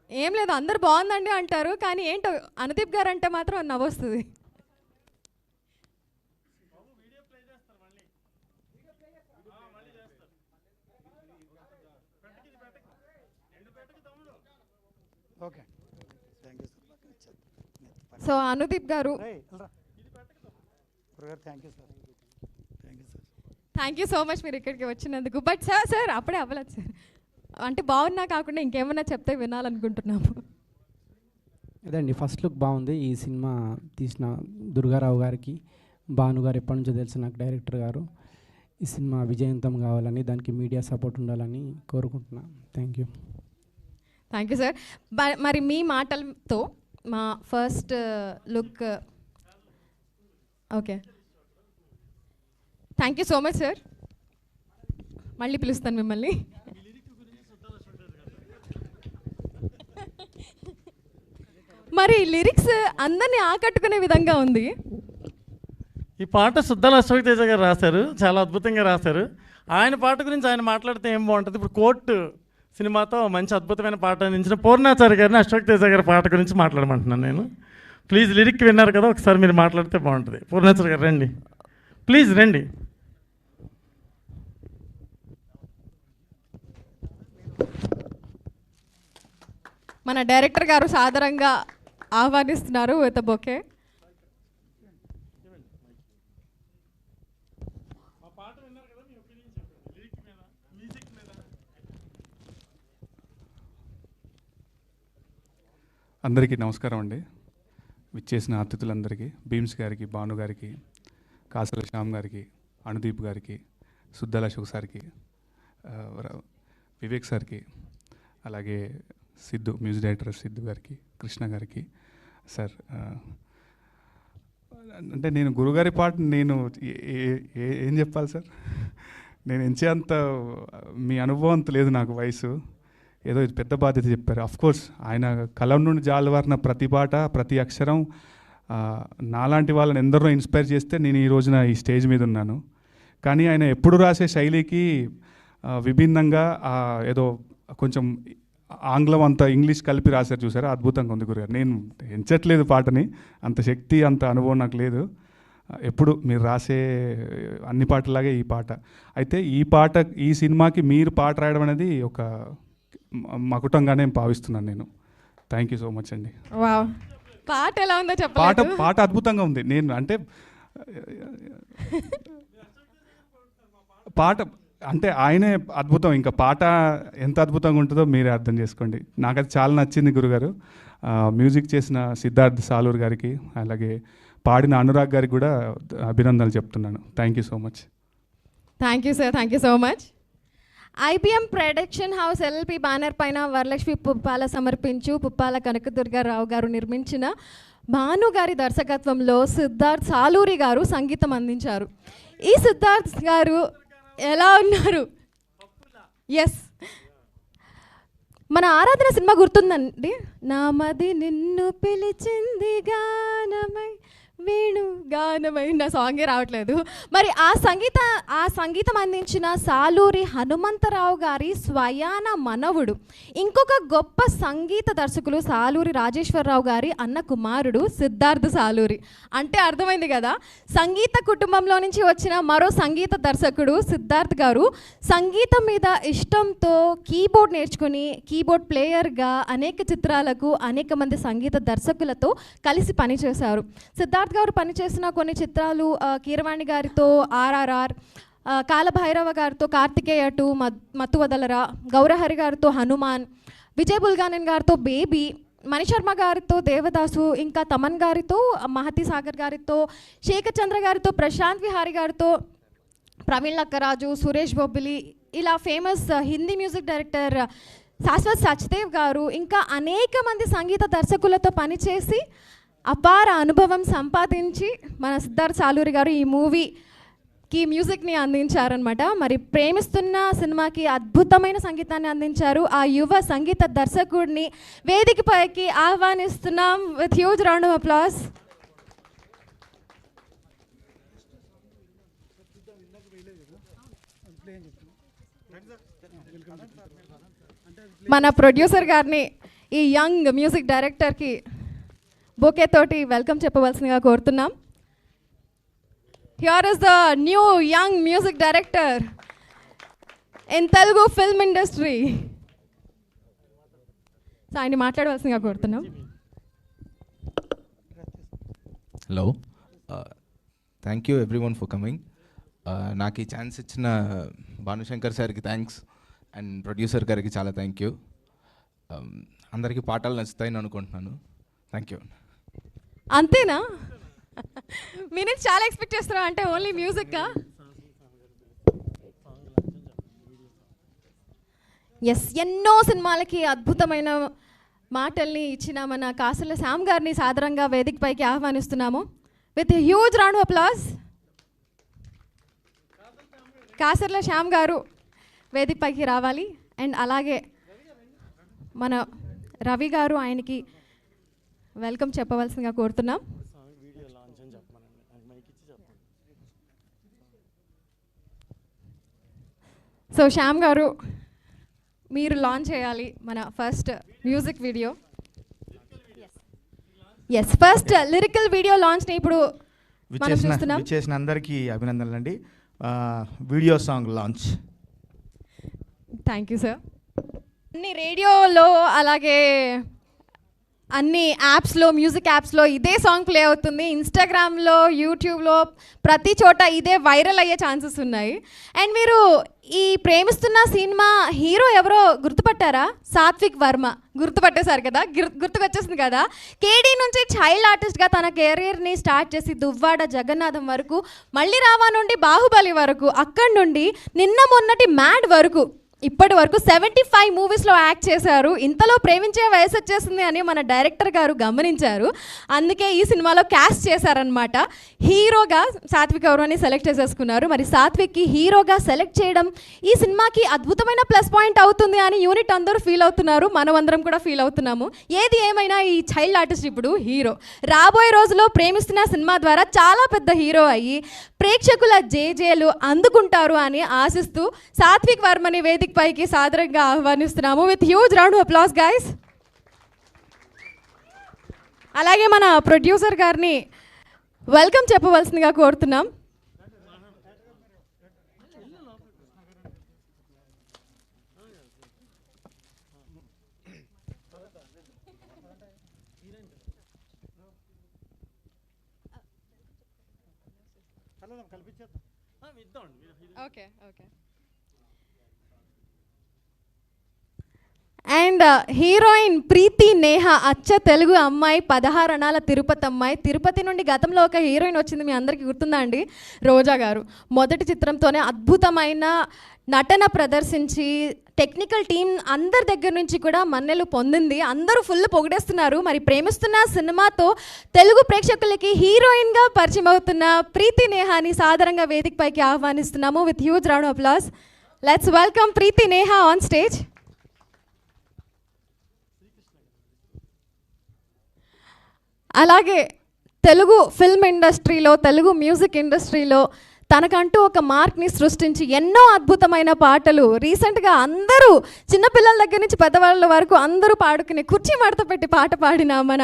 ఏం లేదు, అందరు బాగుందండి అంటారు, కానీ ఏంటో అనుదీప్ గారు అంటే మాత్రం నవ్వొస్తుంది. ఓకే, సో అనుదీప్ గారు, thank you sir. Thank you so much మీరు ఇక్కడికి వచ్చినందుకు. బట్ సార్ అప్పుడే అవ్వలేదు సార్, అంటే బాగున్నా కాకుండా ఇంకేమన్నా చెప్తే వినాలనుకుంటున్నాము. అదండి, ఫస్ట్ లుక్ బాగుంది. ఈ సినిమా తీసిన దుర్గారావు గారికి, భాను గారు ఎప్పటి నుంచో తెలుసు నాకు, డైరెక్టర్ గారు. ఈ సినిమా విజయవంతం కావాలని, దానికి మీడియా సపోర్ట్ ఉండాలని కోరుకుంటున్నాను. Thank you. Thank you sir. మరి మీ మాటలతో మా first look. Okay, thank you so much sir. మళ్ళీ పిలుస్తాను మిమ్మల్ని. మరి లిరిక్స్ అందరినీ ఆకట్టుకునే విధంగా ఉంది. ఈ పాట సుద్దాల అశోక్ తేజ గారు రాశారు, చాలా అద్భుతంగా రాశారు. ఆయన పాట గురించి ఆయన మాట్లాడితే ఏం బాగుంటుంది. ఇప్పుడు కోర్టు సినిమాతో మంచి అద్భుతమైన పాట అందించిన పూర్ణాచారి గారిని అశోక్ తేజ గారి పాట గురించి మాట్లాడమంటున్నాను నేను. ప్లీజ్, లిరిక్ విన్నారు కదా, ఒకసారి మీరు మాట్లాడితే బాగుంటుంది. పూర్ణాచారి గారు రండి, ప్లీజ్ రండి. మన డైరెక్టర్ గారు సాదరంగా ఆహ్వానిస్తున్నారు విత్ బొకే. అందరికీ నమస్కారం అండి. విచ్చేసిన అతిథులందరికీ, భీమ్స్ గారికి, భాను గారికి, కాసల శ్యామ్ గారికి, అనుదీప్ గారికి, సుద్దాల అశోక్ సార్కి, వివేక్ సార్కి, అలాగే సిద్ధు, మ్యూజిక్ డైరెక్టర్ సిద్ధు గారికి, కృష్ణ గారికి. సార్, అంటే నేను గురుగారి పాట నేను ఏం చెప్పాలి సార్, నేను ఎంచేంత మీ అనుభవం అంత లేదు నాకు, వయసు ఏదో ఇది పెద్ద బాధ్యత చెప్పారు. అఫ్కోర్స్ ఆయన కలం నుండి జాలువారిన ప్రతి పాట, ప్రతి అక్షరం నాలాంటి వాళ్ళని ఎందరో ఇన్స్పైర్ చేస్తే నేను ఈ రోజున ఈ స్టేజ్ మీద ఉన్నాను. కానీ ఆయన ఎప్పుడు రాసే శైలికి విభిన్నంగా ఏదో కొంచెం ఆంగ్లం అంత ఇంగ్లీష్ కలిపి రాశారు చూసారా, అద్భుతంగా ఉంది గురుగారు. నేను ఎంచట్లేదు పాటని, అంత శక్తి అంత అనుభవం నాకు లేదు. ఎప్పుడు మీరు రాసే అన్ని పాటలాగే ఈ పాట అయితే, ఈ పాట ఈ సినిమాకి మీరు పాట రాయడం అనేది ఒక మకుటంగానే భావిస్తున్నాను నేను. థ్యాంక్ యూ సో మచ్ అండి. పాట ఎలా ఉందో చెప్పండి. పాట అద్భుతంగా ఉంది. నేను అంటే పాట అంటే ఆయనే అద్భుతం, ఇంకా పాట ఎంత అద్భుతంగా ఉంటుందో మీరే అర్థం చేసుకోండి. నాకు అది చాలా నచ్చింది గురుగారు. మ్యూజిక్ చేసిన సిద్ధార్థ్ సాలూర్ గారికి, అలాగే పాడిన అనురాగ్ గారికి కూడా అభినందనలు చెప్తున్నాను. Thank you so much. Thank you sir, thank you so much. IBM production house LLP banner పైన వరలక్ష్మి పుప్పాల సమర్పించు పుప్పాల కనకదుర్గారావు గారు నిర్మించిన భాను గారి దర్శకత్వంలో సిద్ధార్థ్ సాలూరి గారు సంగీతం అందించారు. ఈ సిద్ధార్థ్ గారు ఎలా ఉన్నారు? ఎస్, మన ఆరాధన సినిమా గుర్తుందండి. నామది నిన్ను పిలిచింది గానమై వేణు గానమై, నా సాంగే రావట్లేదు. మరి ఆ సంగీతం అందించిన సాలూరి హనుమంతరావు గారి స్వయాన మనవుడు, ఇంకొక గొప్ప సంగీత దర్శకులు సాలూరి రాజేశ్వరరావు గారి అన్న కుమారుడు సిద్ధార్థ్ సాలూరి. అంటే అర్థమైంది కదా, సంగీత కుటుంబంలో నుంచి వచ్చిన మరో సంగీత దర్శకుడు సిద్ధార్థ్ గారు సంగీతం మీద ఇష్టంతో కీబోర్డ్ నేర్చుకుని కీబోర్డ్ ప్లేయర్గా అనేక చిత్రాలకు అనేక మంది సంగీత దర్శకులతో కలిసి పనిచేశారు. సిద్ధార్థ్ గారు పనిచేసిన కొన్ని చిత్రాలు కీరవాణి గారితో RRR, కాలభైరవ గారితో కార్తికేయ 2, మత్తు వదలరా, గౌరహరి గారితో హనుమాన్, విజయ్ బుల్గానన్ గారితో బేబీ, మణిశర్మ గారితో దేవదాసు, ఇంకా తమన్ గారితో మహతి సాగర్ గారితో, శేఖర్ చంద్ర గారితో ప్రశాంత్ విహారీ గారితో, ప్రవీణ్ లక్కరాజు, సురేష్ బొబ్బిలి, ఇలా famous Hindi music director Shashwat Sachdev గారు, ఇంకా అనేక మంది సంగీత దర్శకులతో పనిచేసి అపార అనుభవం సంపాదించి మన సిద్ధార్థ్ సాలూరి గారు ఈ మూవీకి మ్యూజిక్ని అందించారనమాట. మరి ప్రేమిస్తున్న సినిమాకి అద్భుతమైన సంగీతాన్ని అందించారు. ఆ యువ సంగీత దర్శకుడిని వేదికపైకి ఆహ్వానిస్తున్నాం with huge round of applause. మన ప్రొడ్యూసర్ గారిని ఈ యంగ్ మ్యూజిక్ డైరెక్టర్కి బొకే తోటి వెల్కమ్ చెప్పవలసిందిగా కోరుతున్నాం. Here is the new young music director in Telugu film industry. So ఆయన మాట్లాడవలసిందిగా కోరుతున్నాం. Hello, thank you everyone for coming. నాకు ఈ ఛాన్స్ ఇచ్చిన భానుశంకర్ సార్కి థ్యాంక్స్ అండ్ ప్రొడ్యూసర్ గారికి చాలా థ్యాంక్ యూ. అందరికీ పాటలు నచ్చుతాయని అనుకుంటున్నాను. Thank you. అంతేనా? మీరు చాలా ఎక్స్పెక్ట్ చేస్తున్నా అంటే ఓన్లీ మ్యూజిక్కా? ఎస్, ఎన్నో సినిమాలకి అద్భుతమైన మాటల్ని ఇచ్చిన మన కాసర్ల శ్యామ్ గారిని సాదరంగా వేదికపైకి ఆహ్వానిస్తున్నాము. With huge round of applause. Kasarla Shyam garu వేదికపైకి రావాలి. అండ్ అలాగే మన రవి గారు ఆయనకి వెల్కమ్ చెప్పవలసిందిగా కోరుతున్నాం. సో శ్యామ్ గారు, మీరు లాంచ్ చేయాలి మన first music video. Yes, first lyrical video లాంచ్ని ఇప్పుడు మనం చూస్తున్నాం. విచ్చేసిన అందరికీ అభినందనలు అండి. Video song launch. Thank you sir. అన్ని రేడియోలో అలాగే అన్ని యాప్స్లో, మ్యూజిక్ యాప్స్లో ఇదే సాంగ్ ప్లే అవుతుంది. ఇన్స్టాగ్రామ్లో, యూట్యూబ్లో ప్రతి చోట ఇదే వైరల్ అయ్యే ఛాన్సెస్ ఉన్నాయి. అండ్ మీరు ఈ ప్రేమిస్తున్న సినిమా హీరో ఎవరో గుర్తుపట్టారా? సాత్విక్ వర్మ. గుర్తుపట్టేశారు కదా, గుర్తుకొచ్చేసింది కదా. కేడీ నుంచి చైల్డ్ ఆర్టిస్ట్గా తన కెరీర్ని స్టార్ట్ చేసి దువ్వాడ జగన్నాథం వరకు, మళ్ళీ రావా నుండి బాహుబలి వరకు, అక్కడి నుండి నిన్న మొన్నటి మ్యాడ్ వరకు ఇప్పటి వరకు 75 మూవీస్లో యాక్ట్ చేశారు. ఇంతలో ప్రేమించే వయసు వచ్చేసింది అని మన డైరెక్టర్ గారు గమనించారు. అందుకే ఈ సినిమాలో క్యాస్ట్ చేశారనమాట. హీరోగా సాత్విక్ వర్మని సెలెక్ట్ చేసేసుకున్నారు. మరి సాత్విక్కి హీరోగా సెలెక్ట్ చేయడం ఈ సినిమాకి అద్భుతమైన ప్లస్ పాయింట్ అవుతుంది అని యూనిట్ అందరూ ఫీల్ అవుతున్నారు. మనమందరం కూడా ఫీల్ అవుతున్నాము. ఏది ఏమైనా ఈ చైల్డ్ ఆర్టిస్ట్ ఇప్పుడు హీరో. రాబోయే రోజుల్లో ప్రేమిస్తున్న సినిమా ద్వారా చాలా పెద్ద హీరో అయ్యి ప్రేక్షకుల జేజేలు అందుకుంటారు అని ఆశిస్తూ సాత్విక్ వర్మని వేదిక పైకి సాదరంగా ఆహ్వానిస్తున్నాము. With huge round of applause guys. అలాగే మన ప్రొడ్యూసర్ గారిని వెల్కమ్ చెప్పవలసిందిగా కోరుతున్నాం. Okay okay. And heroine Preethi Neha, అచ్చ తెలుగు అమ్మాయి, 16 అణాల తిరుపతి అమ్మాయి. తిరుపతి నుండి గతంలో ఒక హీరోయిన్ వచ్చింది, మీ అందరికీ గుర్తుందా అండి? రోజా గారు. మొదటి చిత్రంతోనే అద్భుతమైన నటన ప్రదర్శించి టెక్నికల్ టీం అందరి దగ్గర నుంచి కూడా మన్నెలు పొందింది. అందరూ ఫుల్ పొగిడేస్తున్నారు. మరి ప్రేమిస్తున్న సినిమాతో తెలుగు ప్రేక్షకులకి హీరోయిన్గా పరిచయం అవుతున్న ప్రీతి నేహాని సాదరంగా వేదిక పైకి ఆహ్వానిస్తున్నాము. With huge round of applause. Let's welcome Preethi Neha on stage. అలాగే తెలుగు ఫిల్మ్ ఇండస్ట్రీలో, తెలుగు మ్యూజిక్ ఇండస్ట్రీలో తనకంటూ ఒక మార్క్ని సృష్టించి ఎన్నో అద్భుతమైన పాటలు రీసెంట్గా అందరూ చిన్నపిల్లల దగ్గర నుంచి పెద్దవాళ్ళ వరకు అందరూ పాడుకుని కుర్చీ మడత పెట్టి పాట పాడిన మన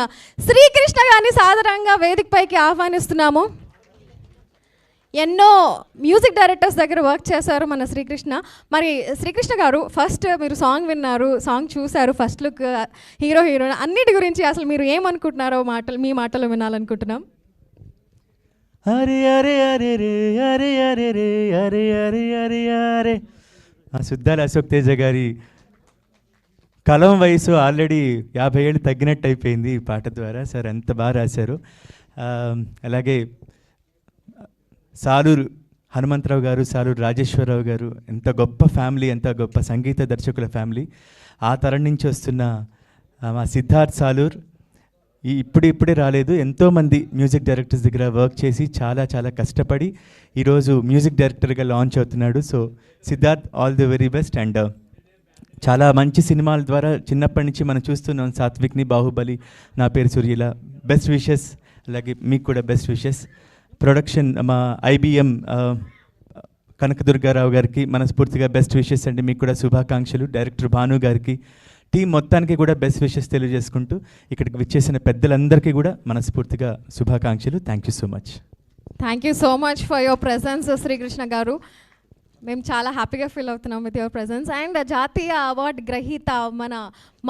శ్రీకృష్ణ గారిని సాదరంగా వేదికపైకి ఆహ్వానిస్తున్నాము. ఎన్నో మ్యూజిక్ డైరెక్టర్స్ దగ్గర వర్క్ చేశారు మన శ్రీకృష్ణ. మరి శ్రీకృష్ణ గారు, ఫస్ట్ మీరు సాంగ్ విన్నారు, సాంగ్ చూశారు, ఫస్ట్ లుక్, హీరో హీరోయిన్ అన్నిటి గురించి అసలు మీరు ఏమనుకుంటున్నారో మీ మాటలు వినాలనుకుంటున్నాం. అరే అరే అరే రే అరే అరే రే అరే అరే అరే అరే. సుద్దాల అశోక్ తేజ గారి కలం వయసు ఆల్రెడీ 50 ఏళ్ళు తగ్గినట్టు అయిపోయింది ఈ పాట ద్వారా. సార్ ఎంత బాగా రాశారు. అలాగే సాలూరు హనుమంతరావు గారు, సాలూరు రాజేశ్వరరావు గారు, ఎంత గొప్ప ఫ్యామిలీ, ఎంత గొప్ప సంగీత దర్శకుల ఫ్యామిలీ. ఆ తరం నుంచి వస్తున్న మా సిద్ధార్థ్ సాలూర్ ఇప్పుడే రాలేదు, ఎంతోమంది మ్యూజిక్ డైరెక్టర్స్ దగ్గర వర్క్ చేసి చాలా చాలా కష్టపడి ఈరోజు మ్యూజిక్ డైరెక్టర్గా లాంచ్ అవుతున్నాడు. So Siddharth, all the very best. And చాలా మంచి సినిమాల ద్వారా చిన్నప్పటి నుంచి మనం చూస్తున్నాం సాత్విక్ని, బాహుబలి, నా పేరు సూర్యల. Best wishes. అలాగే మీకు కూడా బెస్ట్ విషెస్. ప్రొడక్షన్ మా IBM కనకదుర్గారావు గారికి మనస్ఫూర్తిగా బెస్ట్ విషెస్ అండి. మీకు కూడా శుభాకాంక్షలు. డైరెక్టర్ భాను గారికి, టీం మొత్తానికి కూడా బెస్ట్ విషెస్ తెలియజేసుకుంటూ ఇక్కడికి విచ్చేసిన పెద్దలందరికీ కూడా మనస్ఫూర్తిగా శుభాకాంక్షలు. Thank you so much. Thank you so much for your presence Srikrishna గారు. మేము చాలా హ్యాపీగా ఫీల్ అవుతున్నాం విత్ యువర్ ప్రెజెన్స్. అండ్ జాతీయ అవార్డు గ్రహీత, మన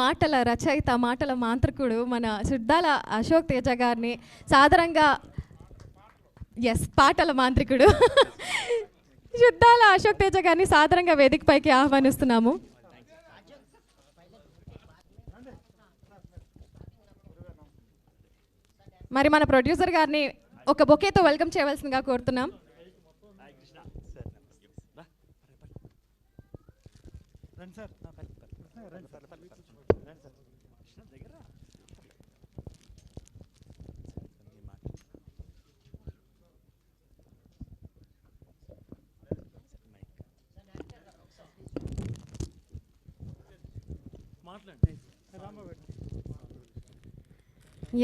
మాటల రచయిత, మాటల మాంత్రికుడు, మన సుద్దాల అశోక్ తేజ గారిని సాదరంగా, పాటల మాంత్రికుడు సుద్దాల అశోక్ తేజ గారిని సాదరంగా వేదికపైకి ఆహ్వానిస్తున్నాము. మరి మన ప్రొడ్యూసర్ గారిని ఒక బొకేతో వెల్కమ్ చేయవలసిందిగా కోరుతున్నాం.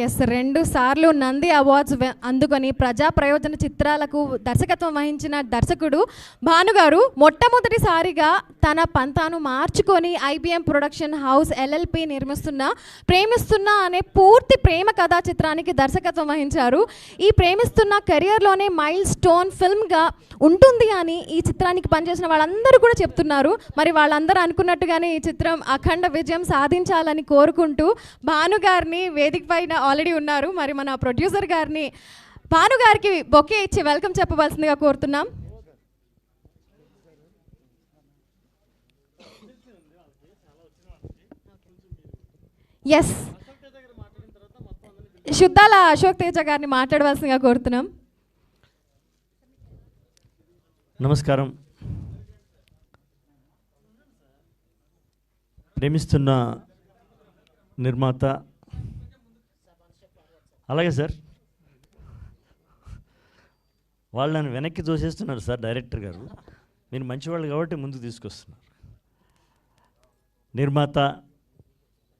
ఎస్, 2 సార్లు నంది అవార్డ్స్ అందుకొని ప్రజా ప్రయోజన చిత్రాలకు దర్శకత్వం వహించిన దర్శకుడు భానుగారు మొట్టమొదటిసారిగా తన పంతాను మార్చుకొని IBM ప్రొడక్షన్ హౌస్ LLP నిర్మిస్తున్న ప్రేమిస్తున్నా అనే పూర్తి ప్రేమ కథా చిత్రానికి దర్శకత్వం వహించారు. ఈ ప్రేమిస్తున్న కెరియర్లోనే మైల్ స్టోన్ ఫిల్మ్గా ఉంటుంది అని ఈ చిత్రానికి పనిచేసిన వాళ్ళందరూ కూడా చెప్తున్నారు. మరి వాళ్ళందరూ అనుకున్నట్టుగానే ఈ చిత్రం అఖండ విజయం సాధించాలని కోరుకుంటూ భానుగారిని వేదిక పైన ఆల్రెడీ ఉన్నారు. మరి మన ప్రొడ్యూసర్ గారిని భానుగారికి బొకే ఇచ్చి వెల్కమ్ చెప్పవలసిందిగా కోరుతున్నాం. ఎస్, సుద్దాల అశోక్ తేజ గారిని మాట్లాడవలసిందిగా కోరుతున్నాం. నమస్కారం. ప్రేమిస్తున్న నిర్మాత, అలాగే సార్ వాళ్ళు నన్ను వెనక్కి తోసేస్తున్నారు సార్. డైరెక్టర్ గారు మీరు మంచివాళ్ళు కాబట్టి ముందుకు తీసుకొస్తున్నారు. నిర్మాత,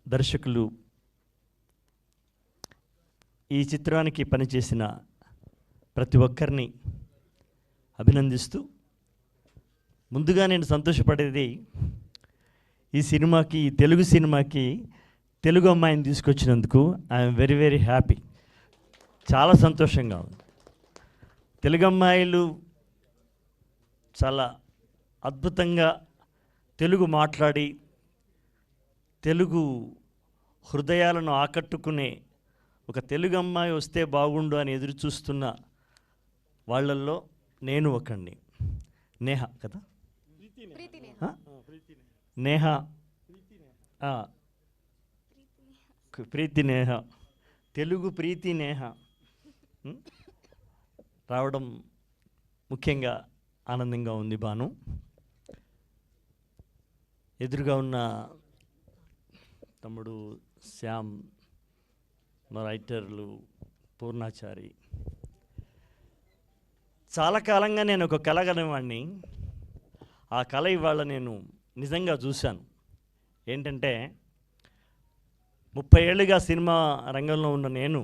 దర్శకులు, ఈ చిత్రానికి పనిచేసిన ప్రతి ఒక్కరిని అభినందిస్తూ, ముందుగా నేను సంతోషపడేది ఈ సినిమాకి, ఈ తెలుగు సినిమాకి తెలుగు అమ్మాయిని తీసుకొచ్చినందుకు ఐఎమ్ వెరీ వెరీ హ్యాపీ. చాలా సంతోషంగా ఉంది. తెలుగు అమ్మాయిలు చాలా అద్భుతంగా తెలుగు మాట్లాడి తెలుగు హృదయాలను ఆకట్టుకునే ఒక తెలుగు అమ్మాయి వస్తే బాగుండు అని ఎదురు చూస్తున్న వాళ్ళల్లో నేను ఒకడిని. నేహ కదా, నేహ, ప్రీతి నేహ, తెలుగు ప్రీతి నేహ రావడం ముఖ్యంగా ఆనందంగా ఉంది. భాను, ఎదురుగా ఉన్న తమ్ముడు శ్యామ్, మా రైటర్లు పూర్ణాచారి, చాలా కాలంగా నేను ఒక కళ కనేవాడిని. ఆ కళ ఇవాళ నేను నిజంగా చూశాను. ఏంటంటే 30 ఏళ్ళుగా సినిమా రంగంలో ఉన్న నేను,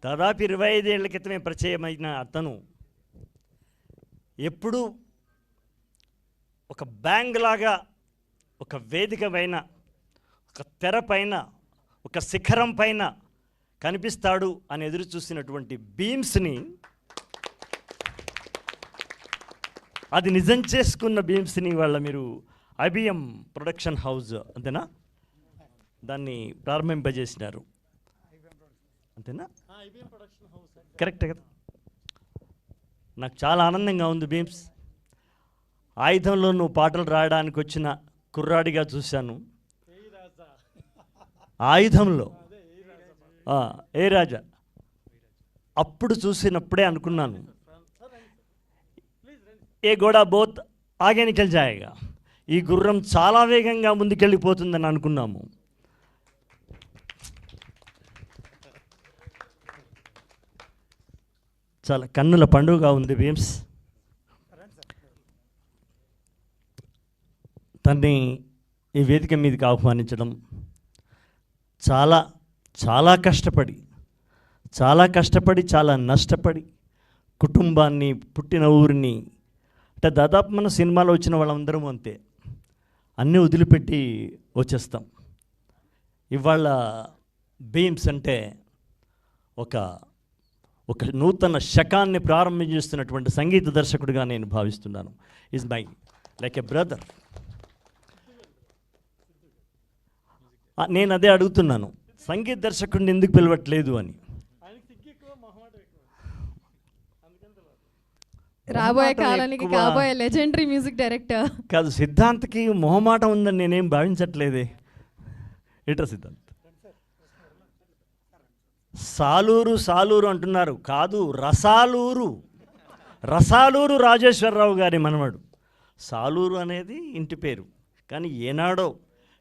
దాదాపు 25 ఏళ్ల క్రితమే పరిచయమైన అతను ఎప్పుడూ ఒక బ్యాంగ్ లాగా, ఒక వేదిక పైన, ఒక తెర పైన, ఒక శిఖరం పైన కనిపిస్తాడు అని ఎదురు చూసినటువంటి బీమ్స్ని, అది నిజం చేసుకున్న బీమ్స్ని వాళ్ళ మీరు IBM ప్రొడక్షన్ హౌస్ అంతేనా దాన్ని ప్రారంభింపజేసినారు, అంతేనా? కరెక్ట్ కదా. నాకు చాలా ఆనందంగా ఉంది. బీమ్స్, ఆయుధంలో నువ్వు పాటలు రాయడానికి వచ్చిన కుర్రాడిగా చూశాను. ఆయుధంలో ఏ రాజా అప్పుడు చూసినప్పుడే అనుకున్నాను, ఏ గోడా బోత్ ఆగే నికల్ జాయేగా, ఈ గుర్రం చాలా వేగంగా ముందుకెళ్ళిపోతుందని అనుకున్నాము. చాలా కన్నుల పండుగగా ఉంది బీమ్స్. తన్ని ఈ వేదిక మీదకి ఆహ్వానించడం, చాలా చాలా కష్టపడి చాలా నష్టపడి కుటుంబాన్ని, పుట్టిన ఊరిని, అంటే దాదాపు మన సినిమాలో వచ్చిన వాళ్ళందరం అంతే, అన్నీ వదిలిపెట్టి వచ్చేస్తాం. ఇవాళ బీమ్స్ అంటే ఒక నూతన శకాన్ని ప్రారంభించేస్తున్నటువంటి సంగీత దర్శకుడిగా నేను భావిస్తున్నాను. Is my like a brother. నేను అదే అడుగుతున్నాను, సంగీత దర్శకుడిని ఎందుకు పిలవట్లేదు అని. రాబోయే కాలానికి కాబోయే లెజెండరీ మ్యూజిక్ డైరెక్టర్ కాదు, సిద్ధాంత్కి మొహమాటం ఉందని నేనేం భావించట్లేదే. ఏటా సిద్ధాంత్? సాలూరు అంటున్నారు, కాదు రసాలూరు రాజేశ్వరరావు గారి మనవడు. సాలూరు అనేది ఇంటి పేరు, కానీ ఏనాడో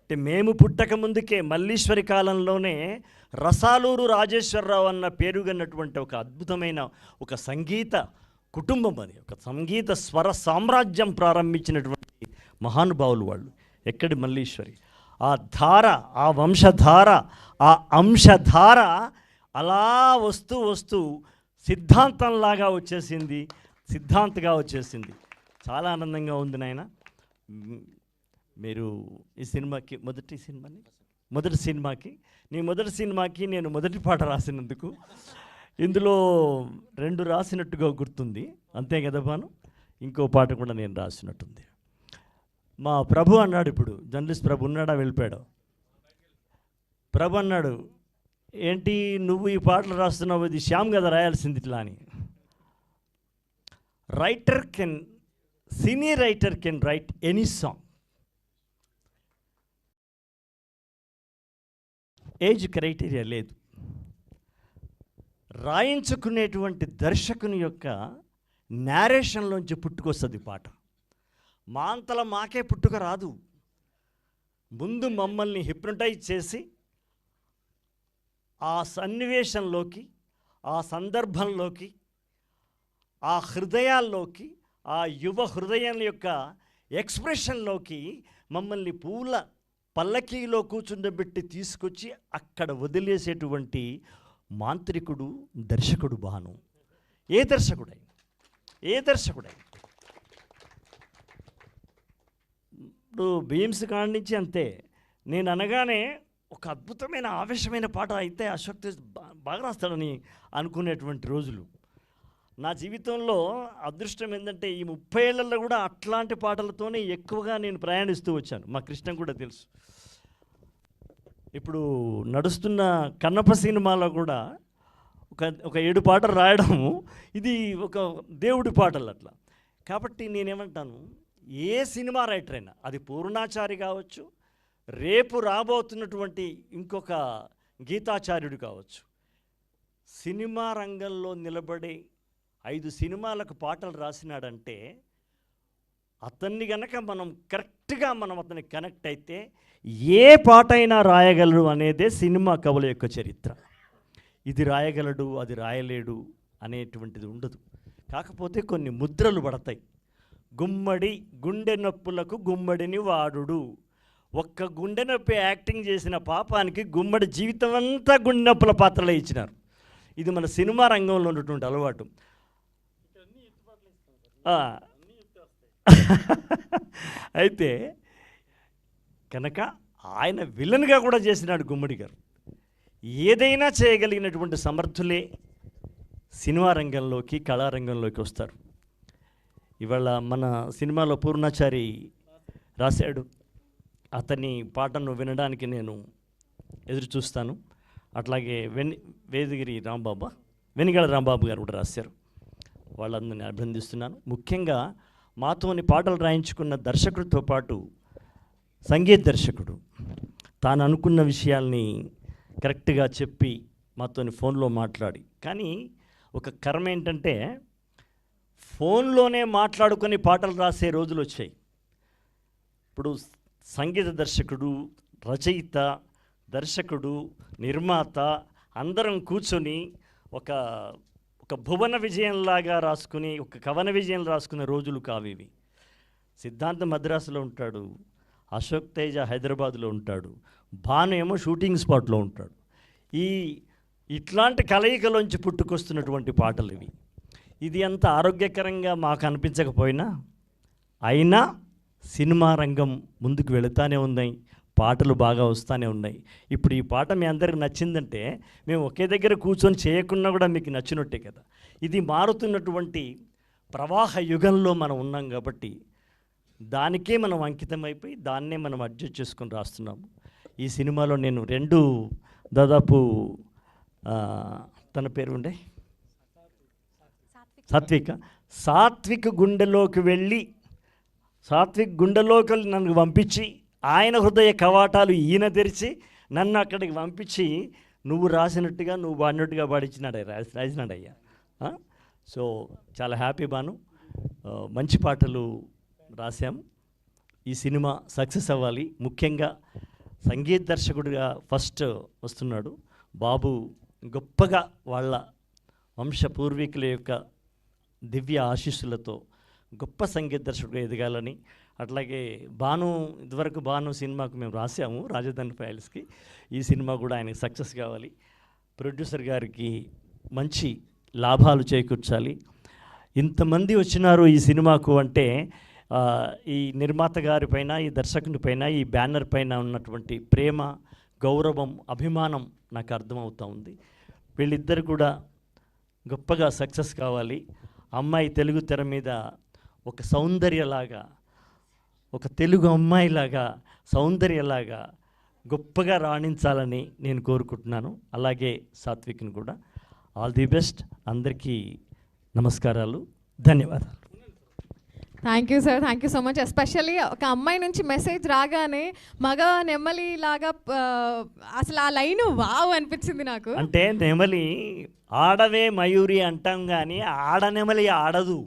అంటే మేము పుట్టక ముందుకే మల్లీశ్వరి కాలంలోనే రసాలూరు రాజేశ్వరరావు అన్న పేరుగన్నటువంటి ఒక అద్భుతమైన ఒక సంగీత కుటుంబం, అది ఒక సంగీత స్వర సామ్రాజ్యం ప్రారంభించినటువంటి మహానుభావులు వాళ్ళు. ఎక్కడి మల్లీశ్వరి, ఆ ధార, ఆ వంశధార, ఆ అంశధార అలా వస్తూ సిద్ధాంతంలాగా వచ్చేసింది, సిద్ధాంతగా వచ్చేసింది. చాలా ఆనందంగా ఉంది నాయన. మీరు ఈ సినిమాకి మొదటి సినిమాకి నేను మొదటి పాట రాసినందుకు ఇందులో 2 రాసినట్టుగా గుర్తుంది, అంతే కదా బాను? ఇంకో పాట కూడా నేను రాసినట్టుంది. మా ప్రభు అన్నాడు, ఇప్పుడు జర్నలిస్ట్ ప్రభు ఉన్నాడా వెళ్ళిపోయాడు? ప్రభు అన్నాడు, ఏంటి నువ్వు ఈ పాటలు రాస్తున్నావు, ఇది శ్యామ్ కదా రాయాల్సింది ఇట్లా అని. Cine writer can write any song. Age criteria లేదు. రాయించుకునేటువంటి దర్శకుని యొక్క నేరేషన్లోంచి పుట్టుకొస్తుంది పాట. మా అంతలా మాకే పుట్టుక రాదు. ముందు మమ్మల్ని హిప్నటైజ్ చేసి ఆ సన్నివేశంలోకి, ఆ సందర్భంలోకి, ఆ హృదయాల్లోకి, ఆ యువ హృదయం యొక్క ఎక్స్ప్రెషన్లోకి మమ్మల్ని పూల పల్లకీలో కూర్చుండబెట్టి తీసుకొచ్చి అక్కడ వదిలేసేటువంటి మాంత్రికుడు దర్శకుడు భాను. ఏ దర్శకుడై ఇప్పుడు బీమ్స్ కాడి నుంచి అంతే. నేను అనగానే ఒక అద్భుతమైన ఆవేశమైన పాట అయితే అశోక్ తేజ్ బాగా రాస్తాడని అనుకునేటువంటి రోజులు నా జీవితంలో. అదృష్టం ఏంటంటే ఈ 30 ఏళ్లలో కూడా అట్లాంటి పాటలతోనే ఎక్కువగా నేను ప్రయాణిస్తూ వచ్చాను. మా కృష్ణ కూడా తెలుసు. ఇప్పుడు నడుస్తున్న కన్నప్ప సినిమాలో కూడా ఒక 7 పాటలు రాయడము, ఇది ఒక దేవుడి పాటలు అట్లా. కాబట్టి నేనేమంటాను, ఏ సినిమా రైటర్ అయినా, అది పూర్ణాచారి కావచ్చు, రేపు రాబోతున్నటువంటి ఇంకొక గీతాచార్యుడు కావచ్చు, సినిమా రంగంలో నిలబడి 5 సినిమాలకు పాటలు రాసినాడంటే అతన్ని గనక మనం కరెక్ట్గా అతనికి కనెక్ట్ అయితే ఏ పాట అయినా రాయగలడు అనేదే సినిమా కవుల యొక్క చరిత్ర. ఇది రాయగలడు, అది రాయలేడు అనేటువంటిది ఉండదు. కాకపోతే కొన్ని ముద్రలు పడతాయి. గుమ్మడి గుండె నొప్పులకు గుమ్మడిని వాడుడు. ఒక్క గుండె నొప్పి యాక్టింగ్ చేసిన పాపానికి గుమ్మడి జీవితం అంతా గుండె నొప్పుల పాత్రలే ఇచ్చినారు. ఇది మన సినిమా రంగంలో ఉన్నటువంటి అలవాటు. అయితే కనుక ఆయన విలన్గా కూడా చేసినాడు గుమ్మడి గారు. ఏదైనా చేయగలిగినటువంటి సమర్థులే సినిమా రంగంలోకి, కళారంగంలోకి వస్తారు. ఇవాళ మన సినిమాలో పూర్ణాచారి రాశాడు, అతని పాటను వినడానికి నేను ఎదురు చూస్తాను. అట్లాగే వెనిగళ రాంబాబు గారు కూడా రాశారు. వాళ్ళందరినీ అభినందిస్తున్నాను. ముఖ్యంగా మాతోని పాటలు రాయించుకున్న దర్శకుడితో పాటు సంగీత దర్శకుడు తాను అనుకున్న విషయాల్ని కరెక్ట్గా చెప్పి మాతోని ఫోన్లో మాట్లాడి, కానీ ఒక కర్మ ఏంటంటే ఫోన్లోనే మాట్లాడుకొని పాటలు రాసే రోజులు వచ్చాయి. ఇప్పుడు సంగీత దర్శకుడు, రచయిత, దర్శకుడు, నిర్మాత అందరం కూర్చొని ఒక భువన విజయంలాగా రాసుకుని, ఒక కవన విజయం రాసుకునే రోజులు కావివి. సిద్ధాంత మద్రాసులో ఉంటాడు, అశోక్ తేజ హైదరాబాద్లో ఉంటాడు, భాను ఏమో షూటింగ్ స్పాట్లో ఉంటాడు. ఇట్లాంటి కలయికలోంచి పుట్టుకొస్తున్నటువంటి పాటలు ఇవి. ఇది అంత ఆరోగ్యకరంగా మాకు అనిపించకపోయినా, అయినా సినిమా రంగం ముందుకు వెళుతూనే ఉన్నాయి, పాటలు బాగా వస్తూనే ఉన్నాయి. ఇప్పుడు ఈ పాట మీ అందరికి నచ్చిందంటే మేము ఒకే దగ్గర కూర్చొని చేయకుండా కూడా మీకు నచ్చినట్టే కదా. ఇది మారుతున్నటువంటి ప్రవాహ యుగంలో మనం ఉన్నాం కాబట్టి దానికే మనం అంకితం అయిపోయి దాన్నే మనం అడ్జస్ట్ చేసుకొని రాస్తున్నాము. ఈ సినిమాలో నేను దాదాపు తన పేరు ఉండే సాత్విక్ గుండెలోకి వెళ్ళి సాత్విక్ గుండెలోకి నన్ను పంపించి ఆయన హృదయ కవాటాలు ఈయన తెరిచి నన్ను అక్కడికి పంపించి నువ్వు రాసినట్టుగా నువ్వు పాడినట్టుగా రాసినాడయ్యా. సో చాలా హ్యాపీ బాను, మంచి పాటలు రాశాము. ఈ సినిమా సక్సెస్ అవ్వాలి. ముఖ్యంగా సంగీత దర్శకుడిగా ఫస్ట్ వస్తున్నాడు బాబు. గొప్పగా వాళ్ళ వంశ పూర్వీకుల యొక్క దివ్య ఆశీస్సులతో గొప్ప సంగీత దర్శకుడిగా ఎదగాలని, అట్లాగే ఇదివరకు భాను సినిమాకు మేము రాసాము రాజధాని ఫైల్స్కి. ఈ సినిమా కూడా ఆయనకి సక్సెస్ కావాలి. ప్రొడ్యూసర్ గారికి మంచి లాభాలు చేకూర్చాలి. ఇంతమంది వచ్చినారు ఈ సినిమాకు అంటే ఈ నిర్మాత గారి పైన, ఈ దర్శకుని పైన, ఈ బ్యానర్ పైన ఉన్నటువంటి ప్రేమ, గౌరవం, అభిమానం నాకు అర్థమవుతూ ఉంది. వీళ్ళిద్దరు కూడా గొప్పగా సక్సెస్ కావాలి. అమ్మాయి తెలుగు తెర మీద ఒక సౌందర్యలాగా, ఒక తెలుగు అమ్మాయిలాగా, సౌందర్యలాగా గొప్పగా రాణించాలని నేను కోరుకుంటున్నాను. అలాగే సాత్విక్ని కూడా. All the best. అందరికీ నమస్కారాలు, ధన్యవాదాలు. Thank you sir, thank you so much. Especially ఒక అమ్మాయి నుంచి మెసేజ్ రాగానే మగ నెమలి లాగా అసలు ఆ లైన్ వావ్ అనిపించింది నాకు. అంటే నెమలి ఆడవే మయూరి అంటాం కానీ ఆడనెమలి ఆడదు.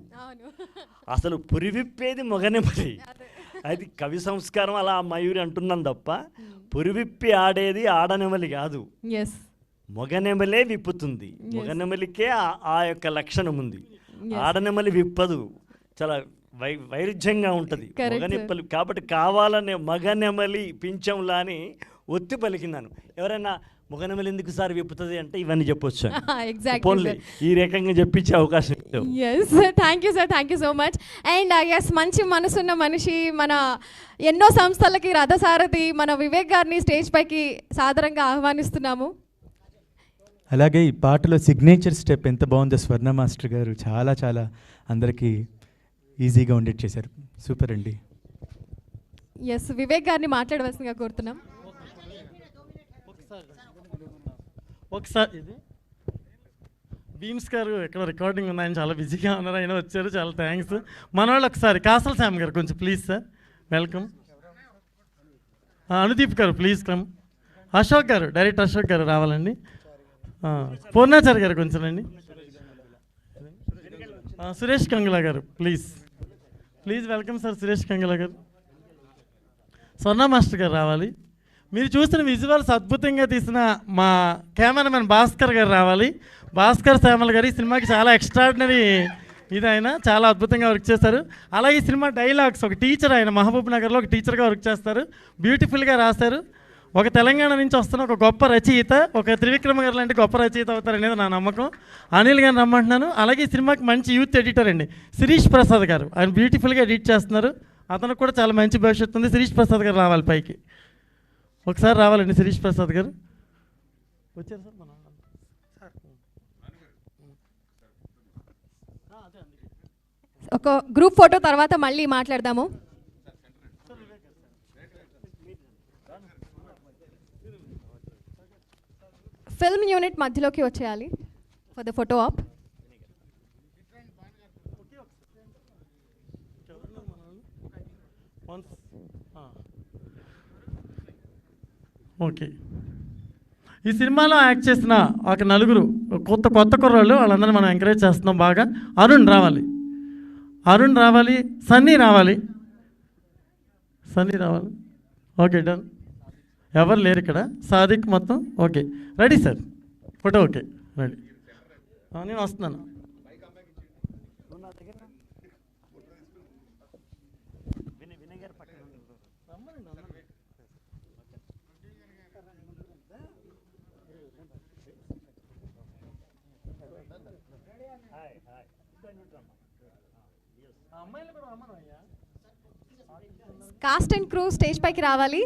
అసలు పురివిప్పేది మగనెమలి. అది కవి సంస్కారం, అలా మయూరి అంటున్నాం తప్ప పురివిప్పి ఆడేది ఆడనెమలి కాదు. మగనెమలే విప్పుతుంది. మగనెమలికే ఆ యొక్క లక్షణం ఉంది. ఆడనెమలి విప్పదు. చాలా వైరుధ్యంగా ఉంటుంది మగనెప్పలి. కాబట్టి కావాలనే మగనెమలి పింఛంలా అని ఒత్తి పలికినాను. ఎవరైనా మగనెమలి ఎందుకు సార్ విప్పుతుంది అంటే ఇవన్నీ చెప్పొచ్చు. ఈ రకంగా చెప్పించే అవకాశం. Thank you sir, thank you so much. And yes, మంచి మనసున్న మనిషి, మన ఎన్నో సంస్థలకి రథసారథి మన వివేక్ గారిని స్టేజ్ పైకి సాదరంగా ఆహ్వానిస్తున్నాము. అలాగే ఈ పాటలో సిగ్నేచర్ స్టెప్ ఎంత బాగుందో స్వర్ణ మాస్టర్ గారు చాలా చాలా అందరికీ ఈజీగా ఉండేట్ చేశారు. సూపర్ అండి. ఎస్, వివేక్ గారిని మాట్లాడవలసిందిగా కోరుతున్నాం. ఒకసారి ఇది బీమ్స్ గారు ఎక్కడ రికార్డింగ్ ఉంది, ఆయన చాలా బిజీగా ఉన్నారు, ఆయన వచ్చారు, చాలా థ్యాంక్స్. మన వాళ్ళు ఒకసారి కాసల్ శ్యామ్ గారు కొంచెం ప్లీజ్ సార్, వెల్కమ్. అనుదీప్ గారు please come. Ashok garu, director Ashok garu రావాలండి. పూర్ణాచారి గారు కొంచెం అండి. Suresh Kangala garu please please welcome sir. Suresh Kangala garu. Swarna master గారు రావాలి. మీరు చూసిన విజువల్స్ అద్భుతంగా తీసిన మా కెమెరామెన్ భాస్కర్ గారు రావాలి. భాస్కర్ శ్యామల్ గారు ఈ సినిమాకి చాలా ఎక్స్ట్రాడినరీ ఇది, ఆయన చాలా అద్భుతంగా వర్క్ చేస్తారు. అలాగే ఈ సినిమా డైలాగ్స్, ఒక టీచర్, ఆయన మహబూబ్ నగర్లో ఒక టీచర్గా వర్క్ చేస్తారు, బ్యూటిఫుల్గా రాశారు. ఒక తెలంగాణ నుంచి వస్తున్న ఒక గొప్ప రచయిత, ఒక త్రివిక్రమ గారు లాంటి గొప్ప రచయిత అవుతారనేది నా నమ్మకం. అనిల్ గారిని రమ్మంటున్నాను. అలాగే ఈ సినిమాకి మంచి యూత్ ఎడిటర్ అండి శిరీష్ ప్రసాద్ గారు, ఆయన బ్యూటిఫుల్గా ఎడిట్ చేస్తున్నారు. అతనికి కూడా చాలా మంచి భవిష్యత్తు ఉంది. శిరీష్ ప్రసాద్ గారు రావాలి పైకి, ఒకసారి రావాలండి. శిరీష్ ప్రసాద్ గారు వచ్చారు సార్. ఒక గ్రూప్ ఫోటో తర్వాత మళ్ళీ మాట్లాడదాము. ఫిల్మ్ యూనిట్ మధ్యలోకి వచ్చేయాలి for the photo op. Okay, ఈ సినిమాలో యాక్ట్ చేసిన ఒక నలుగురు కొత్త కుర్రాళ్ళు, వాళ్ళందరినీ మనం ఎంకరేజ్ చేస్తున్నాం బాగా. అరుణ్ రావాలి, అరుణ్ రావాలి, సన్నీ రావాలి, సన్నీ రావాలి. Okay done. ఎవరు లేరు ఇక్కడ, సాదిక్ మొత్తం okay. Ready sir, photo okay ready. నేను వస్తున్నాను. కాస్ట్ అండ్ క్రూ స్టేజ్ పైకి రావాలి.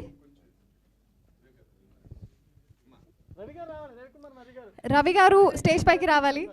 రవి గారు స్టేజ్ పైకి రావాలి.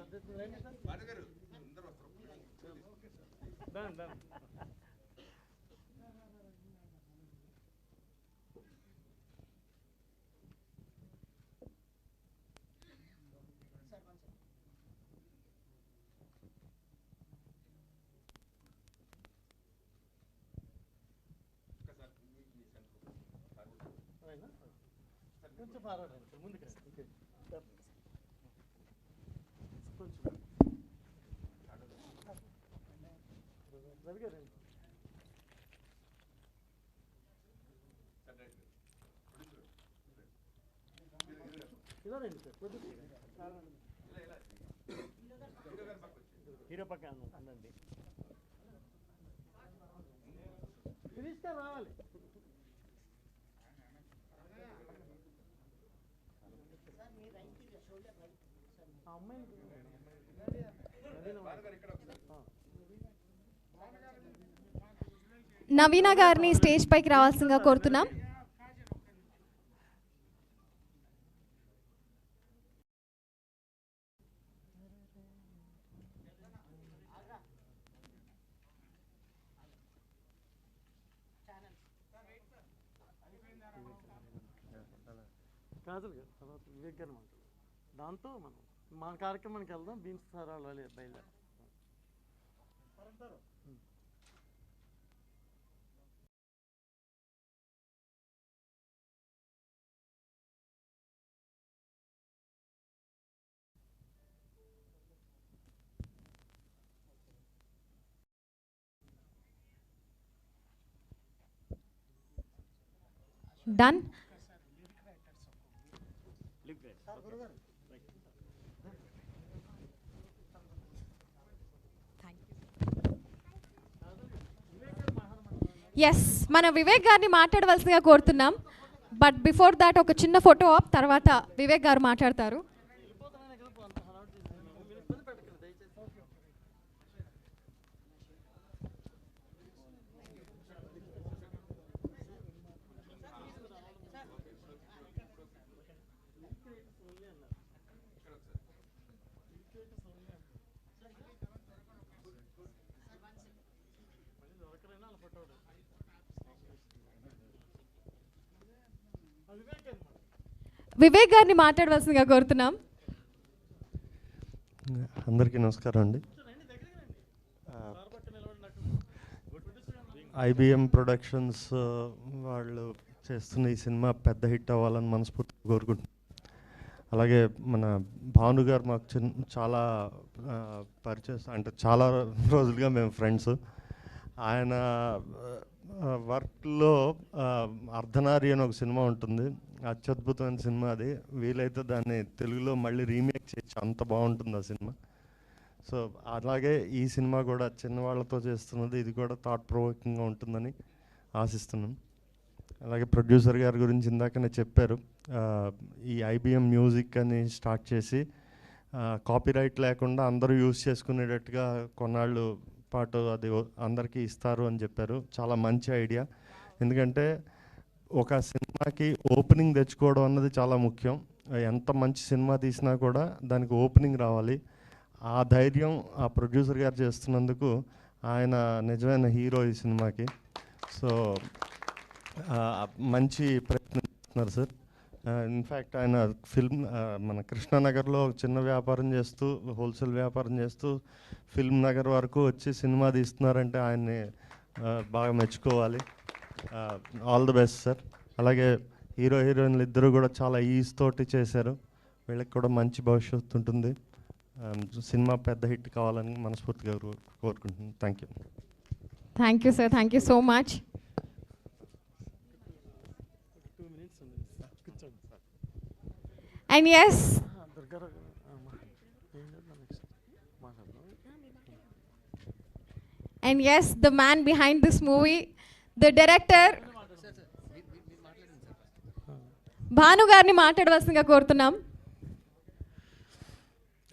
హీరో పక్కన ఉండండి. రావాలి. నవీన గారిని స్టేజ్ పైకి రావాల్సిందిగా కోరుతున్నాం. కాజల్ గారు తర్వాత వివేక్ గారు మాట్లాడు. దాంతో మనం మన కార్యక్రమానికి వెళ్దాం. బీన్స్ సార్ వాళ్ళు బయలుదేరు. డన్. ఎస్, మన వివేక్ గారిని మాట్లాడవలసిందిగా కోరుతున్నాం. బట్ బిఫోర్ దాట్ ఒక చిన్న ఫోటో ఆప్, తర్వాత వివేక్ గారు మాట్లాడతారు. వివేక్ గారిని మాట్లాడవలసిందిగా కోరుతున్నాం. అందరికీ నమస్కారం అండి. ఐబిఎం ప్రొడక్షన్స్ వాళ్ళు చేస్తున్న ఈ సినిమా పెద్ద హిట్ అవ్వాలని మనస్ఫూర్తిగా కోరుకుంటున్నాం. అలాగే మన భాను గారు మాకు చాలా పరిచయం, అంటే చాలా రోజులుగా మేము ఫ్రెండ్స్. ఆయన వర్క్లో అర్ధనారి అని ఒక సినిమా ఉంటుంది, అత్యద్భుతమైన సినిమా. అది వీలైతే దాన్ని తెలుగులో మళ్ళీ రీమేక్ చేయొచ్చు, అంత బాగుంటుంది ఆ సినిమా. సో అలాగే ఈ సినిమా కూడా చిన్నవాళ్ళతో చేస్తున్నది, ఇది కూడా థాట్ ప్రొవోకింగ్గా ఉంటుందని ఆశిస్తున్నాను. అలాగే ప్రొడ్యూసర్ గారి గురించి ఇందాకనే చెప్పారు. ఈ ఐబిఎం మ్యూజిక్ అని స్టార్ట్ చేసి కాపీరైట్ లేకుండా అందరూ యూజ్ చేసుకునేటట్టుగా కొన్నాళ్ళు పాటు అది అందరికీ ఇస్తారు అని చెప్పారు. చాలా మంచి ఐడియా. ఎందుకంటే ఒక సినిమాకి ఓపెనింగ్ తెచ్చుకోవడం అన్నది చాలా ముఖ్యం. ఎంత మంచి సినిమా తీసినా కూడా దానికి ఓపెనింగ్ రావాలి. ఆ ధైర్యం ఆ ప్రొడ్యూసర్ గారు చేస్తున్నందుకు ఆయన నిజమైన హీరో ఈ సినిమాకి. సో మంచి ప్రయత్నం చేస్తున్నారు సార్. ఇన్ఫ్యాక్ట్ ఆయన మన కృష్ణానగర్లో చిన్న వ్యాపారం చేస్తూ, హోల్సేల్ వ్యాపారం చేస్తూ ఫిల్మ్ నగర్ వరకు వచ్చి సినిమా తీస్తున్నారంటే ఆయన్ని బాగా మెచ్చుకోవాలి. All the best sir. అలాగే హీరో హీరోయిన్లు ఇద్దరు కూడా చాలా ఈజ్ తోటి చేశారు. వీళ్ళకి కూడా మంచి భవిష్యత్తు ఉంటుంది. సినిమా పెద్ద హిట్ కావాలని మనస్ఫూర్తిగా కోరుకుంటున్నాను. Thank you. Thank you sir, thank you so much. And yes, the man behind this movie, the director, Bhanu గారిని మాట్లాడవలసిందిగా కోరుతున్నాం.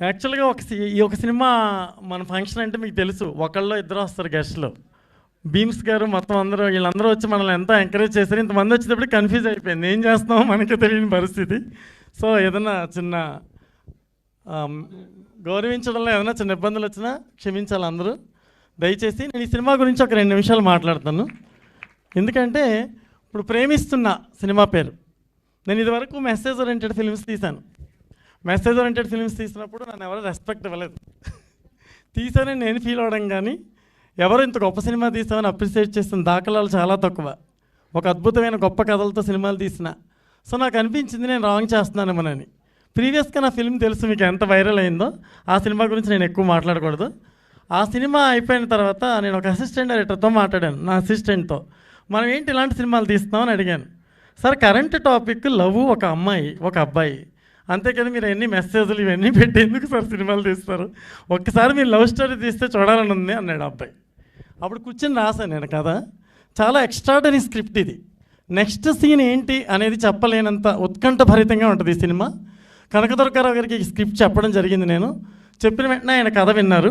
యాక్చువల్గా ఈ ఒక సినిమా మన ఫంక్షన్ అంటే మీకు తెలుసు, ఒకళ్ళు ఇద్దరు వస్తారు గెస్ట్లు. భీమ్స్ గారు మొత్తం అందరూ వీళ్ళందరూ వచ్చి మనల్ని ఎంతో ఎంకరేజ్ చేశారు. ఇంతమంది వచ్చేటప్పుడు కన్ఫ్యూజ్ అయిపోయింది, ఏం చేస్తామో మనకే తెలియని పరిస్థితి. సో ఏదైనా చిన్న గౌరవించడంలో ఏదైనా చిన్న ఇబ్బందులు వచ్చినా క్షమించాలి అందరూ దయచేసి. నేను ఈ సినిమా గురించి ఒక 2 నిమిషాలు మాట్లాడతాను. ఎందుకంటే ఇప్పుడు ప్రేమిస్తున్న సినిమా పేరు. నేను ఇదివరకు మెసేజ్ ఓరియంటెడ్ ఫిల్మ్స్ తీశాను. మెసేజ్ ఓరియంటెడ్ ఫిల్మ్స్ తీసినప్పుడు నన్ను ఎవరు రెస్పెక్ట్ ఇవ్వలేదు. తీసానని నేను ఫీల్ అవ్వడం కానీ ఎవరు ఇంత గొప్ప సినిమా తీసామని అప్రిషియేట్ చేస్తున్న దాఖలాలు చాలా తక్కువ. ఒక అద్భుతమైన గొప్ప కథలతో సినిమాలు తీసిన. సో నాకు అనిపించింది నేను రాంగ్ చేస్తున్నానేమోనని. ప్రీవియస్గా నా ఫిల్మ్ తెలుసు మీకు ఎంత వైరల్ అయిందో. ఆ సినిమా గురించి నేను ఎక్కువ మాట్లాడకూడదు. ఆ సినిమా అయిపోయిన తర్వాత నేను ఒక అసిస్టెంట్ డైరెక్టర్తో మాట్లాడాను, నా అసిస్టెంట్తో. మనం ఏంటి ఇలాంటి సినిమాలు తీస్తున్నామని అడిగాను. సార్ కరెంట్ టాపిక్ లవ్, ఒక అమ్మాయి ఒక అబ్బాయి, అంతేకాని మీరు ఎన్ని మెసేజ్లు ఇవన్నీ పెట్టి ఎందుకు సార్ సినిమాలు తీస్తారు, ఒక్కసారి మీరు లవ్ స్టోరీ తీస్తే చూడాలని ఉంది అన్నాడు అబ్బాయి. అప్పుడు కూర్చొని రాశాను నేను కథ. చాలా ఎక్స్ట్రాడనరీ స్క్రిప్ట్ ఇది. నెక్స్ట్ సీన్ ఏంటి అనేది చెప్పలేనంత ఉత్కంఠభరితంగా ఉంటుంది ఈ సినిమా. కనకదుర్గారావు గారికి ఈ స్క్రిప్ట్ చెప్పడం జరిగింది. నేను చెప్పిన వెంటనే ఆయన కథ విన్నారు.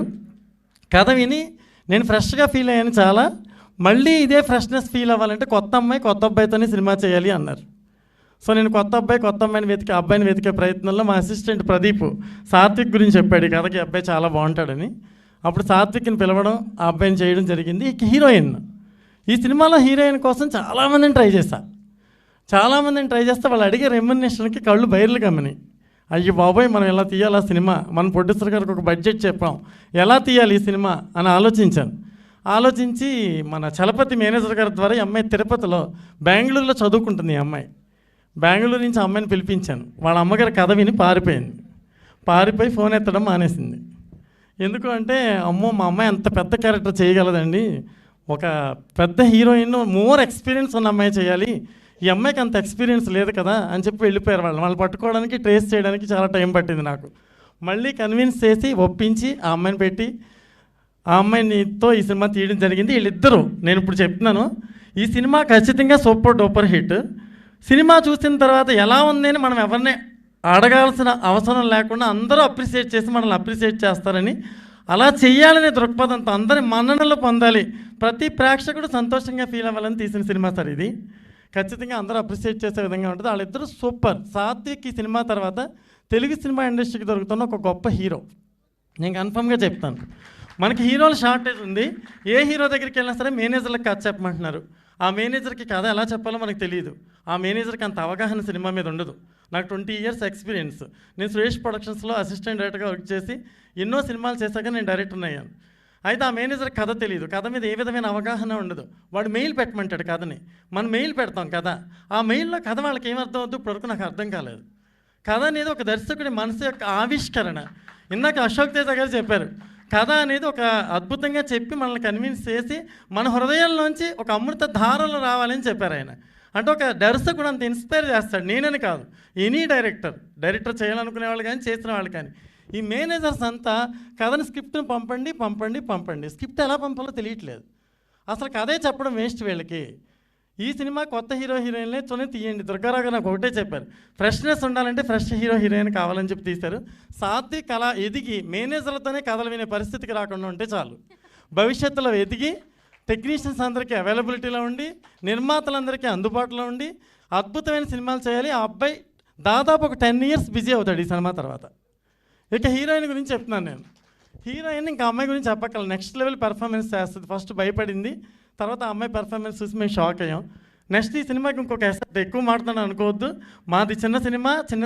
కథ విని నేను ఫ్రెష్గా ఫీల్ అయ్యాను చాలా. మళ్ళీ ఇదే ఫ్రెష్నెస్ ఫీల్ అవ్వాలంటే కొత్త అమ్మాయి కొత్త అబ్బాయితోనే సినిమా చేయాలి అన్నారు. సో నేను కొత్త అమ్మాయిని అబ్బాయిని వెతికే ప్రయత్నంలో మా అసిస్టెంట్ ప్రదీప్ సాత్విక్ గురించి చెప్పాడు, ఈ కథకి అబ్బాయి చాలా బాగుంటాడని. అప్పుడు సాత్విక్ని పిలవడం, ఆ అబ్బాయిని చేయడం జరిగింది. ఇక హీరోయిన్, ఈ సినిమాలో హీరోయిన్ కోసం చాలామందిని ట్రై చేస్తే వాళ్ళు అడిగే రెమ్యునరేషన్కి కళ్ళు బయర్లు గమ్మని. అయ్యో బాబోయ్, మనం ఎలా తీయాలి ఆ సినిమా, మన ప్రొడ్యూసర్ గారికి ఒక బడ్జెట్ చెప్పాం, ఎలా తీయాలి ఈ సినిమా అని ఆలోచించి మన చలపతి మేనేజర్ గారి ద్వారా ఈ అమ్మాయి తిరుపతిలో బెంగళూరులో చదువుకుంటుంది. ఈ అమ్మాయి బెంగళూరు నుంచి అమ్మాయిని పిలిపించాను. వాళ్ళ అమ్మగారి కథ విని పారిపోయి ఫోన్ ఎత్తడం మానేసింది. ఎందుకు అంటే, అమ్మో మా అమ్మాయి అంత పెద్ద క్యారెక్టర్ చేయగలదండి, ఒక పెద్ద హీరోయిన్ మోర్ ఎక్స్పీరియన్స్ ఉన్న అమ్మాయి చేయాలి, ఈ అమ్మాయికి అంత ఎక్స్పీరియన్స్ లేదు కదా అని చెప్పి వెళ్ళిపోయారు. వాళ్ళు పట్టుకోవడానికి ట్రేస్ చేయడానికి చాలా టైం పట్టింది నాకు. మళ్ళీ కన్విన్స్ చేసి ఒప్పించి ఆ అమ్మాయిని పెట్టి ఆ అమ్మాయినితో ఈ సినిమా తీయడం జరిగింది. వీళ్ళిద్దరూ నేను ఇప్పుడు చెప్తున్నాను, ఈ సినిమా ఖచ్చితంగా సూపర్ డూపర్ హిట్. సినిమా చూసిన తర్వాత ఎలా ఉంది అని మనం ఎవరిని అడగాల్సిన అవసరం లేకుండా అందరూ అప్రిషియేట్ చేసి మనల్ని అప్రిషియేట్ చేస్తారని, అలా చెయ్యాలనే దృక్పథంతో అందరి మన్ననలు పొందాలి, ప్రతి ప్రేక్షకుడు సంతోషంగా ఫీల్ అవ్వాలని తీసిన సినిమా సార్ ఇది. ఖచ్చితంగా అందరూ అప్రిషియేట్ చేసే విధంగా ఉంటుంది. వాళ్ళిద్దరూ సూపర్. సాత్విక్ ఈ సినిమా తర్వాత తెలుగు సినిమా ఇండస్ట్రీకి దొరుకుతున్న ఒక గొప్ప హీరో, నేను కన్ఫర్మ్గా చెప్తాను. మనకి హీరోల షార్టేజ్ ఉంది. ఏ హీరో దగ్గరికి వెళ్ళినా సరే మేనేజర్లకు కథ చెప్పమంటున్నారు. ఆ మేనేజర్కి కథ ఎలా చెప్పాలో మనకు తెలియదు. ఆ మేనేజర్కి అంత అవగాహన సినిమా మీద ఉండదు. నాకు 20 years ఎక్స్పీరియన్స్. నేను సురేష్ ప్రొడక్షన్స్లో అసిస్టెంట్ డైరెక్టర్గా వర్క్ చేసి ఎన్నో సినిమాలు చేశాక నేను డైరెక్టర్ని అయ్యాను. అయితే ఆ మేనేజర్ కథ తెలియదు, కథ మీద ఏ విధమైన అవగాహన ఉండదు. వాడు మెయిల్ పెట్టమంటాడు కథని, మనం మెయిల్ పెడతాం కథ. ఆ మెయిల్లో కథ వాళ్ళకి ఏమర్థం అవుతుందో ఇప్పటివరకు నాకు అర్థం కాలేదు. కథ అనేది ఒక దర్శకుడి మనసు యొక్క ఆవిష్కరణ. ఇందాక అశోక్ తేజ గారు చెప్పారు, కథ అనేది ఒక అద్భుతంగా చెప్పి మనల్ని కన్విన్స్ చేసి మన హృదయంలోంచి ఒక అమృత ధారలు రావాలని చెప్పారు ఆయన. అంటే ఒక దర్శకుడు అంత ఇన్స్పైర్ చేస్తాడు. నేనని కాదు, ఎనీ డైరెక్టర్ చేయాలనుకునే వాళ్ళు కానీ చేసిన వాళ్ళు కానీ. ఈ మేనేజర్స్ అంతా కథని స్క్రిప్ట్ని పంపండి. స్క్రిప్ట్ ఎలా పంపాలో తెలియట్లేదు. అసలు కథే చెప్పడం వేస్ట్ వీళ్ళకి. ఈ సినిమా కొత్త హీరోయిన్లే తీయండి. దుర్గారావు గారు నాకు ఒకటే చెప్పారు, ఫ్రెష్నెస్ ఉండాలంటే ఫ్రెష్ హీరోయిన్ కావాలని చెప్పి తీశారు. సాత్విక్ అలా ఎదిగి మేనేజర్లతోనే కథలు వినే పరిస్థితికి రాకుండా ఉంటే చాలు. భవిష్యత్తులో ఎదిగి టెక్నీషియన్స్ అందరికీ అవైలబిలిటీలో ఉండి, నిర్మాతలందరికీ అందుబాటులో ఉండి అద్భుతమైన సినిమాలు చేయాలి. ఆ అబ్బాయి దాదాపు ఒక 10 years బిజీ అవుతాడు ఈ సినిమా తర్వాత. ఇక హీరోయిన్ గురించి చెప్తున్నాను నేను. హీరోయిన్ ఇంకా అమ్మాయి గురించి చెప్పక్కల, నెక్స్ట్ లెవెల్ పెర్ఫార్మెన్స్ చేస్తుంది. ఫస్ట్ భయపడింది, తర్వాత ఆ అమ్మాయి పెర్ఫార్మెన్స్ చూసి మేము షాక్ అయ్యాం. నెక్స్ట్ ఈ సినిమాకి ఇంకొక ఎసెప్ట్ ఎక్కువ మాట్లాడతాను అనుకోవద్దు, మాది చిన్న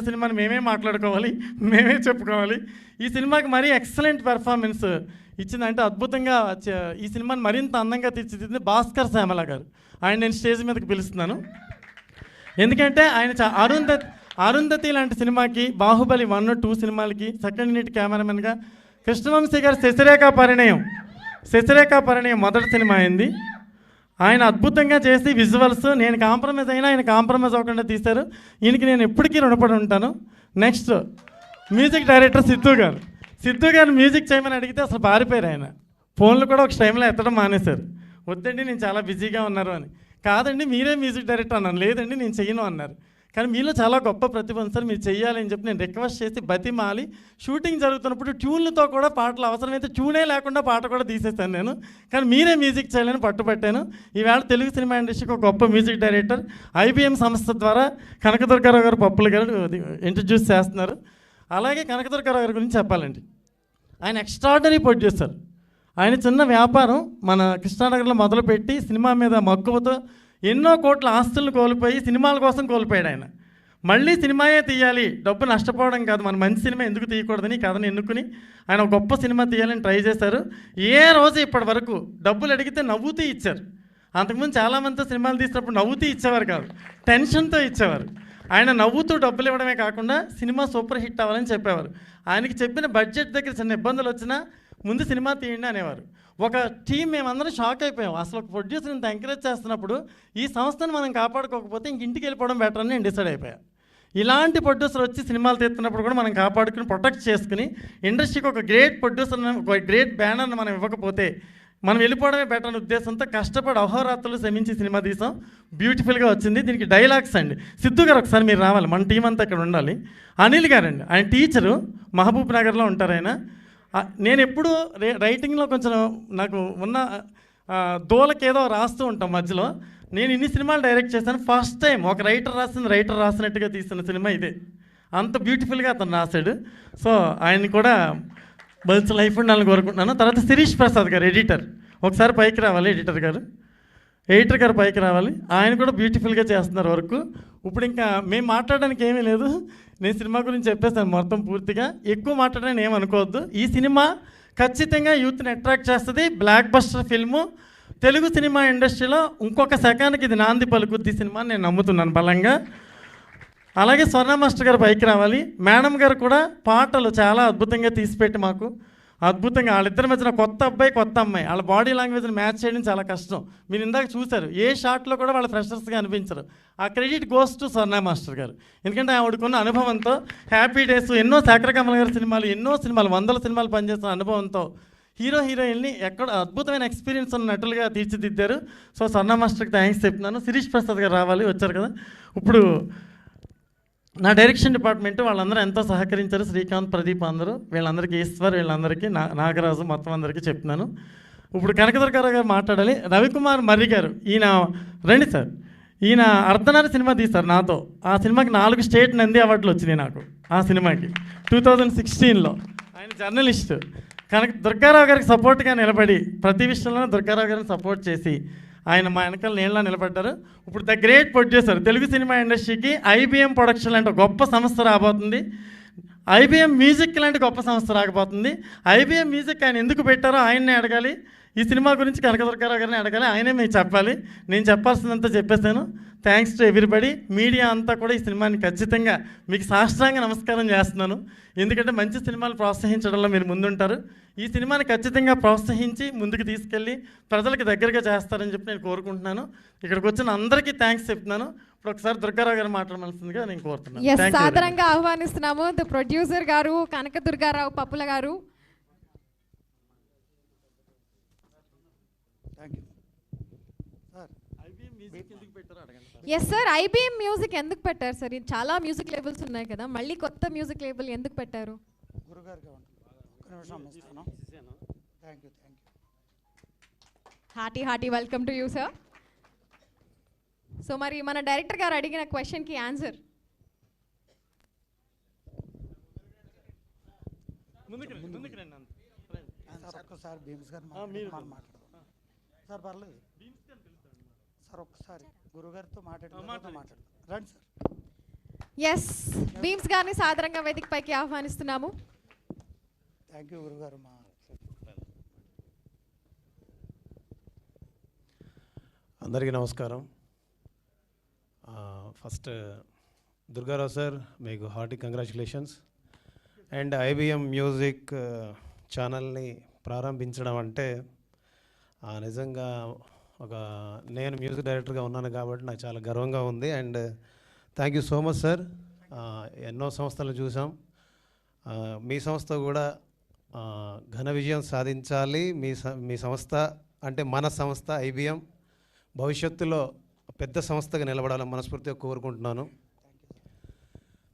సినిమాని మేమే మాట్లాడుకోవాలి, మేమే చెప్పుకోవాలి. ఈ సినిమాకి మరీ ఎక్సలెంట్ పెర్ఫార్మెన్స్ ఇచ్చిందంటే అద్భుతంగా ఈ సినిమాని మరింత అందంగా తీర్చిదిద్దింది భాస్కర్ శ్యామల గారు. ఆయన నేను స్టేజ్ మీదకి పిలుస్తున్నాను. ఎందుకంటే ఆయన అరుంధతి లాంటి సినిమాకి, బాహుబలి 1, 2 సినిమాలకి సెకండ్ యూనిట్ కెమెరామెన్గా, కృష్ణవంశీ గారు శశిరేఖ పరిణయం మొదటి సినిమా అయింది. ఆయన అద్భుతంగా చేసి విజువల్స్, నేను కాంప్రమైజ్ అయినా ఆయన కాంప్రమైజ్ అవ్వకుండా తీశారు. ఈయనకి నేను ఎప్పటికీ రుణపడి ఉంటాను. నెక్స్ట్ మ్యూజిక్ డైరెక్టర్ సిద్ధు గారు మ్యూజిక్ చేయమని అడిగితే అసలు పారిపోయారు. ఆయన ఫోన్లు కూడా ఒక టైంలో ఎత్తడం మానేశారు. వద్దండి నేను చాలా బిజీగా ఉన్నారు అని. కాదండి మీరే మ్యూజిక్ డైరెక్టర్ అన్నాను. లేదండి నేను చెయ్యను అన్నారు. కానీ మీలో చాలా గొప్ప ప్రతిభ ఉంది సార్, మీరు చెయ్యాలి అని చెప్పి నేను రిక్వెస్ట్ చేసి బతిమాలి షూటింగ్ జరుగుతున్నప్పుడు ట్యూన్లతో కూడా పాటలు అవసరమైతే ట్యూనే లేకుండా పాట కూడా తీసేస్తాను నేను, కానీ మీరే మ్యూజిక్ చేయాలని పట్టుపట్టాను. ఈవేళ తెలుగు సినిమా ఇండస్ట్రీకి ఒక గొప్ప మ్యూజిక్ డైరెక్టర్ IBM సంస్థ ద్వారా కనకదుర్గారావు గారు పప్పులు గారు ఇంట్రడ్యూస్ చేస్తున్నారు. అలాగే కనకదుర్గారావు గారి గురించి చెప్పాలండి, ఆయన ఎక్స్ట్రాడనరీ ప్రొడ్యూసర్. ఆయన చిన్న వ్యాపారం మన కృష్ణానగర్లో మొదలుపెట్టి సినిమా మీద మక్కువతో ఎన్నో కోట్ల ఆస్తులను కోల్పోయి సినిమాల కోసం కోల్పోయాడు ఆయన. మళ్ళీ సినిమాయే తీయాలి, డబ్బు నష్టపోవడం కాదు, మన మంచి సినిమా ఎందుకు తీయకూడదని కథను ఎన్నుకుని ఆయన ఒక గొప్ప సినిమా తీయాలని ట్రై చేశారు. ఏ రోజు ఇప్పటి వరకు డబ్బులు అడిగితే నవ్వుతూ ఇచ్చారు. అంతకుముందు చాలామందితో సినిమాలు తీసినప్పుడు నవ్వుతూ ఇచ్చేవారు కాదు, టెన్షన్తో ఇచ్చేవారు. ఆయన నవ్వుతూ డబ్బులు ఇవ్వడమే కాకుండా సినిమా సూపర్ హిట్ అవ్వాలని చెప్పేవారు. ఆయనకి చెప్పిన బడ్జెట్ దగ్గర చిన్న ఇబ్బందులు వచ్చినా ముందు సినిమా తీయండి అనేవారు. ఒక టీం మేమందరం షాక్ అయిపోయాం, అసలు ఒక ప్రొడ్యూసర్ ఇంత ఎంకరేజ్ చేస్తున్నప్పుడు ఈ సంస్థను మనం కాపాడుకోకపోతే ఇంటికి వెళ్ళిపోవడం బెటర్ అని నేను డిసైడ్ అయిపోయాను. ఇలాంటి ప్రొడ్యూసర్ వచ్చి సినిమాలు తీస్తున్నప్పుడు కూడా మనం కాపాడుకుని ప్రొటెక్ట్ చేసుకుని ఇండస్ట్రీకి ఒక గ్రేట్ ప్రొడ్యూసర్, ఒక గ్రేట్ బ్యానర్ని మనం ఇవ్వకపోతే మనం వెళ్ళిపోవడమే బెటర్ అనే ఉద్దేశంతో కష్టపడి అహోరాత్రులు శ్రమించి సినిమా తీసాం. బ్యూటిఫుల్గా వచ్చింది. దీనికి డైలాగ్స్ అండి, సిద్ధు గారు ఒకసారి మీరు రావాలి, మన టీం అంతా ఇక్కడ ఉండాలి. అనిల్ గారండి, ఆయన టీచరు, మహబూబ్ నగర్లో ఉంటారు ఆయన. నేను ఎప్పుడు రైటింగ్లో కొంచెం నాకు ఉన్న దోలకేదో రాస్తూ ఉంటాం మధ్యలో. నేను ఇన్ని సినిమాలు డైరెక్ట్ చేశాను, ఫస్ట్ టైం ఒక రైటర్ రాసినట్టుగా తీసిన సినిమా ఇదే. అంత బ్యూటిఫుల్గా అతను రాశాడు. సో ఆయన్ని కూడా మంచి లైఫ్ ఉండాలని కోరుకుంటున్నాను. తర్వాత శిరీష్ ప్రసాద్ గారు ఎడిటర్, ఒకసారి పైకి రావాలి ఎడిటర్ గారు పైకి రావాలి. ఆయన కూడా బ్యూటిఫుల్గా చేస్తున్నారు వర్క్. ఇప్పుడు ఇంకా మేము మాట్లాడడానికి ఏమీ లేదు, నేను సినిమా గురించి చెప్పేస్తాను మొత్తం పూర్తిగా, ఎక్కువ మాట్లాడని ఏమనుకోవద్దు. ఈ సినిమా ఖచ్చితంగా యూత్ని అట్రాక్ట్ చేస్తుంది, block buster film. Telugu cinema ఇండస్ట్రీలో ఇంకొక సెకండ్కి ఇది నాంది పలుకుద్ది సినిమా నేను నమ్ముతున్నాను బలంగా. అలాగే స్వర్ణ మాస్టర్ గారు పైకి రావాలి. మేడం గారు కూడా పాటలు చాలా అద్భుతంగా తీసిపెట్టి మాకు అద్భుతంగా, వాళ్ళిద్దరి మధ్యన కొత్త అబ్బాయి కొత్త అమ్మాయి, వాళ్ళ బాడీ లాంగ్వేజ్ని మ్యాచ్ చేయడం చాలా కష్టం. మీరు ఇందాక చూశారు, ఏ షాట్లో కూడా వాళ్ళ ఫ్రెషర్స్గా అనిపించరు. ఆ credit goes to Swarna master గారు, ఎందుకంటే ఆవిడకున్న అనుభవంతో, హ్యాపీ డేస్, ఎన్నో శేఖరకమల గారి సినిమాలు, ఎన్నో సినిమాలు, 100 సినిమాలు పనిచేస్తున్న అనుభవంతో హీరోయిన్ని ఎక్కడ అద్భుతమైన ఎక్స్పీరియన్స్ ఉన్న నటులుగా తీర్చిదిద్దారు. సో స్వర్ణ మాస్టర్కి థ్యాంక్స్ చెప్తున్నాను. శిరీష్ ప్రసాద్ గారు రావాలి, వచ్చారు కదా. ఇప్పుడు నా డైరెక్షన్ డిపార్ట్మెంట్ వాళ్ళందరూ ఎంతో సహకరించారు, శ్రీకాంత్, ప్రదీప్, అందరూ వీళ్ళందరికీ, ఈశ్వర్, వీళ్ళందరికీ, నాగరాజు, మొత్తం అందరికీ చెప్తున్నాను. ఇప్పుడు కనకదుర్గారావు గారు మాట్లాడాలి. రవికుమార్ మర్రి గారు, ఈయన రండి సార్, ఈయన అర్ధనారి సినిమా తీస్తారు నాతో. ఆ సినిమాకి 4 స్టేట్ నంది అవార్డులు వచ్చినాయి నాకు. ఆ సినిమాకి 2016లో. ఆయన జర్నలిస్టు. దుర్గారావు గారికి సపోర్ట్గా నిలబడి ప్రతి విషయంలో దుర్గారావు గారిని సపోర్ట్ చేసి ఆయన మా వెనకాల నీళ్ళ నిలబడ్డారు. ఇప్పుడు the great producer, Telugu cinema ఇండస్ట్రీకి IBM ప్రొడక్షన్ లాంటి గొప్ప సంస్థ రాబోతుంది. IBM మ్యూజిక్ లాంటి గొప్ప సంస్థ రాకపోతుంది. IBM మ్యూజిక్ ఆయన ఎందుకు పెట్టారో ఆయన్నే అడగాలి. ఈ సినిమా గురించి కనకదుర్గారావు గారిని అడగాలి, ఆయనే మీకు చెప్పాలి. నేను చెప్పాల్సిందంతా చెప్పేశాను. Thanks to everybody. మీడియా అంతా కూడా ఈ సినిమాని ఖచ్చితంగా మీకు సాష్టాంగ నమస్కారం చేస్తున్నాను, ఎందుకంటే మంచి సినిమాలు ప్రోత్సహించడంలో మీరు ముందుంటారు. ఈ సినిమాని ఖచ్చితంగా ప్రోత్సహించి ముందుకు తీసుకెళ్ళి ప్రజలకు దగ్గరగా చేస్తారని చెప్పి నేను కోరుకుంటున్నాను. ఇక్కడికి వచ్చిన అందరికీ థ్యాంక్స్ చెప్తున్నాను. ఇప్పుడు ఒకసారి దుర్గారావు గారు మాట్లాడవలసిందిగా నేను కోరుతున్నాను. సాధారణంగా ఆహ్వానిస్తున్నాము ద ప్రొడ్యూసర్ గారు, కనకదుర్గారావు పప్పుల గారు. ఎస్ సార్, IBM మ్యూజిక్ ఎందుకు పెట్టారు సార్? చాలా మ్యూజిక్ లేబుల్స్ ఉన్నాయి కదా, మళ్ళీ కొత్త మ్యూజిక్ లేబుల్ ఎందుకు పెట్టారు? Hearty welcome to you sir. So మరి మన డైరెక్టర్ గారు అడిగిన క్వశ్చన్కి ఆన్సర్. ఒక్కసారి భీమ్స్ గారు మాట్లాడదాం సార్, పర్లేదు సార్, ఒక్కసారి గురుగారితో మాట్లాడదాం. రండి సార్. ఎస్, భీమ్స్ గారిని సాధారణంగా వేదిక పైకి ఆహ్వానిస్తున్నాము. థ్యాంక్ యూ గురుగారు. అందరికీ నమస్కారం. ఫస్ట్ దుర్గారావు సార్, మీకు hearty congratulations. And IBM music ఛానల్ని ప్రారంభించడం అంటే నిజంగా నేను మ్యూజిక్ డైరెక్టర్గా ఉన్నాను కాబట్టి నాకు చాలా గర్వంగా ఉంది. And thank you so much sir. ఎన్నో సంస్థలు చూసాం, మీ సంస్థ కూడా ఘన విజయం సాధించాలి. మీ సంస్థ అంటే మన సంస్థ IBM భవిష్యత్తులో పెద్ద సంస్థగా నిలబడాలని మనస్ఫూర్తిగా కోరుకుంటున్నాను.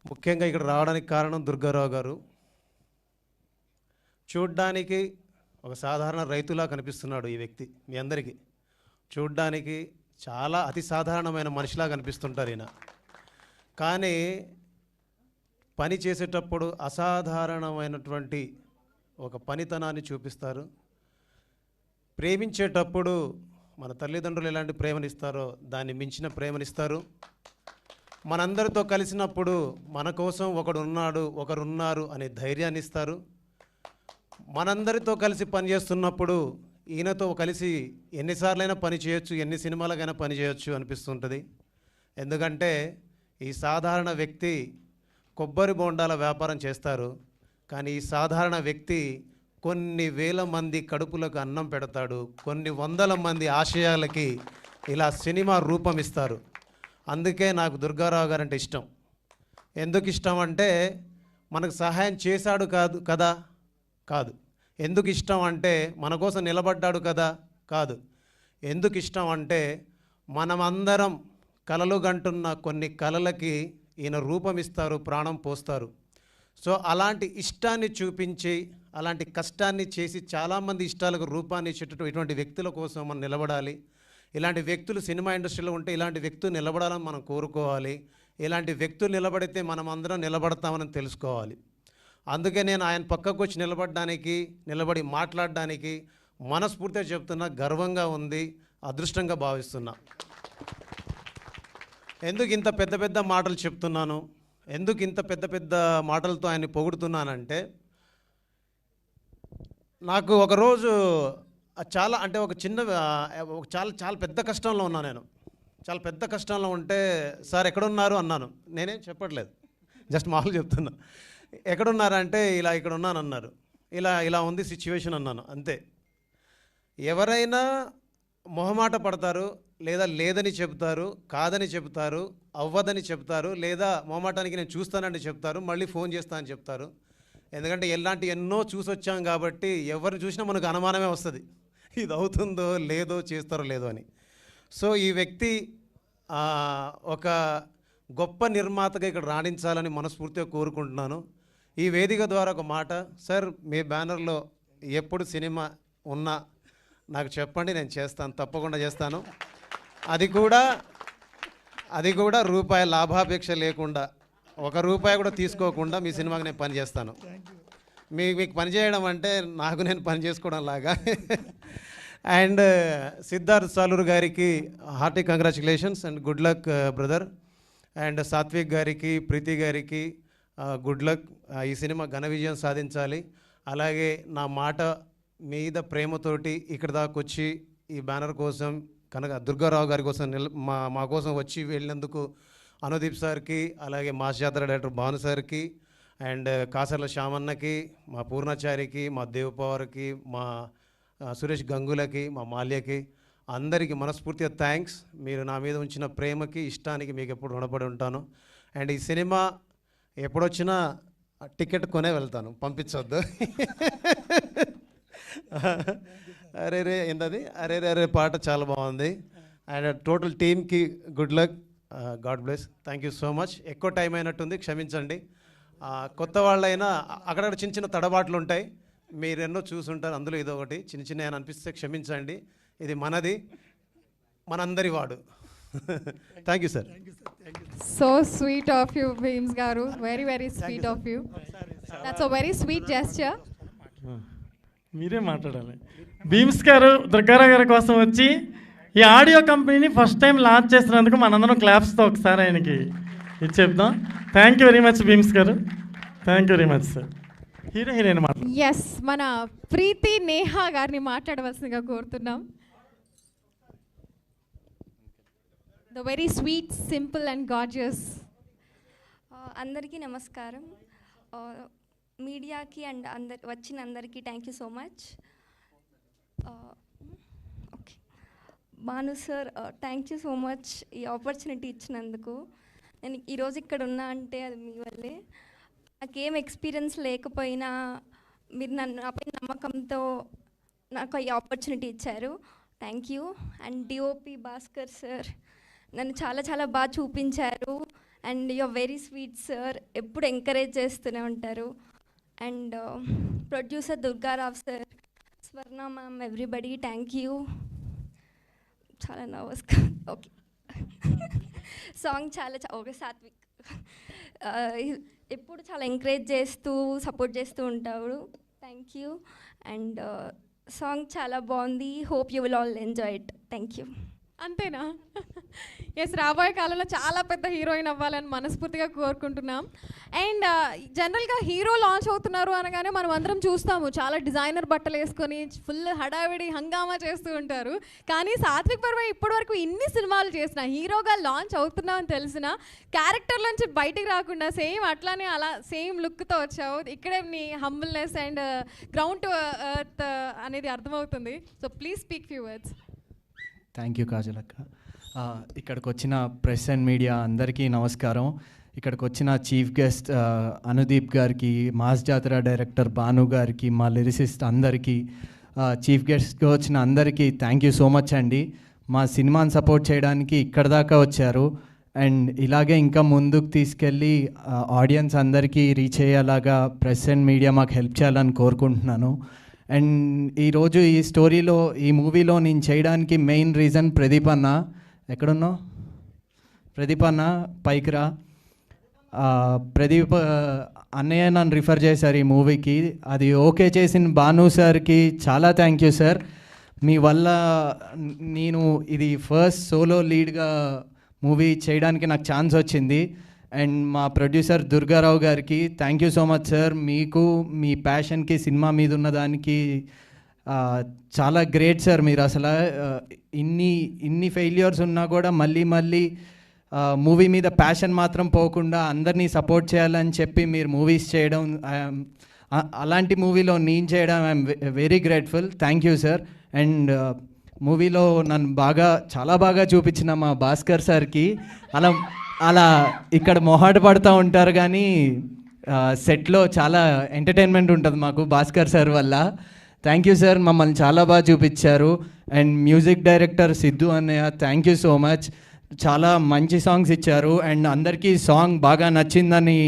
ముఖ్యంగా ఇక్కడ రావడానికి కారణం దుర్గారావు గారు. చూడ్డానికి ఒక సాధారణ రైతులా కనిపిస్తున్నాడు ఈ వ్యక్తి. మీ అందరికీ చూడ్డానికి చాలా అతి సాధారణమైన మనిషిలా కనిపిస్తుంటారు ఈయన. కానీ పని చేసేటప్పుడు అసాధారణమైనటువంటి ఒక పనితనాన్ని చూపిస్తారు. ప్రేమించేటప్పుడు మన తల్లిదండ్రులు ఎలాంటి ప్రేమనిస్తారో దాన్ని మించిన ప్రేమనిస్తారు. మనందరితో కలిసినప్పుడు మన కోసం ఒకరున్నారు అనే ధైర్యాన్ని ఇస్తారు. మనందరితో కలిసి పనిచేస్తున్నప్పుడు ఈయనతో కలిసి ఎన్నిసార్లైనా పని చేయొచ్చు, ఎన్ని సినిమాలకైనా పని చేయొచ్చు అనిపిస్తుంటుంది. ఎందుకంటే ఈ సాధారణ వ్యక్తి కొబ్బరి బొండాల వ్యాపారం చేస్తారు, కానీ ఈ సాధారణ వ్యక్తి కొన్ని వేల మంది కడుపులకు అన్నం పెడతాడు, కొన్ని వందల మంది ఆశయాలకి ఇలా సినిమా రూపం ఇస్తారు. అందుకే నాకు దుర్గారావు గారు అంటే ఇష్టం. ఎందుకు ఇష్టం అంటే మనకు సహాయం చేశాడు కాదు. ఎందుకు ఇష్టం అంటే మన కోసం నిలబడ్డాడు కాదు. ఎందుకు ఇష్టం అంటే మనమందరం కలలు గంటున్న కొన్ని కలలకి ఈయన రూపం ఇస్తారు, ప్రాణం పోస్తారు. సో అలాంటి ఇష్టాన్ని చూపించి అలాంటి కష్టాన్ని చేసి చాలామంది ఇష్టాలకు రూపాన్ని ఇచ్చేటటువంటి ఇటువంటి వ్యక్తుల కోసం మనం నిలబడాలి. ఇలాంటి వ్యక్తులు సినిమా ఇండస్ట్రీలో ఉంటే ఇలాంటి వ్యక్తులు నిలబడాలని మనం కోరుకోవాలి. ఇలాంటి వ్యక్తులు నిలబడితే మనం అందరం నిలబడతామని తెలుసుకోవాలి. అందుకే నేను ఆయన పక్కకు వచ్చి నిలబడి మాట్లాడడానికి మనస్ఫూర్తిగా చెప్తున్నా, గర్వంగా ఉంది, అదృష్టంగా భావిస్తున్నా. ఎందుకు ఇంత పెద్ద పెద్ద మాటలు చెప్తున్నాను, ఎందుకు ఇంత పెద్ద పెద్ద మాటలతో ఆయన్ని పొగుడుతున్నానంటే, నాకు ఒకరోజు చాలా అంటే చాలా పెద్ద కష్టంలో ఉన్నా. నేను చాలా పెద్ద కష్టంలో ఉంటే, సార్ ఎక్కడున్నారు అన్నాను. నేనేం చెప్పట్లేదు, జస్ట్ మామూలు చెప్తున్నా. ఎక్కడున్నారంటే ఇక్కడ ఉన్నాను అన్నారు. ఇలా ఉంది సిచ్యువేషన్ అన్నాను, అంతే. ఎవరైనా మొహమాట పడతారు, లేదా లేదని చెప్తారు, కాదని చెప్తారు, అవ్వదని చెప్తారు, లేదా మొహమాటానికి నేను చూస్తానని చెప్తారు, మళ్ళీ ఫోన్ చేస్తా అని చెప్తారు. ఎందుకంటే ఎన్నో చూసొచ్చాం కాబట్టి ఎవరిని చూసినా మనకు అనుమానమే వస్తుంది, ఇది అవుతుందో లేదో, చేస్తారో లేదో అని. సో ఈ వ్యక్తి ఒక గొప్ప నిర్మాతగా ఇక్కడ రాణించాలని మనస్ఫూర్తిగా కోరుకుంటున్నాను. ఈ వేదిక ద్వారా ఒక మాట, సార్ మీ బ్యానర్లో ఎప్పుడు సినిమా ఉన్నా నాకు చెప్పండి, నేను చేస్తాను, తప్పకుండా చేస్తాను. అది కూడా రూపాయి లాభాపేక్ష లేకుండా, ₹1 కూడా తీసుకోకుండా మీ సినిమాకి నేను పని చేస్తాను. మీకు పని చేయడం అంటే నాకు నేను పని చేసుకోవడం లాగా. అండ్ సిద్ధార్థ్ సాలూర్ గారికి hearty congratulations and good luck brother. And Satvik గారికి, ప్రీతి గారికి గుడ్ లక్. ఈ సినిమా ఘన విజయం సాధించాలి. అలాగే నా మాట మీద ప్రేమతోటి ఇక్కడ దాకా వచ్చి ఈ బ్యానర్ కోసం దుర్గారావు గారి కోసం మా కోసం వచ్చి వెళ్ళినందుకు అనుదీప్ సార్కి, అలాగే మాస్ జాతర డైరెక్టర్ భాను సార్కి, అండ్ కాసర్ల శ్యామన్నకి, మా పూర్ణాచారికి, మా దేవపవర్కి, మా సురేష్ గంగులకి, మా మాల్యకి, అందరికీ మనస్ఫూర్తిగా థ్యాంక్స్. మీరు నా మీద ఉంచిన ప్రేమకి, ఇష్టానికి మీకు ఎప్పుడు రుణపడి ఉంటాను. అండ్ ఈ సినిమా ఎప్పుడొచ్చినా టికెట్ కొనే వెళ్తాను, పంపించొద్దు. అరే ఏంటది అరే పాట చాలా బాగుంది. అండ్ టోటల్ టీమ్కి good luck, God bless. Thank you so much. ఎక్కువ టైం అయినట్టుంది, క్షమించండి. కొత్త వాళ్ళైనా అక్కడక్కడ చిన్న తడబాట్లు ఉంటాయి, మీరు ఎన్నో చూసుంటారు, అందులో ఇది ఒకటి చిన్న అని అనిపిస్తే క్షమించండి. ఇది మనది, మనందరి వాడు. Thank you sir. So sweet of you Bheems garu, very very sweet of you. That's a very sweet gesture. మీరే మాట్లాడాలి. భీమ్స్ గారు దుర్గారావు గారి కోసం వచ్చి ఈ ఆడియో కంపెనీని ఫస్ట్ టైం లాంచ్ చేస్తున్నందుకు మనందరం క్లాప్స్తో ఒకసారి ఆయనకి ఇది చెప్దాం. Thank you very much Bheems garu, thank you very much sir. Heroine మాట్లాడు. ఎస్, మన ప్రీతి నేహా గారిని మాట్లాడవలసిందిగా కోరుతున్నాం. The very sweet, simple and gorgeous. అందరికీ నమస్కారం. మీడియాకి అండ్ వచ్చిన అందరికీ thank you so much. Okay, Bhanu sir thank you so much ఈ ఆపర్చునిటీ ఇచ్చినందుకు. నేను ఈరోజు ఇక్కడ ఉన్నా అంటే అది మీ వల్లే. నాకేం ఎక్స్పీరియన్స్ లేకపోయినా మీరు నాపై నమ్మకంతో నాకు ఈ ఆపర్చునిటీ ఇచ్చారు, thank you. And DOP Bhaskar sir నన్ను చాలా బాగా చూపించారు. And you're very sweet sir, ఎప్పుడు ఎంకరేజ్ చేస్తూనే ఉంటారు. And producer Durgarao sir, Swarna ma'am, everybody thank you. చాలా నర్వస్గా ఓకే. సాంగ్ చాలా ఓకే. సాత్విక్ ఎప్పుడు చాలా ఎంకరేజ్ చేస్తూ సపోర్ట్ చేస్తూ ఉంటాడు. Thank you. అండ్ సాంగ్ చాలా బాగుంది. Hope you will all enjoy it. Thank you. అంతేనా? ఎస్, రాబోయే కాలంలో చాలా పెద్ద హీరోయిన్ అవ్వాలని మనస్ఫూర్తిగా కోరుకుంటున్నాం. అండ్ జనరల్గా హీరో లాంచ్ అవుతున్నారు అనగానే మనం అందరం చూస్తాము, చాలా డిజైనర్ బట్టలు వేసుకొని ఫుల్ హడావిడి హంగామా చేస్తూ ఉంటారు. కానీ సాత్విక్ వర్మ ఇప్పటివరకు ఇన్ని సినిమాలు చేసిన, హీరోగా లాంచ్ అవుతున్నావు అని తెలిసిన క్యారెక్టర్ నుంచి బయటికి రాకుండా సేమ్ అట్లానే అలా సేమ్ లుక్తో వచ్చావు. ఇక్కడే నీ humbleness and ground to earth అనేది అర్థమవుతుంది. So please speak few words. Thank you కాజలక్క. ఇక్కడికి వచ్చిన ప్రెస్ అండ్ మీడియా అందరికీ నమస్కారం. ఇక్కడికి వచ్చిన చీఫ్ గెస్ట్ అనుదీప్ గారికి, మాస్ జాతర డైరెక్టర్ భాను గారికి, మా లిరిసిస్ట్ అందరికీ, చీఫ్ గెస్ట్గా వచ్చిన అందరికీ థ్యాంక్ యూ సో మచ్ అండి. మా సినిమాని సపోర్ట్ చేయడానికి ఇక్కడ దాకా వచ్చారు. అండ్ ఇలాగే ఇంకా ముందుకు తీసుకెళ్ళి ఆడియన్స్ అందరికీ రీచ్ అయ్యేలాగా ప్రెస్ అండ్ మీడియా మాకు హెల్ప్ చేయాలని కోరుకుంటున్నాను. అండ్ ఈరోజు ఈ స్టోరీలో, ఈ మూవీలో నేను చేయడానికి మెయిన్ రీజన్ ప్రదీప్ అన్న. ఎక్కడున్నావు ప్రదీప్ అన్న? పైకి రా. ప్రదీప్ అన్నయ్య నన్ను రిఫర్ చేశారు ఈ మూవీకి. అది ఓకే చేసిన భాను సార్కి చాలా థ్యాంక్ యూ సార్. మీ వల్ల నేను ఇది ఫస్ట్ సోలో లీడ్గా మూవీ చేయడానికి నాకు ఛాన్స్ వచ్చింది. అండ్ మా ప్రొడ్యూసర్ దుర్గారావు గారికి thank you so much sir. మీకు మీ ప్యాషన్కి సినిమా మీద ఉన్నదానికి చాలా గ్రేట్ సార్. మీరు అసలు ఇన్ని ఫెయిల్యూర్స్ ఉన్నా కూడా మళ్ళీ మూవీ మీద ప్యాషన్ మాత్రం పోకుండా అందరినీ సపోర్ట్ చేయాలని చెప్పి మీరు మూవీస్ చేయడం, అలాంటి మూవీలో నేను చేయడం I'm very grateful. Thank you sir. And మూవీలో నన్ను చాలా బాగా చూపించిన మా భాస్కర్ సార్కి, అలా ఇక్కడ మొహాట పడుతూ ఉంటారు కానీ సెట్లో చాలా ఎంటర్టైన్మెంట్ ఉంటుంది మాకు భాస్కర్ సార్ వల్ల. థ్యాంక్ యూ సార్, మమ్మల్ని చాలా బాగా చూపించారు. అండ్ మ్యూజిక్ డైరెక్టర్ సిద్ధు అన్నయ్య థ్యాంక్ యూ సో మచ్. చాలా మంచి సాంగ్స్ ఇచ్చారు అండ్ అందరికీ సాంగ్ బాగా నచ్చిందని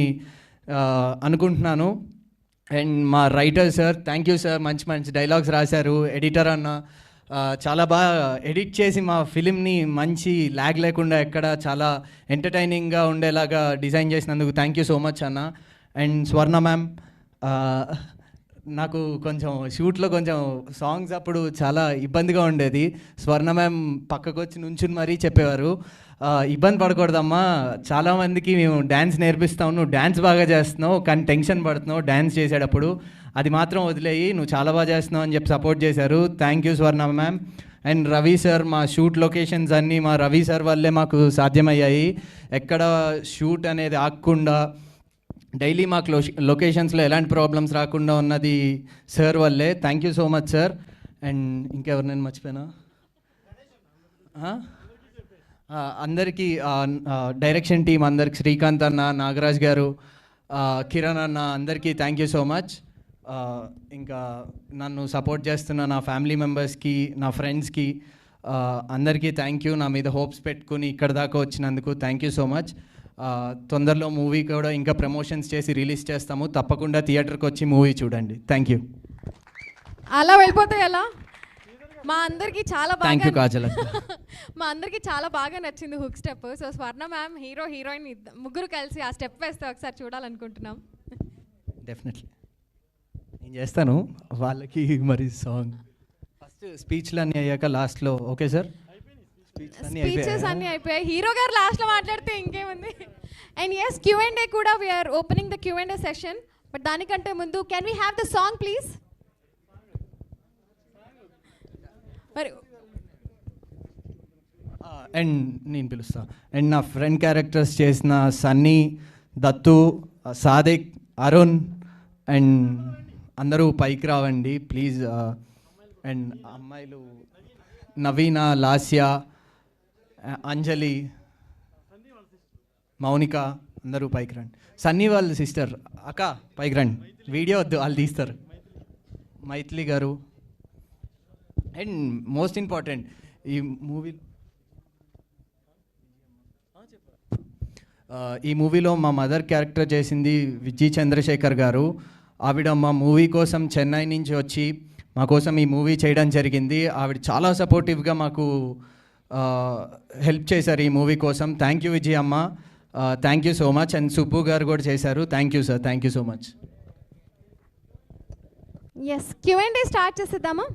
అనుకుంటున్నాను. అండ్ మా writer sir thank you sir, మంచి మంచి డైలాగ్స్ రాశారు. ఎడిటర్ అన్న చాలా బాగా ఎడిట్ చేసి మా ఫిలింని మంచి ల్యాగ్ లేకుండా ఎక్కడ చాలా ఎంటర్టైనింగ్గా ఉండేలాగా డిజైన్ చేసినందుకు థ్యాంక్ యూ సో మచ్ అన్న. అండ్ స్వర్ణ మ్యామ్, నాకు కొంచెం షూట్లో కొంచెం సాంగ్స్ అప్పుడు చాలా ఇబ్బందిగా ఉండేది. స్వర్ణ మ్యామ్ పక్కకు వచ్చి నుంచుని మరీ చెప్పేవారు, ఇబ్బంది పడకూడదమ్మా, చాలామందికి మేము డ్యాన్స్ నేర్పిస్తాము, నువ్వు డ్యాన్స్ బాగా చేస్తున్నావు కానీ టెన్షన్ పడుతున్నావు డ్యాన్స్ చేసేటప్పుడు, అది మాత్రం వదిలేయి, నువ్వు చాలా బాగా చేస్తున్నావు అని చెప్పి సపోర్ట్ చేశారు. Thank you Swarna ma'am. And Ravi sir, మా షూట్ లొకేషన్స్ అన్నీ మా రవి సార్ వల్లే మాకు సాధ్యమయ్యాయి. ఎక్కడ షూట్ అనేది ఆగకుండా డైలీ మాకు లొకేషన్స్లో ఎలాంటి ప్రాబ్లమ్స్ రాకుండా ఉన్నది సార్ వల్లే. Thank you so much sir. And ఇంకెవరు నేను మర్చిపోయినా? అందరికీ డైరెక్షన్ టీం అందరికి, శ్రీకాంత్ అన్న, నాగరాజ్ గారు, కిరణ్ అన్న, అందరికీ థ్యాంక్ యూ సో మచ్. ఇంకా నన్ను సపోర్ట్ చేస్తున్న నా ఫ్యామిలీ మెంబర్స్కి, నా ఫ్రెండ్స్కి అందరికీ థ్యాంక్ యూ. నా మీద హోప్స్ పెట్టుకుని ఇక్కడ దాకా వచ్చినందుకు థ్యాంక్ యూ సో మచ్. తొందరలో మూవీ కూడా ఇంకా ప్రమోషన్స్ చేసి రిలీజ్ చేస్తాము, తప్పకుండా థియేటర్కి వచ్చి మూవీ చూడండి. Thank you. అలా వెళ్ళిపోతే ఎలా? మా అందరికీ చాలా బాగా, థ్యాంక్ యూ కాజల్. మా అందరికీ చాలా బాగా నచ్చింది హుక్ స్టెప్. సో స్వర్ణ మ్యామ్, హీరో హీరోయిన్ ముగ్గురు కలిసి ఆ స్టెప్ వేస్తే ఒకసారి చూడాలనుకుంటున్నాం. డెఫినెట్లీ నేను చేస్తాను వాళ్ళకి. మరి సాంగ్ ఫస్ట్ స్పీచ్లు అన్నీ అయ్యాక లాస్ట్లో ఓకే సార్? స్పీచెస్ అన్నీ అయిపోయాయి, హీరో గారు లాస్ట్లో మాట్లాడితే ఇంకేముంది. అండ్ ఎస్, Q&A కూడా we're opening the Q&A session. But దానికంటే ముందు can we have the song please? మరి అండ్ నేను పిలుస్తా. అండ్ నా ఫ్రెండ్ క్యారెక్టర్స్ చేసిన సన్నీ, దత్తు, సాదిక్, అరుణ్ అండ్ అందరూ పైకి రావండి ప్లీజ్. అండ్ అమ్మాయిలు నవీన, లాస్య, అంజలి, మౌనిక అందరూ పైకి రండి. సన్నీ వాళ్ళ సిస్టర్ అక్క పైకి రండి, వీడియో వద్దు వాళ్ళు తీస్తారు. మైథిలి గారు. అండ్ మోస్ట్ ఇంపార్టెంట్ ఈ మూవీ ఈ మూవీలో మా మదర్ క్యారెక్టర్ చేసింది విజీ చంద్రశేఖర్ గారు. ఆవిడ మా మూవీ కోసం చెన్నై నుంచి వచ్చి మా కోసం ఈ మూవీ చేయడం జరిగింది. ఆవిడ చాలా సపోర్టివ్గా మాకు హెల్ప్ చేశారు ఈ మూవీ కోసం. థ్యాంక్ యూ విజయ్ అమ్మ, thank you so much. And Subbu garu కూడా చేశారు. Thank you sir, thank you so much. Yes, Q&A start చేసేద్దామా?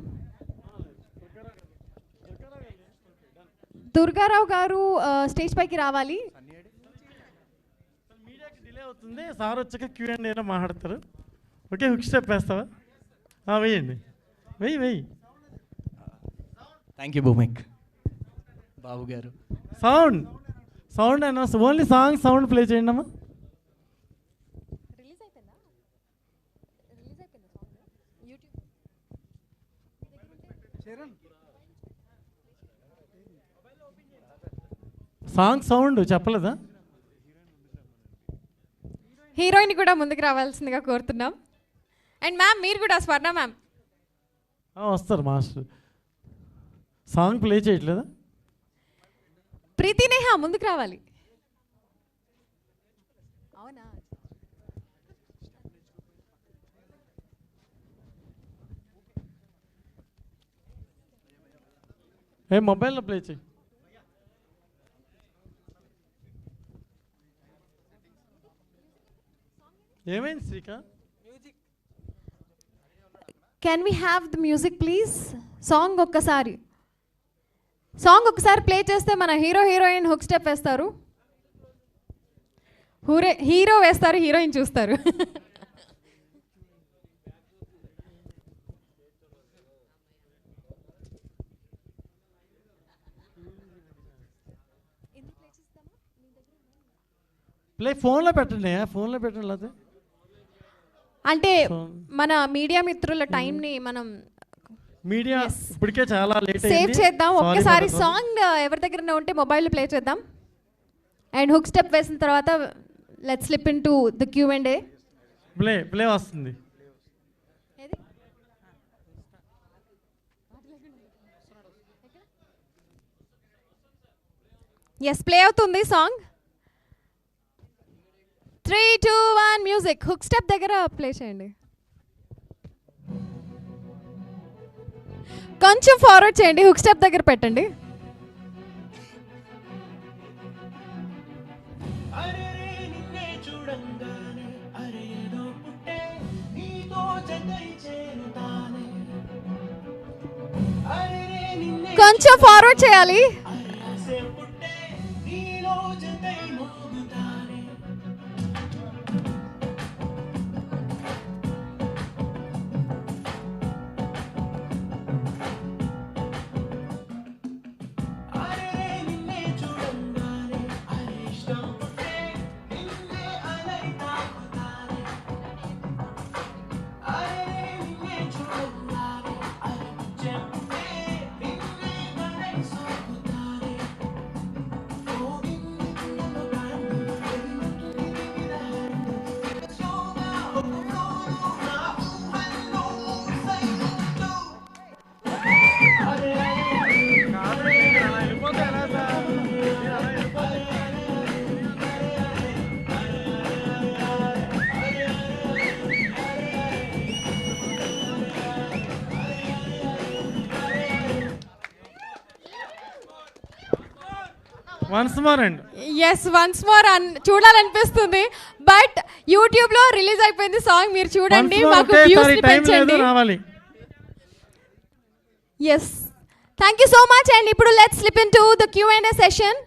దుర్గారావు గారు స్టేజ్ పైకి రావాలి. మీడియాకి డిలే అవుతుంది, సార్ వచ్చాక Q&Aలో మాట్లాడతారు. ఓకే, హుక్ స్టెప్ వేస్తావా? వేయండి, వెయ్యి. థ్యాంక్ యూ భూమిక్ బాబు గారు. సౌండ్ అయినా ఓన్లీ సాంగ్ సౌండ్ ప్లే చేయండి అమ్మా. సాంగ్ సౌండ్ చెప్పలేదా? హీరోయిన్ కూడా ముందుకు రావాల్సిందిగా కోరుతున్నాం. అండ్ మ్యామ్ మీరు కూడా, స్వర్ణ మ్యామ్ వస్తారు. మాస్టర్ సాంగ్ ప్లే చేయట్లేదా? ప్రీతి నేహ ముందుకు రావాలి. అవునా? మొబైల్లో ప్లే చేయి. ఏమైంది శ్రీకా? Can we have the music please? Song ఒక్కసారి ప్లే చేస్తే మన హీరోయిన్ హుక్ స్టెప్ వేస్తారు. హీరో వేస్తారు, హీరోయిన్ చూస్తారు. ప్లే ఫోన్లో పెట్టండి లేకపోతే. అంటే మన మీడియా మిత్రుల టైంని మనం మీడియా ఇప్పటికే చాలా లేట్ సేవ్ చేద్దాం. ఒక్కసారి సాంగ్ ఎవరి దగ్గర ఉంటే మొబైల్లో ప్లే చేద్దాం. అండ్ హుక్ స్టెప్ వేసిన తర్వాత let's slip in to the Q&A. Play వస్తుంది. ఎస్, ప్లే అవుతుంది సాంగ్. 3, 2, 1 మ్యూజిక్. హుక్ స్టెప్ దగ్గర ప్లే చేయండి. కొంచెం ఫార్వర్డ్ చేయండి, హుక్ స్టెప్ దగ్గర పెట్టండి. కొంచెం ఫార్వర్డ్ చేయాలి. వన్స్ మోర్ అండి. ఎస్, వన్స్ మోర్ చూడాలనిపిస్తుంది. బట్ యూట్యూబ్ లో రిలీజ్ అయిపోయింది సాంగ్, మీరు చూడండి, మాకు వ్యూస్ ని పెంచండి. Yes, thank you so much. And ఇప్పుడు let's slip in to the Q&A session.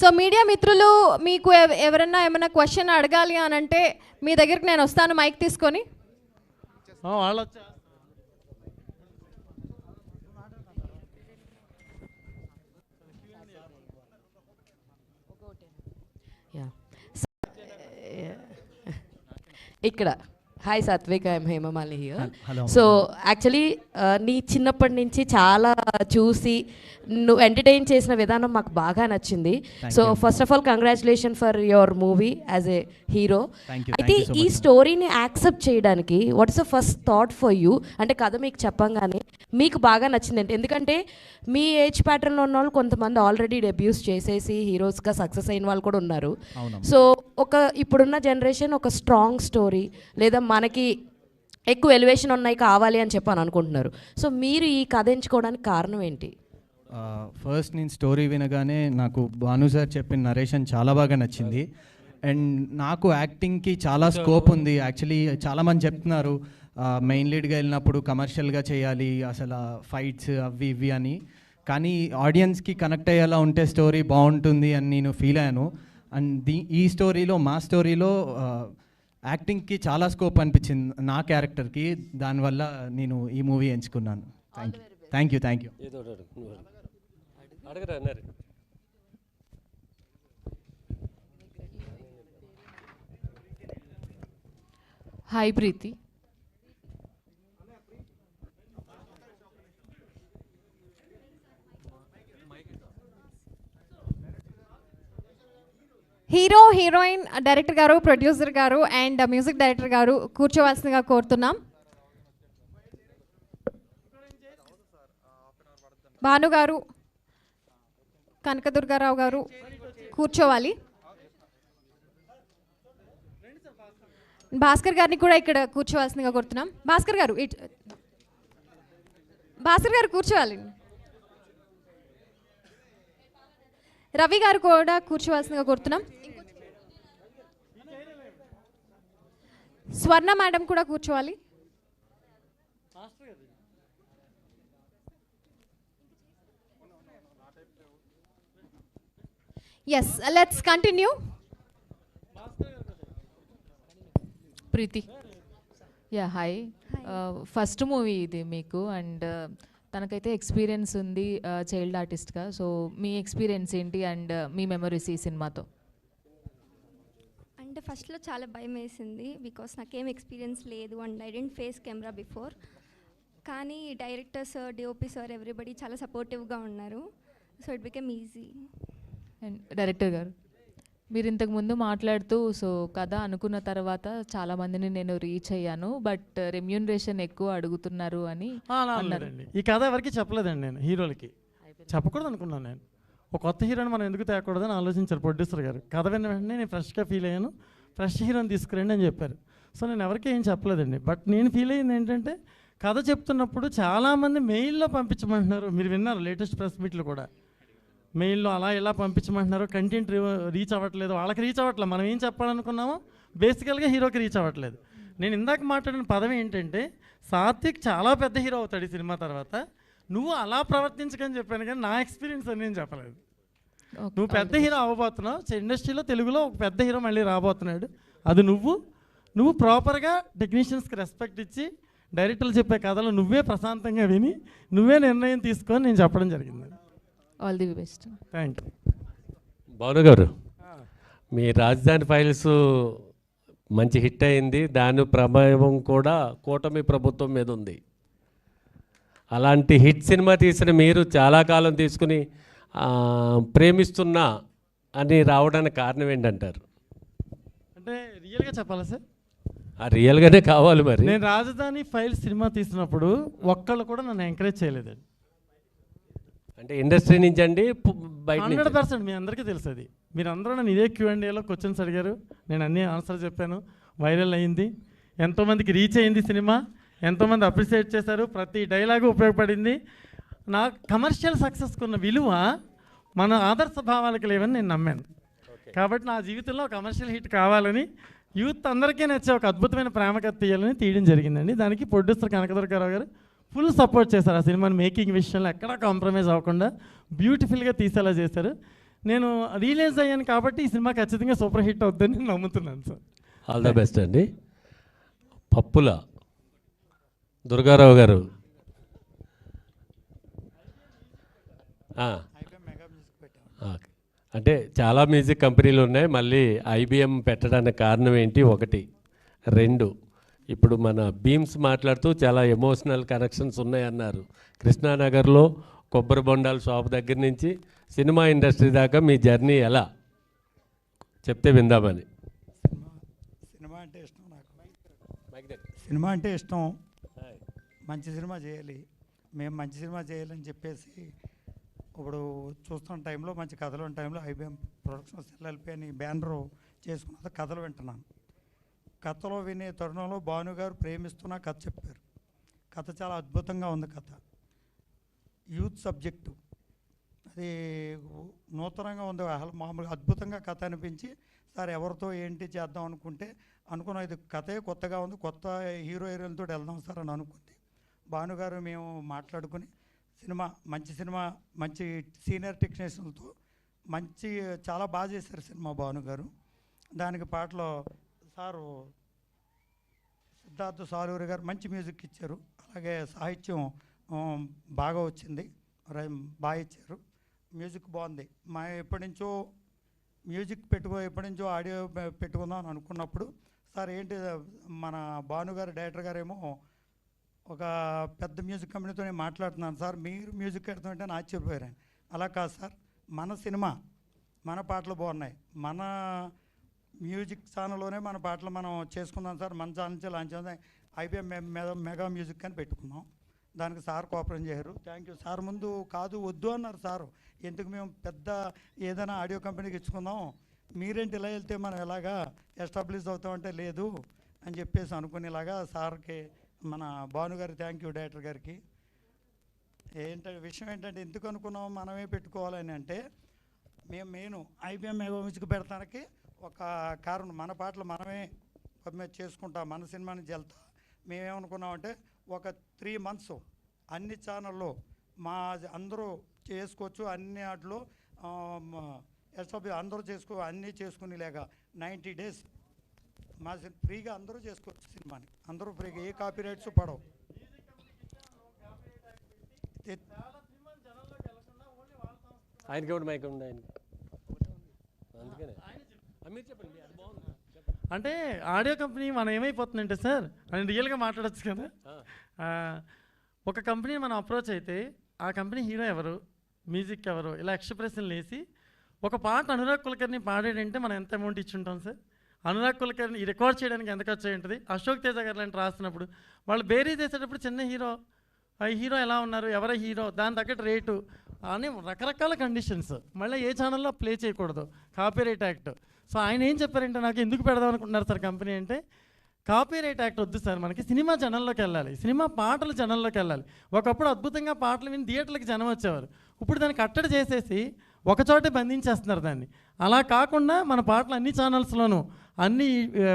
So media మిత్రులు, మీకు ఎవరన్నా ఏమైనా క్వశ్చన్ అడగాలి అని అంటే మీ దగ్గరికి నేను వస్తాను మైక్ తీసుకొని. వాళ్ళు ఇక్కడ hi Sathvik, I am Hemamalini here. Hello. So actually నీ చిన్నప్పటి నుంచి చాలా చూసి నువ్వు ఎంటర్టైన్ చేసిన విధానం మాకు బాగా నచ్చింది. So first of all congratulation for your movie as a hero. అయితే ఈ స్టోరీని యాక్సెప్ట్ చేయడానికి what is the first thought for you? అంటే కథ మీకు చెప్పంగానే మీకు బాగా నచ్చిందంటే, ఎందుకంటే మీ ఏజ్ ప్యాటర్న్లో ఉన్న వాళ్ళు కొంతమంది ఆల్రెడీ డెబ్యూస్ చేసేసి హీరోస్గా సక్సెస్ అయిన వాళ్ళు కూడా ఉన్నారు. సో ఇప్పుడున్న జనరేషన్ ఒక స్ట్రాంగ్ స్టోరీ లేదా మనకి ఎక్కువ ఎలివేషన్ ఉన్నాయి కావాలి అని చెప్పని అనుకుంటున్నారు. సో మీరు ఈ కథ ఎంచుకోవడానికి కారణం ఏంటి? ఫస్ట్ నేను స్టోరీ వినగానే నాకు భాను సార్ చెప్పిన నరేషన్ చాలా బాగా నచ్చింది. అండ్ నాకు యాక్టింగ్కి చాలా స్కోప్ ఉంది. యాక్చువల్లీ చాలామంది చెప్తున్నారు మెయిన్ లీడ్గా వెళ్ళినప్పుడు కమర్షియల్గా చేయాలి, అసలు ఫైట్స్ అవి ఇవి అని. కానీ ఆడియన్స్కి కనెక్ట్ అయ్యేలా ఉంటే స్టోరీ బాగుంటుంది అని నేను ఫీల్ అయ్యాను. అండ్ ఈ స్టోరీలో, మా స్టోరీలో యాక్టింగ్కి చాలా స్కోప్ అనిపించింది నా క్యారెక్టర్కి. దానివల్ల నేను ఈ మూవీ ఎంచుకున్నాను. Thank you. Hi Preethi. Hero, heroine, director గారు, ప్రొడ్యూసర్ గారు అండ్ మ్యూజిక్ డైరెక్టర్ గారు కూర్చోవలసిందిగా కోరుతున్నాం. భాను గారు, కనకదుర్గారావు గారు కూర్చోవాలి. భాస్కర్ గారిని కూడా ఇక్కడ కూర్చోవలసిందిగా కోరుతున్నాం. భాస్కర్ గారు కూర్చోవాలి. రవి గారు కూడా కూర్చోవలసిందిగా కోరుతున్నాం. స్వర్ణ మేడం కూడా కూర్చోవాలి. Yes, let's continue. Preethi, yeah hi. First movie ఇది మీకు, అండ్ తనకైతే ఎక్స్పీరియన్స్ ఉంది చైల్డ్ ఆర్టిస్ట్గా. సో మీ ఎక్స్పీరియన్స్ ఏంటి అండ్ మీ మెమరీస్ ఈ సినిమాతో? అంటే ఫస్ట్లో చాలా భయం వేసింది, బికాస్ నాకేం ఎక్స్పీరియన్స్ లేదు and I didn't face camera before. కానీ director sir, DOP sir, everybody చాలా సపోర్టివ్గా ఉన్నారు. So it became easy. And director garu, మీరు ఇంతకు ముందు మాట్లాడుతూ సో కథ అనుకున్న తర్వాత చాలామందిని నేను రీచ్ అయ్యాను, బట్ రెమ్యూనరేషన్ ఎక్కువ అడుగుతున్నారు అని అన్నారండి. ఈ కథ ఎవరికి చెప్పలేదండి, నేను హీరోలకి చెప్పకూడదు అనుకున్నాను. నేను ఒక కొత్త హీరోని మనం ఎందుకు తేకూడదని ఆలోచించారు ప్రొడ్యూసర్ గారు. కథ విన్న వెంటనే నేను ఫ్రెష్గా ఫీల్ అయ్యాను, ఫ్రెష్ హీరోని తీసుకురండి అని చెప్పారు. సో నేను ఎవరికి ఏం చెప్పలేదండి. బట్ నేను ఫీల్ అయ్యింది ఏంటంటే, కథ చెప్తున్నప్పుడు చాలామంది మెయిల్లో పంపించమంటున్నారు. మీరు విన్నారు లేటెస్ట్ ప్రెస్ మీట్లు కూడా, మెయిల్లో అలా ఇలా పంపించమంటున్నారు. కంటెంట్ రీచ్ అవ్వట్లేదు, వాళ్ళకి రీచ్ అవ్వట్లేదు. మనం ఏం చెప్పాలనుకున్నామో బేసికల్గా హీరోకి రీచ్ అవ్వట్లేదు. నేను ఇందాక మాట్లాడిన పదం ఏంటంటే, సాత్విక్ చాలా పెద్ద హీరో అవుతాడు ఈ సినిమా తర్వాత, నువ్వు అలా ప్రవర్తించకని చెప్పాను, కానీ నా ఎక్స్పీరియన్స్ అని నేను చెప్పలేదు. నువ్వు పెద్ద హీరో అవ్వబోతున్నావు, ఇండస్ట్రీలో తెలుగులో ఒక పెద్ద హీరో మళ్ళీ రాబోతున్నాడు. అది నువ్వు ప్రాపర్గా టెక్నీషియన్స్కి రెస్పెక్ట్ ఇచ్చి డైరెక్టర్లు చెప్పే కథలు నువ్వే ప్రశాంతంగా విని నువ్వే నిర్ణయం తీసుకొని నేను చెప్పడం జరిగింది. All the best. Thank you. Bhanu గారు, మీ రాజధాని ఫైల్స్ మంచి హిట్ అయింది, దాని ప్రభావం కూడా కూటమి ప్రభుత్వం మీద ఉంది. అలాంటి హిట్ సినిమా తీసిన మీరు చాలా కాలం తీసుకుని ప్రేమిస్తున్నా అని రావడానికి కారణం ఏంటంటారు? అంటే రియల్గా చెప్పాలా సార్? రియల్గానే కావాలి. మరి నేను రాజధాని ఫైల్స్ సినిమా తీసినప్పుడు ఒక్కళ్ళు కూడా నన్ను ఎంకరేజ్ చేయలేదండి. అంటే ఇండస్ట్రీ నుంచి అండి, బయట 100% మీ అందరికీ తెలుసు. అది మీరు అందరూ నన్ను ఇదే Q&Aలో క్వశ్చన్స్ అడిగారు, నేను అన్ని ఆన్సర్ చెప్పాను. వైరల్ అయింది, ఎంతోమందికి రీచ్ అయింది సినిమా, ఎంతోమంది అప్రిషియేట్ చేశారు, ప్రతి డైలాగు ఉపయోగపడింది. నా కమర్షియల్ సక్సెస్కి ఉన్న విలువ మన ఆదర్శ భావాలకు లేవని నేను నమ్మాను. కాబట్టి నా జీవితంలో కమర్షియల్ హిట్ కావాలని, యూత్ అందరికీ నచ్చే ఒక అద్భుతమైన ప్రేమ కథ తీయాలని తీయడం జరిగిందండి. దానికి ప్రొడ్యూసర్ కనకదుర్గారావు గారు ఫుల్ సపోర్ట్ చేశారు. ఆ సినిమాని మేకింగ్ విషయంలో ఎక్కడా కాంప్రమైజ్ అవ్వకుండా బ్యూటిఫుల్గా తీసేలా చేశారు. నేను రిలీజ్ అయ్యాను కాబట్టి ఈ సినిమా ఖచ్చితంగా సూపర్ హిట్ అవుతుందని నేను నమ్ముతున్నాను సార్. ఆల్ ద బెస్ట్ అండి. పప్పుల దుర్గారావు గారు, అంటే చాలా మ్యూజిక్ కంపెనీలు ఉన్నాయి, మళ్ళీ IBM పెట్టడానికి కారణం ఏంటి? 1, 2 ఇప్పుడు మన బీమ్స్ మాట్లాడుతూ చాలా ఎమోషనల్ కనెక్షన్స్ ఉన్నాయన్నారు. కృష్ణానగర్లో కొబ్బరి బొండాల షాప్ దగ్గర నుంచి సినిమా ఇండస్ట్రీ దాకా మీ జర్నీ ఎలా చెప్తే విందామని. సినిమా అంటే ఇష్టం నాకు. సినిమా అంటే ఇష్టం. మంచి సినిమా చేయాలి, మేము మంచి సినిమా చేయాలని చెప్పేసి ఇప్పుడు చూస్తున్న టైంలో, మంచి కథలు ఉన్న టైంలో ఐబీఎం ప్రొడక్షన్స్ ఎల్ఎల్పి అని బ్యానరు చేసుకున్న కథలు వింటున్నాను. కథలో వినే తరుణంలో భాను గారు ప్రేమిస్తున్న కథ చెప్పారు. కథ చాలా అద్భుతంగా ఉంది. కథ యూత్ సబ్జెక్టు, అది నూతనంగా ఉంది. మామూలుగా అద్భుతంగా కథ అనిపించి సార్ ఎవరితో ఏంటి చేద్దాం అనుకున్న ఇది కథే కొత్తగా ఉంది, కొత్త హీరో హీరోయిన్తో వెళ్దాం సార్ అని అనుకుంది. భానుగారు మేము మాట్లాడుకుని సినిమా మంచి సీనియర్ టెక్నీషియన్లతో చాలా బాగా చేశారు సినిమా భానుగారు. దానికి పాటలో సారు సిద్ధార్థ సాలూరి గారు మంచి మ్యూజిక్ ఇచ్చారు. అలాగే సాహిత్యం బాగా వచ్చింది, బాగా ఇచ్చారు. మ్యూజిక్ బాగుంది. ఎప్పటి నుంచో ఆడియో పెట్టుకుందాం అని అనుకున్నప్పుడు సార్ ఏంటి మన భానుగారు డైరెక్టర్ గారేమో ఒక పెద్ద మ్యూజిక్ కంపెనీతో నేను మాట్లాడుతున్నాను సార్, మీరు మ్యూజిక్ పెడుతుంటే నేను ఆశ్చర్యపోయాను. అలా కాదు సార్, మన సినిమా మన పాటలు బాగున్నాయి, మన మ్యూజిక్ ఛానల్లోనే మన పాటలు మనం చేసుకుందాం సార్, మన ఛానల్ నుంచి లాంచ్ చేద్దాం, ఐబీఎం మెగా మ్యూజిక్ అని పెట్టుకున్నాం. దానికి సార్ కోఆపరేట్ చేశారు. Thank you sir. ముందు కాదు వద్దు అన్నారు సారు, ఎందుకు మేము పెద్ద ఏదైనా ఆడియో కంపెనీకి ఇచ్చుకుందాం, మీరేంటి ఇలా వెళ్తే మనం ఎలాగా ఎస్టాబ్లిష్ అవుతామంటే లేదు అని చెప్పేసి అనుకునేలాగా సార్కి మన భానుగారి థ్యాంక్ యూ డైరెక్టర్ గారికి. విషయం ఏంటంటే ఎందుకు అనుకున్నాం మనమే పెట్టుకోవాలని అంటే, మేము ఐబీఎం మెగా మ్యూజిక్ పెడతానికి ఒక కారణం, మన పాటలు మనమే చేసుకుంటాం, మన సినిమా నుంచి వెళ్తా. మేమేమనుకున్నామంటే ఒక 3 months అన్ని ఛానల్లో అందరూ చేసుకోవచ్చు, అన్ని వాటిలో అందరూ అన్నీ చేసుకునేలాగా 90 days ఫ్రీగా అందరూ చేసుకోవచ్చు సినిమాని, అందరూ ఫ్రీగా, ఏ కాపీ రైట్స్ పడవు. అంటే ఆడియో కంపెనీ మనం ఏమైపోతుందంటే సార్, అని రియల్గా మాట్లాడచ్చు కదా. ఒక కంపెనీ మనం అప్రోచ్ అయితే ఆ కంపెనీ హీరో ఎవరు, మ్యూజిక్ ఎవరు, ఇలా ఎక్స్ప్రెషన్లు వేసి ఒక పాట అనురాగ్ కులకర్ణి పాడాడంటే మనం ఎంత అమౌంట్ ఇచ్చి ఉంటాం సార్. అనురాగ్ కులకర్ణి ఈ రికార్డ్ చేయడానికి ఎంత ఖర్చు అయి ఉంటుంది. అశోక్ తేజ గారు లాంటి రాస్తున్నప్పుడు వాళ్ళు బేరీ చేసేటప్పుడు చిన్న హీరో, ఆ హీరో ఎలా ఉన్నారు, ఎవరో హీరో, దాని తగ్గట్టు రేటు అని రకరకాల కండిషన్స్, మళ్ళీ ఏ ఛానల్లో ప్లే చేయకూడదు, కాపీరైట్ యాక్ట్. సో ఆయన ఏం చెప్పారంటే, నాకు ఎందుకు పెడదాం అనుకుంటున్నారు సార్ కంపెనీ అంటే, కాపీరైట్ యాక్ట్ వద్దు సార్, మనకి సినిమా జనంలోకి వెళ్ళాలి, సినిమా పాటలు జనంలోకి వెళ్ళాలి. ఒకప్పుడు అద్భుతంగా పాటలు విని థియేటర్లకి జనం వచ్చేవారు, ఇప్పుడు దాన్ని కట్టడి చేసేసి ఒకచోటే బంధించేస్తున్నారు దాన్ని. అలా కాకుండా మన పాటలు అన్ని ఛానల్స్లోనూ, అన్ని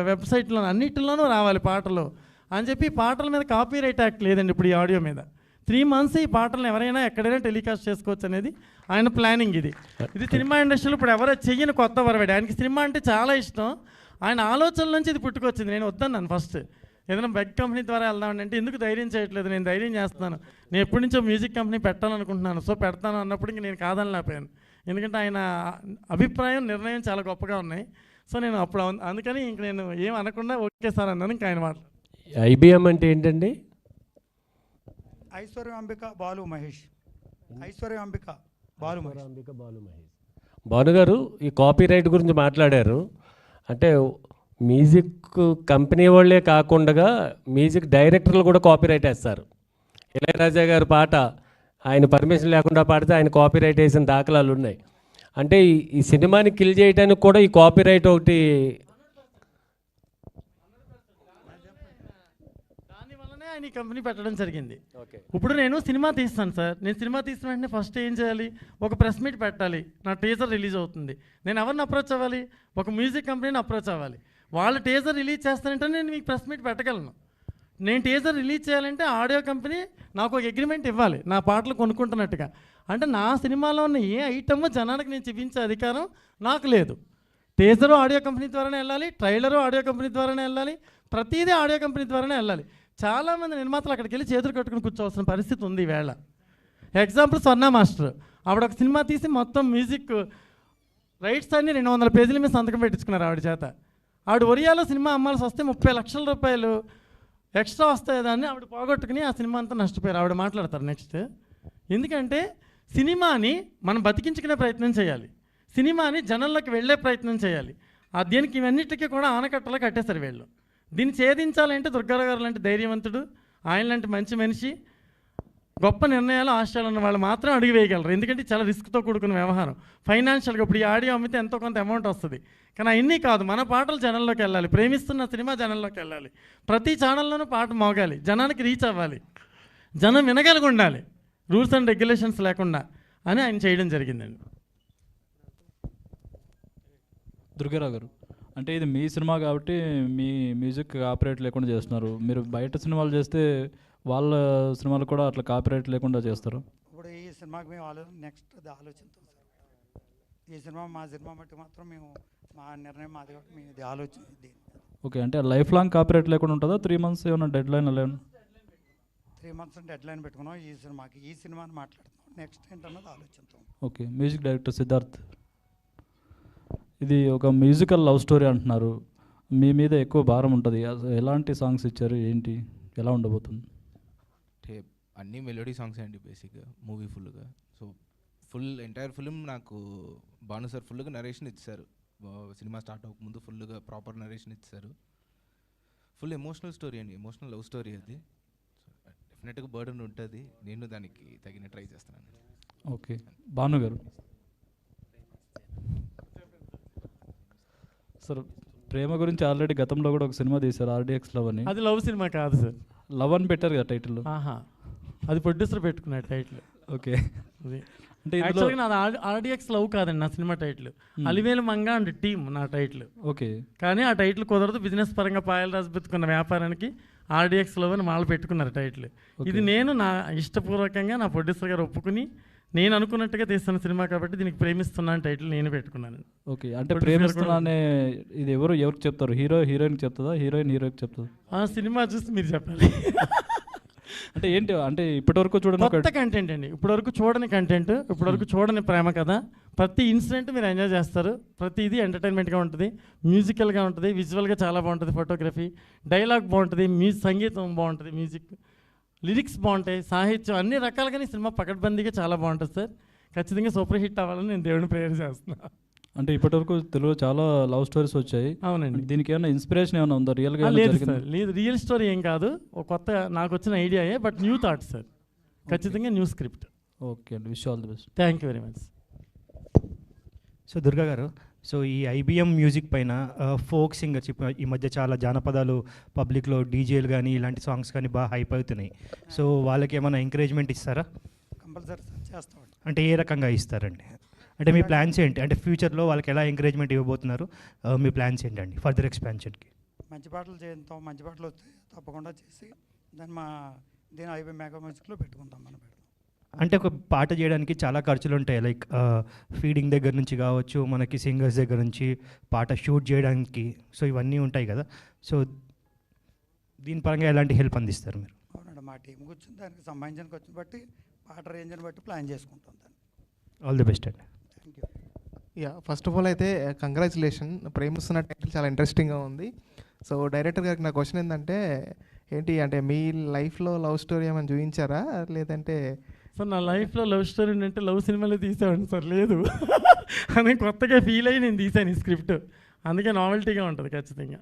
వెబ్సైట్లోనూ, అన్నిటిలోనూ రావాలి పాటలు అని చెప్పి, పాటల మీద కాపీరైట్ యాక్ట్ లేదండి ఇప్పుడు ఈ ఆడియో మీద. 3 months ఈ పాటలను ఎవరైనా ఎక్కడైనా టెలికాస్ట్ చేసుకోవచ్చు అనేది ఆయన ప్లానింగ్. ఇది సినిమా ఇండస్ట్రీలో ఇప్పుడు ఎవరో చెయ్యని కొత్త వరవాడు. ఆయనకి సినిమా అంటే చాలా ఇష్టం, ఆయన ఆలోచనల నుంచి ఇది పుట్టుకొచ్చింది. నేను వద్దన్నాను ఫస్ట్, ఏదైనా బెగ్ కంపెనీ ద్వారా వెళ్దామని అంటే, ఎందుకు ధైర్యం చేయట్లేదు, నేను ధైర్యం చేస్తున్నాను, నేను ఎప్పటి నుంచో మ్యూజిక్ కంపెనీ పెట్టాలనుకుంటున్నాను, సో పెడతాను అన్నప్పుడు ఇంక నేను కాదనలేకపోయాను. ఎందుకంటే ఆయన అభిప్రాయం, నిర్ణయం చాలా గొప్పగా ఉన్నాయి. సో నేను అప్పుడు అందుకని ఇంక నేను ఏం అనకుండా ఓకే సార్ అన్నాను. ఇంకా ఆయన మాట. ఐబీఎం అంటే ఏంటండి? ఐశ్వర్యాంబిక బాలు మహేష్. ఐశ్వర్యాంబిక బాలు మహేష్. భాను గారు ఈ కాపీరైట్ గురించి మాట్లాడారు. అంటే మ్యూజిక్ కంపెనీ వాళ్ళే కాకుండా మ్యూజిక్ డైరెక్టర్లు కూడా కాపీరైట్ వేస్తారు. ఇళయరాజా గారి పాట ఆయన పర్మిషన్ లేకుండా పాడితే ఆయన కాపీరైట్ వేసిన దాఖలాలు ఉన్నాయి. అంటే ఈ సినిమాని కిల్ చేయడానికి కూడా ఈ కాపీరైట్ ఒకటి. దానివల్లనే ఆయన ఈ కంపెనీ పెట్టడం జరిగింది. ఇప్పుడు నేను సినిమా తీస్తాను సార్, నేను సినిమా తీసిన వెంటనే ఫస్ట్ ఏం చేయాలి, ఒక ప్రెస్ మీట్ పెట్టాలి, నా టీజర్ రిలీజ్ అవుతుంది. నేను ఎవరిని అప్రోచ్ అవ్వాలి, ఒక మ్యూజిక్ కంపెనీని అప్రోచ్ అవ్వాలి. వాళ్ళు టీజర్ రిలీజ్ చేస్తానంటే నేను మీకు ప్రెస్ మీట్ పెట్టగలను. నేను టీజర్ రిలీజ్ చేయాలంటే ఆడియో కంపెనీ నాకు ఒక అగ్రిమెంట్ ఇవ్వాలి, నా పాటలు కొనుక్కుంటున్నట్టుగా. అంటే నా సినిమాలో ఉన్న ఏ ఐటమ్ జనానికి నేను చూపించే అధికారం నాకు లేదు. టీజరు ఆడియో కంపెనీ ద్వారానే వెళ్ళాలి, ట్రైలరు ఆడియో కంపెనీ ద్వారానే వెళ్ళాలి, ప్రతిదీ ఆడియో కంపెనీ ద్వారానే వెళ్ళాలి. చాలామంది నిర్మాతలు అక్కడికి వెళ్ళి చేతులు కట్టుకుని కూర్చోవలసిన పరిస్థితి ఉంది ఈవేళ. ఎగ్జాంపుల్ స్వర్ణ మాస్టర్, ఆవిడ ఒక సినిమా తీసి మొత్తం మ్యూజిక్ రైట్స్ అన్ని 200 పేజీల మీద సంతకం పెట్టించుకున్నారు ఆవిడ చేత. ఆవిడ ఒరియాలో సినిమా అమ్మాల్సి వస్తే 30 లక్షల రూపాయలు ఎక్స్ట్రా వస్తాయి దాన్ని ఆవిడ పోగొట్టుకుని ఆ సినిమా అంతా నష్టపోయారు. ఆవిడ మాట్లాడతారు నెక్స్ట్. ఎందుకంటే సినిమాని మనం బతికించుకునే ప్రయత్నం చేయాలి, సినిమాని జనంలోకి వెళ్ళే ప్రయత్నం చేయాలి. దీనికి ఇవన్నిటికీ కూడా ఆనకట్టలో కట్టేశారు వీళ్ళు. దీన్ని ఛేదించాలంటే దుర్గారావు గారు లాంటి ధైర్యవంతుడు, ఆయన లాంటి మంచి మనిషి, గొప్ప నిర్ణయాలు ఆశయాలు ఉన్న వాళ్ళు మాత్రం అడుగు వేయగలరు. ఎందుకంటే చాలా రిస్క్తో కూడుకున్న వ్యవహారం. ఫైనాన్షియల్గా ఇప్పుడు ఈ ఆడియో అమ్మితే ఎంతో కొంత అమౌంట్ వస్తుంది, కానీ అవన్నీ కాదు, మన పాటలు జనంలోకి వెళ్ళాలి, ప్రేమిస్తున్న సినిమా జనంలోకి వెళ్ళాలి, ప్రతి ఛానల్లోనూ పాట మోగాలి, జనానికి రీచ్ అవ్వాలి, జనం వినగలిగి ఉండాలి, రూల్స్ అండ్ రెగ్యులేషన్స్ లేకుండా అని ఆయన చేయడం జరిగిందండి. దుర్గారావు గారు, అంటే ఇది మీ సినిమా కాబట్టి మీ మ్యూజిక్ కాపీరైట్ లేకుండా చేస్తున్నారు. మీరు బయట సినిమాలు చేస్తే వాళ్ళ సినిమాలు కూడా అట్లా కాపీరైట్ లేకుండా చేస్తారు. ఇప్పుడు ఈ సినిమాకి మేము నెక్స్ట్ ఆలోచిస్తాం సార్. ఈ సినిమా మా సినిమా బట్టి మాత్రం మేము మా నిర్ణయం మాది కాబట్టి మేము ఇది ఆలోచన. ఓకే, అంటే లైఫ్ లాంగ్ కాపీరైట్ లేకుండా ఉంటుందా? 3 months ఏమైనా డెడ్ లైన్ లేను? 3 months డెడ్ లైన్ పెట్టుకున్నాం ఈ సినిమాకి. ఈ సినిమాని మాట్లాడుతున్నాం, నెక్స్ట్ ఏంటన్నది ఆలోచిస్తాం. ఓకే, మ్యూజిక్ డైరెక్టర్ సిద్ధార్థ్, ఇది ఒక మ్యూజికల్ లవ్ స్టోరీ అంటున్నారు, మీ మీద ఎక్కువ భారం ఉంటుంది. ఎలాంటి సాంగ్స్ ఇచ్చారు, ఏంటి, ఎలా ఉండబోతుంది? అంటే అన్నీ మెలోడీ సాంగ్స్ అండి బేసిక్గా మూవీ ఫుల్గా. సో ఎంటైర్ ఫిల్మ్ నాకు భాను సార్ ఫుల్గా నరేషన్ ఇచ్చారు. సినిమా స్టార్ట్ అవ్వకముందు ఫుల్గా ప్రాపర్ నరేషన్ ఇచ్చారు. ఫుల్ ఎమోషనల్ స్టోరీ అండి, ఎమోషనల్ లవ్ స్టోరీ అది. డెఫినెట్గా బర్డన్ ఉంటుంది, నేను దానికి తగిన ట్రై చేస్తాను. ఓకే, భాను గారు సార్, ప్రేమ గురించి ఆల్రెడీ గతంలో కూడా ఒక సినిమా తీశారు, RDX లవ్ అని. అది లవ్ సినిమా కాదు సార్, లవ్ అని పెట్టారు కదా టైటిల్. అది ప్రొడ్యూసర్ పెట్టుకున్నాడు టైటిల్. ఓకే, అంటే యాక్చువల్గా నాది RDX లవ్ కాదండి నా cinema title, Alivelu Manga and team నా టైటిల్. ఓకే, కానీ ఆ టైటిల్ కుదరదు, బిజినెస్ పరంగా పాయలు రాసి పెట్టుకున్న వ్యాపారానికి RDX లవ్ అని వాళ్ళు పెట్టుకున్నారు టైటిల్. ఇది నేను నా ఇష్టపూర్వకంగా నా ప్రొడ్యూసర్ గారు ఒప్పుకుని నేను అనుకున్నట్టుగా తీస్తున్న సినిమా కాబట్టి దీనికి ప్రేమిస్తున్నాను టైటిల్ నేను పెట్టుకున్నాను. ఓకే, అంటే ప్రేమిస్తున్నానే ఇది ఎవరికి చెప్తారు? హీరోయిన్కి చెప్తుందా, హీరోయిన్కి చెప్తుందా? ఆ సినిమా చూసి మీరు చెప్పాలి. అంటే ఏంటి, అంటే ఇప్పటివరకు చూడని కొత్త కంటెంట్ అండి, ఇప్పటివరకు చూడని కంటెంట్, ఇప్పటివరకు చూడని ప్రేమ కథ. ప్రతి ఇన్సిడెంట్ మీరు ఎంజాయ్ చేస్తారు, ప్రతిదీ ఎంటర్టైన్మెంట్గా ఉంటుంది, మ్యూజికల్గా ఉంటుంది, విజువల్గా చాలా బాగుంటుంది, ఫోటోగ్రఫీ, డైలాగ్ బాగుంటుంది, సంగీతం బాగుంటుంది, మ్యూజిక్ లిరిక్స్ బాగుంటాయి, సాహిత్యం అన్ని రకాలుగానే సినిమా పకడ్బందీగా చాలా బాగుంటుంది సార్. ఖచ్చితంగా సూపర్ హిట్ అవ్వాలని నేను దేవుడిని ప్రేయర్ చేస్తున్నాను. అంటే ఇప్పటివరకు తెలుగు చాలా లవ్ స్టోరీస్ వచ్చాయి. అవునండి, దీనికి ఏమైనా ఇన్స్పిరేషన్ ఏమైనా ఉందా? రియల్గా లేదు సార్, లేదు, రియల్ స్టోరీ ఏం కాదు, ఒక కొత్త నాకు వచ్చిన ఐడియాయే, బట్ న్యూ థాట్ సార్, ఖచ్చితంగా న్యూ స్క్రిప్ట్. ఓకే అండి, wish all the best. Thank you very much. So Durga గారు, సో ఈ IBM మ్యూజిక్ పైన ఫోక్ సింగర్స్ ఈ మధ్య చాలా జానపదాలు పబ్లిక్లో డీజేలు కానీ ఇలాంటి సాంగ్స్ కానీ బాగా హైప్ అవుతున్నాయి. సో వాళ్ళకి ఏమైనా ఎంకరేజ్మెంట్ ఇస్తారా? కంపల్సరీ చేస్తామండి. అంటే ఏ రకంగా ఇస్తారండి? అంటే మీ ప్లాన్స్ ఏంటి, అంటే ఫ్యూచర్లో వాళ్ళకి ఎలా ఎంకరేజ్మెంట్ ఇవ్వబోతున్నారు, మీ ప్లాన్స్ ఏంటండి ఫర్దర్ ఎక్స్పాన్షన్కి? మంచి పాటలు చేద్దాం, మంచి పాటలు వస్తే తప్పకుండా చేసి దీని IBM మెగా మ్యూజిక్లో పెట్టుకుంటాం మనం. అంటే ఒక పాట చేయడానికి చాలా ఖర్చులు ఉంటాయి, లైక్ ఫీడింగ్ దగ్గర నుంచి కావచ్చు, మనకి సింగర్స్ దగ్గర నుంచి పాట షూట్ చేయడానికి, సో ఇవన్నీ ఉంటాయి కదా. సో దీని పరంగా ఎలాంటి హెల్ప్ అందిస్తారు మీరు? అవునండి, మా టీం కూర్చుని దానికి సంబంధించిన ఖర్చుని బట్టి పాట రేంజ్ని బట్టి ప్లాన్ చేసుకుంటాం దాన్ని. ఆల్ ది బెస్ట్ అండి. Thank you. Yeah, first of all అయితే కంగ్రాచులేషన్, ప్రేమిస్తున్న టైటిల్ చాలా ఇంట్రెస్టింగ్గా ఉంది. సో డైరెక్టర్ గారికి నా క్వశ్చన్ ఏంటంటే, ఏంటి అంటే మీ లైఫ్లో లవ్ స్టోరీ ఏమైనా చూపించారా, లేదంటే? సార్ నా లైఫ్లో లవ్ స్టోరీ అంటే లవ్ సినిమాలో తీసామండి సార్, లేదు అని కొత్తగా ఫీల్ అయ్యి నేను తీసాను ఈ స్క్రిప్ట్, అందుకే నావెల్టీగా ఉంటుంది ఖచ్చితంగా.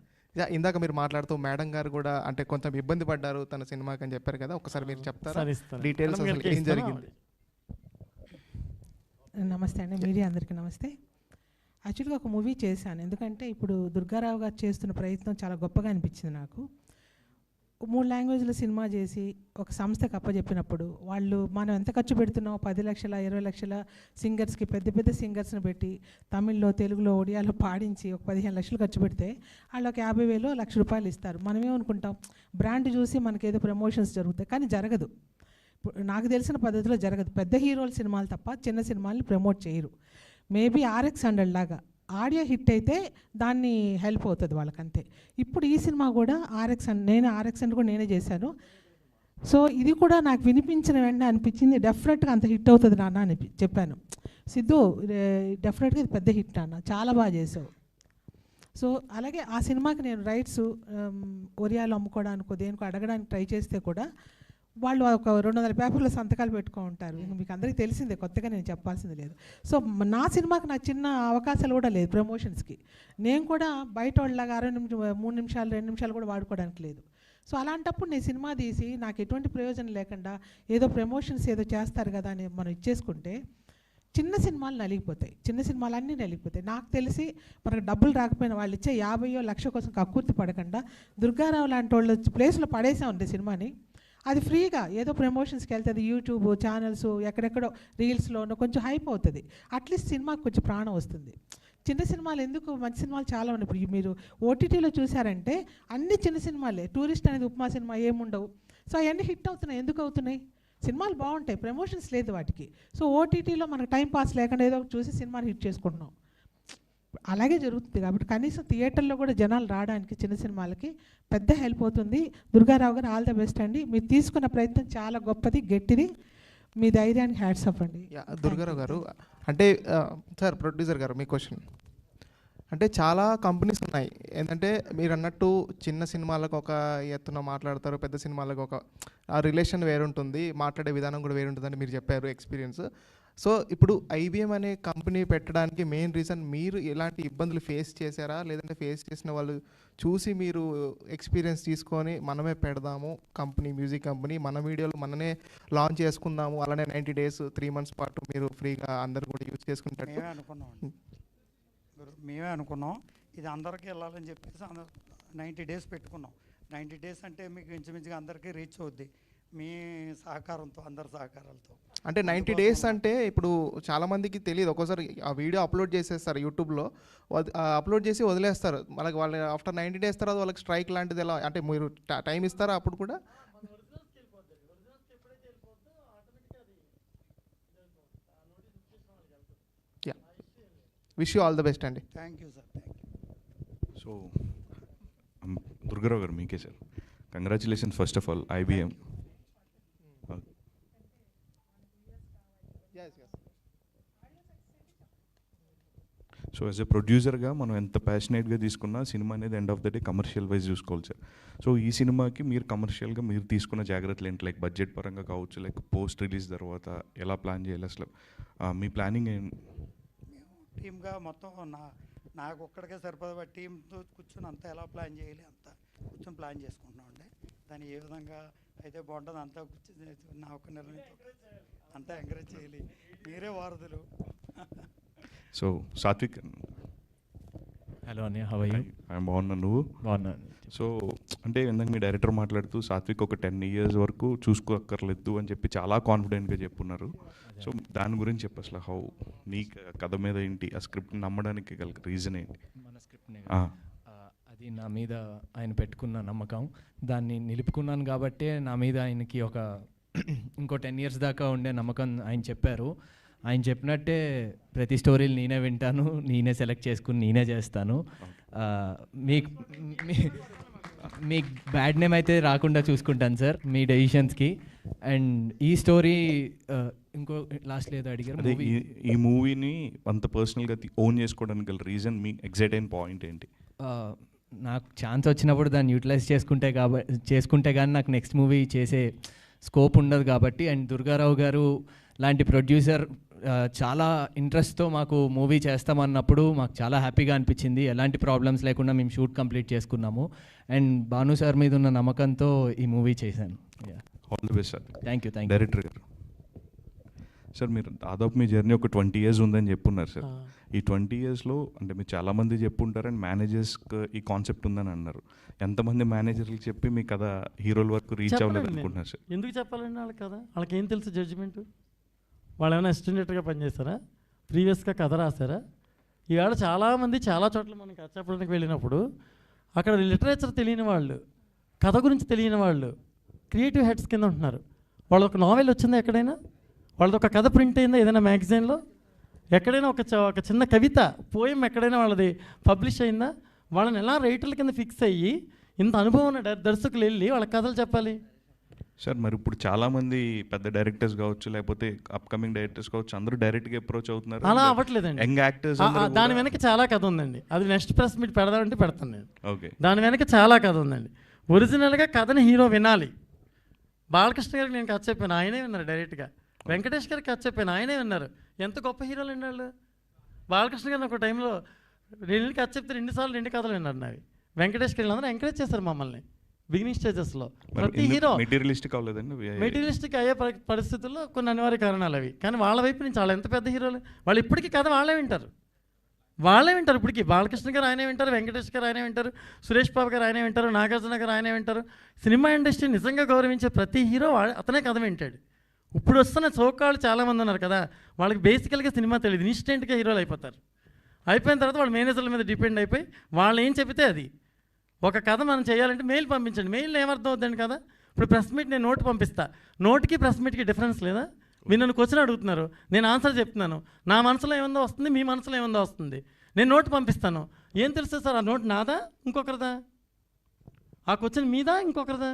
ఇందాక మీరు మాట్లాడుతూ మేడం గారు కూడా అంటే కొంచెం ఇబ్బంది పడ్డారు తన సినిమాకి అని చెప్పారు కదా, ఒకసారి మీరు చెప్తారా డీటెయిల్స్, అసలు ఏం జరిగింది? నమస్తే అండి, మీడియా అందరికీ నమస్తే. యాక్చువల్గా ఒక మూవీ చేశాను, ఎందుకంటే ఇప్పుడు దుర్గారావు గారు చేస్తున్న ప్రయత్నం చాలా గొప్పగా అనిపించింది నాకు. 3 లాంగ్వేజ్లో సినిమా చేసి ఒక సంస్థకు అప్పచెప్పినప్పుడు వాళ్ళు మనం ఎంత ఖర్చు పెడుతున్నాం, 10 లక్షల 20 లక్షల సింగర్స్కి పెద్ద పెద్ద సింగర్స్ని పెట్టి తమిళ్లో, తెలుగులో, ఒడియాలో పాడించి ఒక 15 లక్షలు ఖర్చు పెడితే వాళ్ళు ఒక 50,000 1,00,000 రూపాయలు ఇస్తారు. మనమేమనుకుంటాం, బ్రాండ్ చూసి మనకేదో ప్రమోషన్స్ జరుగుతాయి, కానీ జరగదు. నాకు తెలిసిన పద్ధతిలో జరగదు. పెద్ద హీరోల సినిమాలు తప్ప చిన్న సినిమాల్ని ప్రమోట్ చేయరు. మేబీ RX100 లాగా ఆడియో హిట్ అయితే దాన్ని హెల్ప్ అవుతుంది వాళ్ళకంతే. ఇప్పుడు ఈ సినిమా కూడా నేను RX100 కూడా నేనే చేశాను. సో ఇది కూడా నాకు వినిపించిన వెంటనే అనిపించింది, డెఫినెట్గా అంత హిట్ అవుతుంది నాన్న అని చెప్పాను. సిద్ధు, డెఫినెట్గా ఇది పెద్ద హిట్ అన్న, చాలా బాగా చేసావు. సో అలాగే ఆ సినిమాకి నేను రైట్స్ ఒరియాలో అమ్ముకోవడానికో దేనికో అడగడానికి ట్రై చేస్తే కూడా వాళ్ళు ఒక 200 పేపర్లో సంతకాలు పెట్టుకో ఉంటారు. ఇంక మీకు అందరికీ తెలిసిందే, కొత్తగా నేను చెప్పాల్సింది లేదు. సో నా సినిమాకి నాకు చిన్న అవకాశాలు కూడా లేదు ప్రమోషన్స్కి. నేను కూడా బయట వాళ్ళలాగా 3 నిమిషాలు 2 నిమిషాలు కూడా వాడుకోవడానికి లేదు. సో అలాంటప్పుడు నేను సినిమా తీసి నాకు ఎటువంటి ప్రయోజనం లేకుండా ఏదో ప్రమోషన్స్ ఏదో చేస్తారు కదా అని మనం ఇచ్చేసుకుంటే చిన్న సినిమాలు నలిగిపోతాయి, చిన్న సినిమాలు అన్నీ నలిగిపోతాయి. నాకు తెలిసి మనకు డబ్బులు రాకపోయినా వాళ్ళు ఇచ్చే 50 లక్ష కోసం కక్కుర్తి పడకుండా దుర్గారావు లాంటి వాళ్ళ ప్లేస్లో పడేసా ఉంది సినిమాని. అది ఫ్రీగా ఏదో ప్రమోషన్స్కి వెళ్తుంది, యూట్యూబ్ ఛానల్స్ ఎక్కడెక్కడో రీల్స్లోనో కొంచెం హైప్ అవుతుంది. అట్లీస్ట్ సినిమాకి కొంచెం ప్రాణం వస్తుంది. చిన్న సినిమాలు ఎందుకు, మంచి సినిమాలు చాలా ఉన్నాయి. ఇప్పుడు మీరు ఓటీటీలో చూసారంటే అన్ని చిన్న సినిమాలే. టూరిస్ట్ అనేది ఉపమా సినిమా ఏముండవు. సో అవన్నీ హిట్ అవుతున్నాయి. ఎందుకు అవుతున్నాయి? సినిమాలు బాగుంటాయి, ప్రమోషన్స్ లేదు వాటికి. సో ఓటీటీలో మనకు టైం పాస్ లేకుండా ఏదో చూసి సినిమాని హిట్ చేసుకుంటున్నాం. అలాగే జరుగుతుంది. కాబట్టి కనీసం థియేటర్లో కూడా జనాలు రావడానికి చిన్న సినిమాలకి పెద్ద హెల్ప్ అవుతుంది. దుర్గారావు గారు ఆల్ ద బెస్ట్ అండి. మీరు తీసుకున్న ప్రయత్నం చాలా గొప్పది, గట్టిది. మీ ధైర్యానికి హ్యాట్స్ ఆఫ్ అండి. దుర్గారావు గారు అంటే సార్ ప్రొడ్యూసర్ గారు మీ క్వశ్చన్ అంటే చాలా కంపెనీస్ ఉన్నాయి. ఏంటంటే మీరు అన్నట్టు చిన్న సినిమాలకు ఒక ఎత్తున మాట్లాడతారు, పెద్ద సినిమాలకు ఒక ఆ రిలేషన్ వేరుంటుంది, మాట్లాడే విధానం కూడా వేరుంటుందని మీరు చెప్పారు ఎక్స్పీరియన్స్. సో ఇప్పుడు ఐబిఎం అనే కంపెనీ పెట్టడానికి మెయిన్ రీజన్ మీరు ఎలాంటి ఇబ్బందులు ఫేస్ చేశారా, లేదంటే ఫేస్ చేసిన వాళ్ళు చూసి మీరు ఎక్స్పీరియన్స్ తీసుకొని మనమే పెడదాము కంపెనీ, మ్యూజిక్ కంపెనీ, మన వీడియోలు మననే లాంచ్ చేసుకుందాము, అలానే 90 days 3 months పాటు మీరు ఫ్రీగా అందరు కూడా యూజ్ చేసుకుంటారు? మేమే అనుకున్నాం ఇది అందరికీ వెళ్ళాలని చెప్పేసి 90 days పెట్టుకున్నాం. 90 days అంటే మీకు ఇంచుమించుగా అందరికీ రీచ్ అవుద్ది మీ సహకారంతో, అందరి సహకారాలతో. అంటే 90 days అంటే ఇప్పుడు చాలామందికి తెలియదు. ఒక్కోసారి ఆ వీడియో అప్లోడ్ చేసేస్తారు యూట్యూబ్లో, అప్లోడ్ చేసి వదిలేస్తారు. మనకి వాళ్ళు ఆఫ్టర్ 90 days తర్వాత వాళ్ళకి స్ట్రైక్ లాంటిది ఎలా అంటే మీరు టైం ఇస్తారా అప్పుడు కూడా? Yeah, wish you all the best అండి. Thank you sir. So Durgarao garu మీకే sir congratulations first of all IBM. So as a ప్రొడ్యూసర్గా మనం ఎంత ప్యాషనేట్గా తీసుకున్నా సినిమా అనేది end of the day commercial wise చూసుకోవాలి సార్. సో ఈ సినిమాకి మీరు కమర్షియల్గా మీరు తీసుకున్న జాగ్రత్తలు ఏంటి, లైక్ బడ్జెట్ పరంగా కావచ్చు, లైక్ పోస్ట్ రిలీజ్ తర్వాత ఎలా ప్లాన్ చేయాలి, అసలు మీ ప్లానింగ్ ఏంటి? టీమ్గా మొత్తం నాకు ఒక్కడికే సరిపడా టీంతో కూర్చొని అంతా ఎలా ప్లాన్ చేయాలి అంతా కూర్చొని ప్లాన్ చేసుకుంటున్నాం అండి. దాన్ని ఏ విధంగా అయితే బాగుంటుంది అంతా కూర్చొని నా ఒక్క నిర్ణయంతో అంతా ఎంకరేజ్ చేయాలి. మీరే వారధులు. సో సాత్విక్. హలో అన్నయ్య, హౌ ఆర్ యు? ఐఎమ్ బాగున్నా, నువ్వు? బాగున్నాను. సో అంటే ఇందాక మీ డైరెక్టర్ మాట్లాడుతూ సాత్విక్ ఒక 10 years వరకు చూసుకోక్కర్లేదు అని చెప్పి చాలా కాన్ఫిడెంట్గా చెప్పున్నారు. సో దాని గురించి చెప్పు, అసలు హౌ నీ కథ మీద ఏంటి, ఆ స్క్రిప్ట్ నమ్మడానికి గల రీజన్ ఏంటి? మన స్క్రిప్ట్ని అది నా మీద ఆయన పెట్టుకున్న నమ్మకం, దాన్ని నిలుపుకున్నాను కాబట్టే నా మీద ఆయనకి ఒక ఇంకో 10 years దాకా ఉండే నమ్మకం ఆయన చెప్పారు. ఆయన చెప్పినట్టే ప్రతి స్టోరీలు నేనే వింటాను, నేనే సెలెక్ట్ చేసుకుని నేనే చేస్తాను. మీకు బ్యాడ్ నేమ్ అయితే రాకుండా చూసుకుంటాను సార్ మీ డెసిషన్స్కి. అండ్ ఈ స్టోరీ ఇంకో లాస్ట్లో ఏదో అడిగారు, అదే ఈ మూవీని అంత పర్సనల్గా ఓన్ చేసుకోవడానికి గల రీజన్, మీ ఎగ్జైట్ అయిన పాయింట్ ఏంటి? నాకు ఛాన్స్ వచ్చినప్పుడు దాన్ని యూటిలైజ్ చేసుకుంటే కానీ నాకు నెక్స్ట్ మూవీ చేసే స్కోప్ ఉండదు కాబట్టి. అండ్ దుర్గారావు గారు లాంటి ప్రొడ్యూసర్ చాలా ఇంట్రెస్ట్తో మాకు మూవీ చేస్తామన్నప్పుడు మాకు చాలా హ్యాపీగా అనిపించింది. ఎలాంటి ప్రాబ్లమ్స్ లేకుండా మేము షూట్ కంప్లీట్ చేసుకున్నాము. అండ్ భాను సార్ మీద ఉన్న నమ్మకంతో ఈ మూవీ చేశాను. All the best sir. Thank you. Director గారు సార్, మీరు దాదాపు మీ జర్నీ ఒక 20 years ఉందని చెప్పున్నారు సార్. ఈ 20 yearsలో అంటే మీరు చాలామంది చెప్పుంటారు అండ్ మేనేజర్స్కి ఈ కాన్సెప్ట్ ఉందని అన్నారు. ఎంతమంది మేనేజర్లకు చెప్పి మీ కథ హీరోల వరకు రీచ్ అవ్వలేదు అనుకుంటున్నారు సార్? ఎందుకు చెప్పాలండి వాళ్ళకి కదా? వాళ్ళకి ఏం తెలుసు జడ్జిమెంట్? వాళ్ళు ఏమైనా అసిస్టెంట్గా పనిచేస్తారా? ప్రీవియస్గా కథ రాస్తారా? ఈవేళ చాలామంది చాలా చోట్ల మనం కథ చెప్పడానికి వెళ్ళినప్పుడు అక్కడ లిటరేచర్ తెలియని వాళ్ళు, కథ గురించి తెలియని వాళ్ళు క్రియేటివ్ హెడ్స్ కింద ఉంటున్నారు. వాళ్ళది ఒక నావెల్ వచ్చిందా ఎక్కడైనా? వాళ్ళది ఒక కథ ప్రింట్ అయిందా ఏదైనా మ్యాగజైన్లో? ఎక్కడైనా ఒక చిన్న కవిత, పోయం ఎక్కడైనా వాళ్ళది పబ్లిష్ అయిందా? వాళ్ళని ఎలా రైటర్ల కింద ఫిక్స్ అయ్యి ఇంత అనుభవం ఉన్న దర్శకులు వెళ్ళి వాళ్ళ కథలు చెప్పాలి? సార్ మరి ఇప్పుడు చాలామంది పెద్ద డైరెక్టర్స్ కావచ్చు, లేకపోతే అప్కమింగ్ డైరెక్టర్స్ కావచ్చు, అందరూ డైరెక్ట్గా అప్రోచ్ అవుతున్నారు. అలా అవ్వట్లేదండి. యంగ్ యాక్టర్స్ దాని వెనక చాలా కథ ఉందండి. అది నెక్స్ట్ ప్రెస్ మీట్ పెడదామంటే పెడతాను నేను. ఓకే. దాని వెనక చాలా కథ ఉందండి. ఒరిజినల్గా కథని హీరో వినాలి. బాలకృష్ణ గారికి నేను కథ చెప్పాను, ఆయనే విన్నారు డైరెక్ట్గా. వెంకటేష్ గారికి కథ చెప్పాను, ఆయనే విన్నారు. ఎంత గొప్ప హీరోలు అండి వాళ్ళు. బాలకృష్ణ గారిని ఒక టైంలో 2 కథ చెప్తే 2 సార్లు 2 కథలు విన్నారు నావి. వెంకటేష్ గారు అందరూ ఎంకరేజ్ చేశారు మమ్మల్ని బిగినింగ్ స్టేజెస్లో. ప్రతి హీరో మెటీరియలిస్టిక్ అవ్వలేదండి. మెటీరియలిస్టిక్ అయ్యే పరిస్థితుల్లో కొన్ని అనివార్య కారణాలు అవి. కానీ వాళ్ళ వైపు నుంచి వాళ్ళు ఎంత పెద్ద హీరోలు, వాళ్ళు ఇప్పటికీ కథ వాళ్ళే వింటారు. ఇప్పటికీ బాలకృష్ణ గారు ఆయనే వింటారు, వెంకటేష్ గారు ఆయనే వింటారు, సురేష్ బాబు గారు ఆయనే వింటారు, నాగార్జున గారు ఆయనే వింటారు. సినిమా ఇండస్ట్రీ నిజంగా గౌరవించే ప్రతి హీరో అతనే కథ వింటాడు. ఇప్పుడు వస్తున్న చౌకాళ్ళు చాలామంది ఉన్నారు కదా, వాళ్ళకి బేసికల్గా సినిమా తెలియదు, ఇన్స్టెంట్గా హీరోలు అయిపోతారు. అయిపోయిన తర్వాత వాళ్ళ మేనేజర్ల మీద డిపెండ్ అయిపోయి వాళ్ళు ఏం చెబితే అది. ఒక కథ మనం చేయాలంటే మెయిల్ పంపించండి. మెయిల్ ఏమర్థం అవుతుందండి కదా. ఇప్పుడు ప్రెస్ మీట్ నేను నోట్ పంపిస్తా, నోట్కి ప్రెస్ మీట్కి డిఫరెన్స్ లేదా? మీరు నన్ను క్వశ్చన్ అడుగుతున్నారు, నేను ఆన్సర్ చెప్తున్నాను. నా మనసులో ఏముందో వస్తుంది, మీ మనసులో ఏముందో వస్తుంది. నేను నోట్ పంపిస్తాను, ఏం తెలుసు సార్ ఆ నోట్ నాదా ఇంకొకరిదా? ఆ క్వశ్చన్ మీదా ఇంకొకరిదా?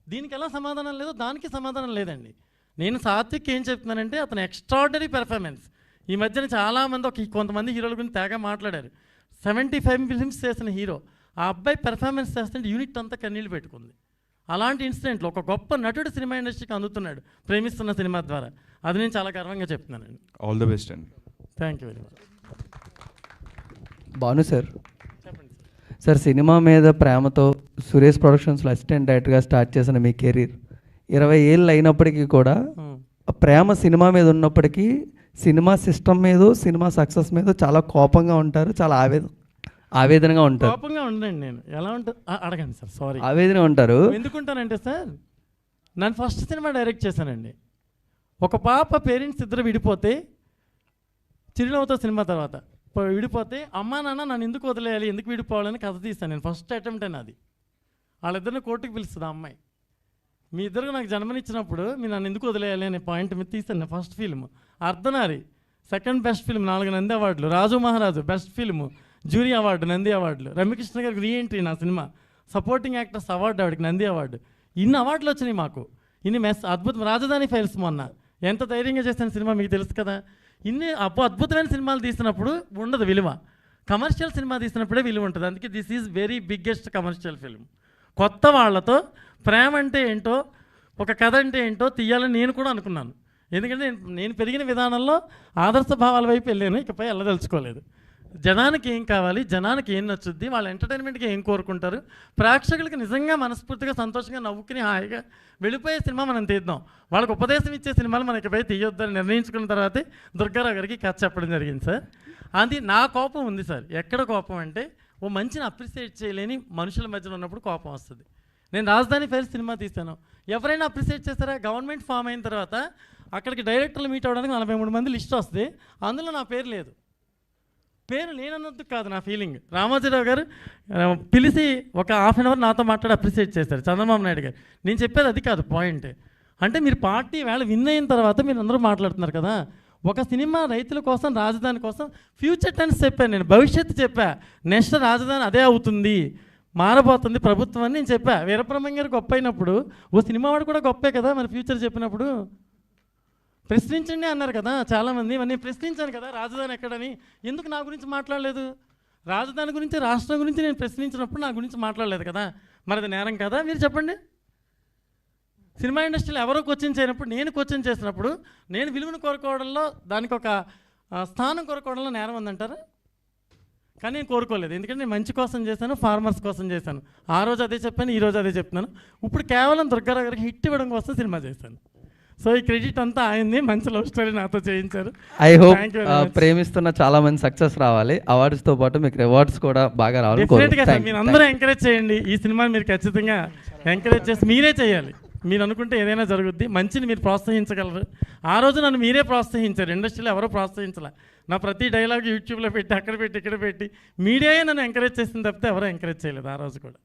దీనికి ఎలా సమాధానం లేదో దానికి సమాధానం లేదండి. నేను సాత్విక్ ఏం చెప్తున్నానంటే అతను ఎక్స్ట్రాడినరీ పెర్ఫార్మెన్స్. ఈ మధ్యన చాలామంది కొంతమంది హీరోల గురించి తెగ మాట్లాడారు. 75 ఫిల్మ్స్ చేసిన హీరో, ఆ అబ్బాయి పెర్ఫార్మెన్స్ చేస్తుంటే యూనిట్ అంతా కన్నీళ్ళు పెట్టుకుంది. అలాంటి ఇన్సిడెంట్లో ఒక గొప్ప నటుడు సినిమా ఇండస్ట్రీకి అందుతున్నాడు ప్రేమిస్తున్న సినిమా ద్వారా. అది నేను చాలా గర్వంగా చెప్తున్నానండి. ఆల్ ది బెస్ట్ అండి. Thank you very much. Bhanu sir, sir cinema మీద ప్రేమతో సురేష్ ప్రొడక్షన్స్లో అసిస్టెంట్ డైరెక్టర్గా స్టార్ట్ చేసిన మీ కెరీర్ 20 ఏళ్ళు అయినప్పటికీ కూడా ప్రేమ సినిమా మీద ఉన్నప్పటికీ సినిమా సిస్టమ్ మీద, సినిమా సక్సెస్ మీద చాలా కోపంగా ఉంటారు, చాలా ఆవేదనగా ఉంటారు. కోపంగా ఉండండి. నేను ఎలా ఉంటాను అడగండి సార్. సారీ, ఆవేదన ఉంటారు. ఎందుకుంటానంటే సార్, నన్ను ఫస్ట్ సినిమా డైరెక్ట్ చేశానండి. ఒక పాప పేరెంట్స్ ఇద్దరు విడిపోతే, చిరునవ్వుతో సినిమా తర్వాత విడిపోతే, అమ్మా నాన్న నన్ను ఎందుకు వదిలేయాలి, ఎందుకు విడిపోవాలని కథ తీస్తాను నేను. ఫస్ట్ అటెంప్ట్ అని అది. వాళ్ళిద్దరిని కోర్టుకు పిలుస్తుంది ఆ అమ్మాయి. మీ ఇద్దరు నాకు జన్మనిచ్చినప్పుడు మీరు నన్ను ఎందుకు వదిలేయాలి అనే పాయింట్ మీద తీస్తాను. First film అర్ధనారి, second best film 4 Nandi అవార్డులు, రాజు మహారాజు best film, jury award, Nandi అవార్డులు, రమ్యకృష్ణ గారికి రీఎంట్రీ నా సినిమా, సపోర్టింగ్ యాక్టర్స్ అవార్డు ఆవిడకి నంది అవార్డు. ఇన్ని అవార్డులు వచ్చినాయి మాకు. ఇన్ని అద్భుతం. రాజధాని ఫైల్స్ మొన్న ఎంత ధైర్యంగా చేసిన సినిమా మీకు తెలుసు కదా. ఇన్ని అద్భుతమైన సినిమాలు తీసినప్పుడు ఉండదు విలువ, కమర్షియల్ సినిమా తీసినప్పుడే విలువ ఉంటుంది. అందుకే this is very biggest commercial film. కొత్త వాళ్ళతో ప్రేమ అంటే ఏంటో, ఒక కథ అంటే ఏంటో తీయాలని నేను కూడా అనుకున్నాను. ఎందుకంటే నేను పెరిగిన విధానంలో ఆదర్శ భావాల వైపు వెళ్ళాను, ఇకపై వెళ్ళదలుచుకోలేదు. జనానికి ఏం కావాలి, జనానికి ఏం నచ్చుద్ది, వాళ్ళ ఎంటర్టైన్మెంట్కి ఏం కోరుకుంటారు, ప్రేక్షకులకి నిజంగా మనస్ఫూర్తిగా సంతోషంగా నవ్వుకుని హాయిగా వెళ్ళిపోయే సినిమా మనం తీద్దాం. వాళ్ళకి ఉపదేశం ఇచ్చే సినిమాలు మనం ఇకపై తీయొద్దని నిర్ణయించుకున్న తర్వాతే దుర్గారావు గారికి కథ చెప్పడం జరిగింది సార్. అది నా కోపం ఉంది సార్. ఎక్కడ కోపం అంటే, ఓ మంచిని అప్రిషియేట్ చేయలేని మనుషుల మధ్యలో ఉన్నప్పుడు కోపం వస్తుంది. నేను రాజధాని ఫైల్స్ సినిమా తీశాను, ఎవరైనా అప్రిషియేట్ చేస్తారా? గవర్నమెంట్ ఫామ్ అయిన తర్వాత అక్కడికి డైరెక్టర్లు మీట్ అవ్వడానికి 43 మంది లిస్ట్ వస్తే అందులో నా పేరు లేదు. పేరు లేనన్నందుకు కాదు నా ఫీలింగ్. రామోజీరావు గారు పిలిచి ఒక ½ అన్ అవర్ నాతో మాట్లాడి అప్రిషియేట్ చేశారు, చంద్రబాబు నాయుడు గారు. నేను చెప్పేది అది కాదు పాయింట్. అంటే మీరు పార్టీ వేళ విన్ అయిన తర్వాత మీరు అందరూ మాట్లాడుతున్నారు కదా. ఒక సినిమా రైతుల కోసం, రాజధాని కోసం ఫ్యూచర్ టెన్స్ చెప్పాను నేను, భవిష్యత్తు చెప్పా. నెక్స్ట్ రాజధాని అదే అవుతుంది, మారబోతుంది ప్రభుత్వం అని నేను చెప్పా. వీరబ్రహ్మం గారు గొప్ప అయినప్పుడు ఓ సినిమా వాడు కూడా గొప్పే కదా మరి. ఫ్యూచర్ చెప్పినప్పుడు ప్రశ్నించండి అన్నారు కదా చాలామంది. నేను ప్రశ్నించాను కదా రాజధాని ఎక్కడని. ఎందుకు నా గురించి మాట్లాడలేదు? రాజధాని గురించి, రాష్ట్రం గురించి నేను ప్రశ్నించినప్పుడు నా గురించి మాట్లాడలేదు కదా. మరి అది నేరం కదా? మీరు చెప్పండి. సినిమా ఇండస్ట్రీలో ఎవరో క్వశ్చన్ చేయనప్పుడు నేను క్వశ్చన్ చేసినప్పుడు నేను విలువను కోరుకోవడంలో, దానికి ఒక స్థానం కోరుకోవడంలో నేరం ఉందంటారా? కానీ నేను కోరుకోలేదు. ఎందుకంటే నేను మంచి కోసం చేశాను, ఫార్మర్స్ కోసం చేశాను. ఆ రోజు అదే చెప్పాను, ఈ రోజు అదే చెప్తున్నాను. ఇప్పుడు కేవలం దుర్గారావు గారికి హిట్ ఇవ్వడం కోసం సినిమా చేశాను. సో ఈ క్రెడిట్ అంతా ఆయన్ని. మంచి లవ్ స్టోరీ నాతో చేయించారు. ఐ హోప్ ప్రేమిస్తున్న చాలా మంది సక్సెస్ రావాలి, అవార్డ్స్తో పాటు మీకు రివార్డ్స్ కూడా బాగా రావాలి. డెఫినెట్గా సార్, మీరు అందరూ ఎంకరేజ్ చేయండి. ఈ సినిమాని మీరు ఖచ్చితంగా ఎంకరేజ్ చేసి మీరే చేయాలి. మీరు అనుకుంటే ఏదైనా జరుగుద్ది. మంచిని మీరు ప్రోత్సహించగలరు. ఆ రోజు నన్ను మీరే ప్రోత్సహించారు, ఇండస్ట్రీలో ఎవరో ప్రోత్సహించాల. నా ప్రతి డైలాగ్ యూట్యూబ్లో పెట్టి, అక్కడ పెట్టి, ఇక్కడ పెట్టి మీడియాయే నన్ను ఎంకరేజ్ చేసింది తప్పితే ఎవరో ఎంకరేజ్ చేయలేదు ఆ రోజు కూడా.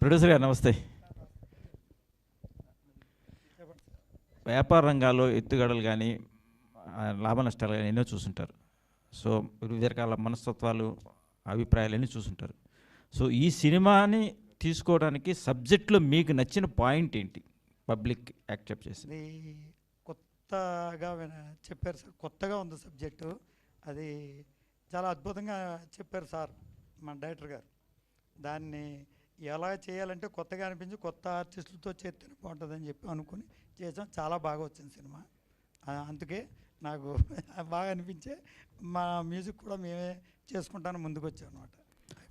ప్రొడ్యూసర్ గారు నమస్తే. వ్యాపార రంగాల్లో ఎత్తుగడలు కానీ లాభ నష్టాలు కానీ ఎన్నో చూసుంటారు. సో వివిధ రకాల మనస్తత్వాలు, అభిప్రాయాలు అన్నీ చూసుంటారు. సో ఈ సినిమాని తీసుకోవడానికి సబ్జెక్ట్లో మీకు నచ్చిన పాయింట్ ఏంటి పబ్లిక్ యాక్సెప్ట్ చేసి? అది కొత్తగా చెప్పారు సార్, కొత్తగా ఉంది సబ్జెక్టు. అది చాలా అద్భుతంగా చెప్పారు సార్ మన డైరెక్టర్ గారు. దాన్ని ఎలా చేయాలంటే కొత్తగా అనిపించి కొత్త ఆర్టిస్టులతో చేస్తేనే బాగుంటుందని చెప్పి అనుకుని చేసాం. చాలా బాగా వచ్చింది సినిమా. అందుకే నాకు బాగా అనిపించే మా మ్యూజిక్ కూడా మేమే చేసుకుంటాను ముందుకు వచ్చాం అనమాట.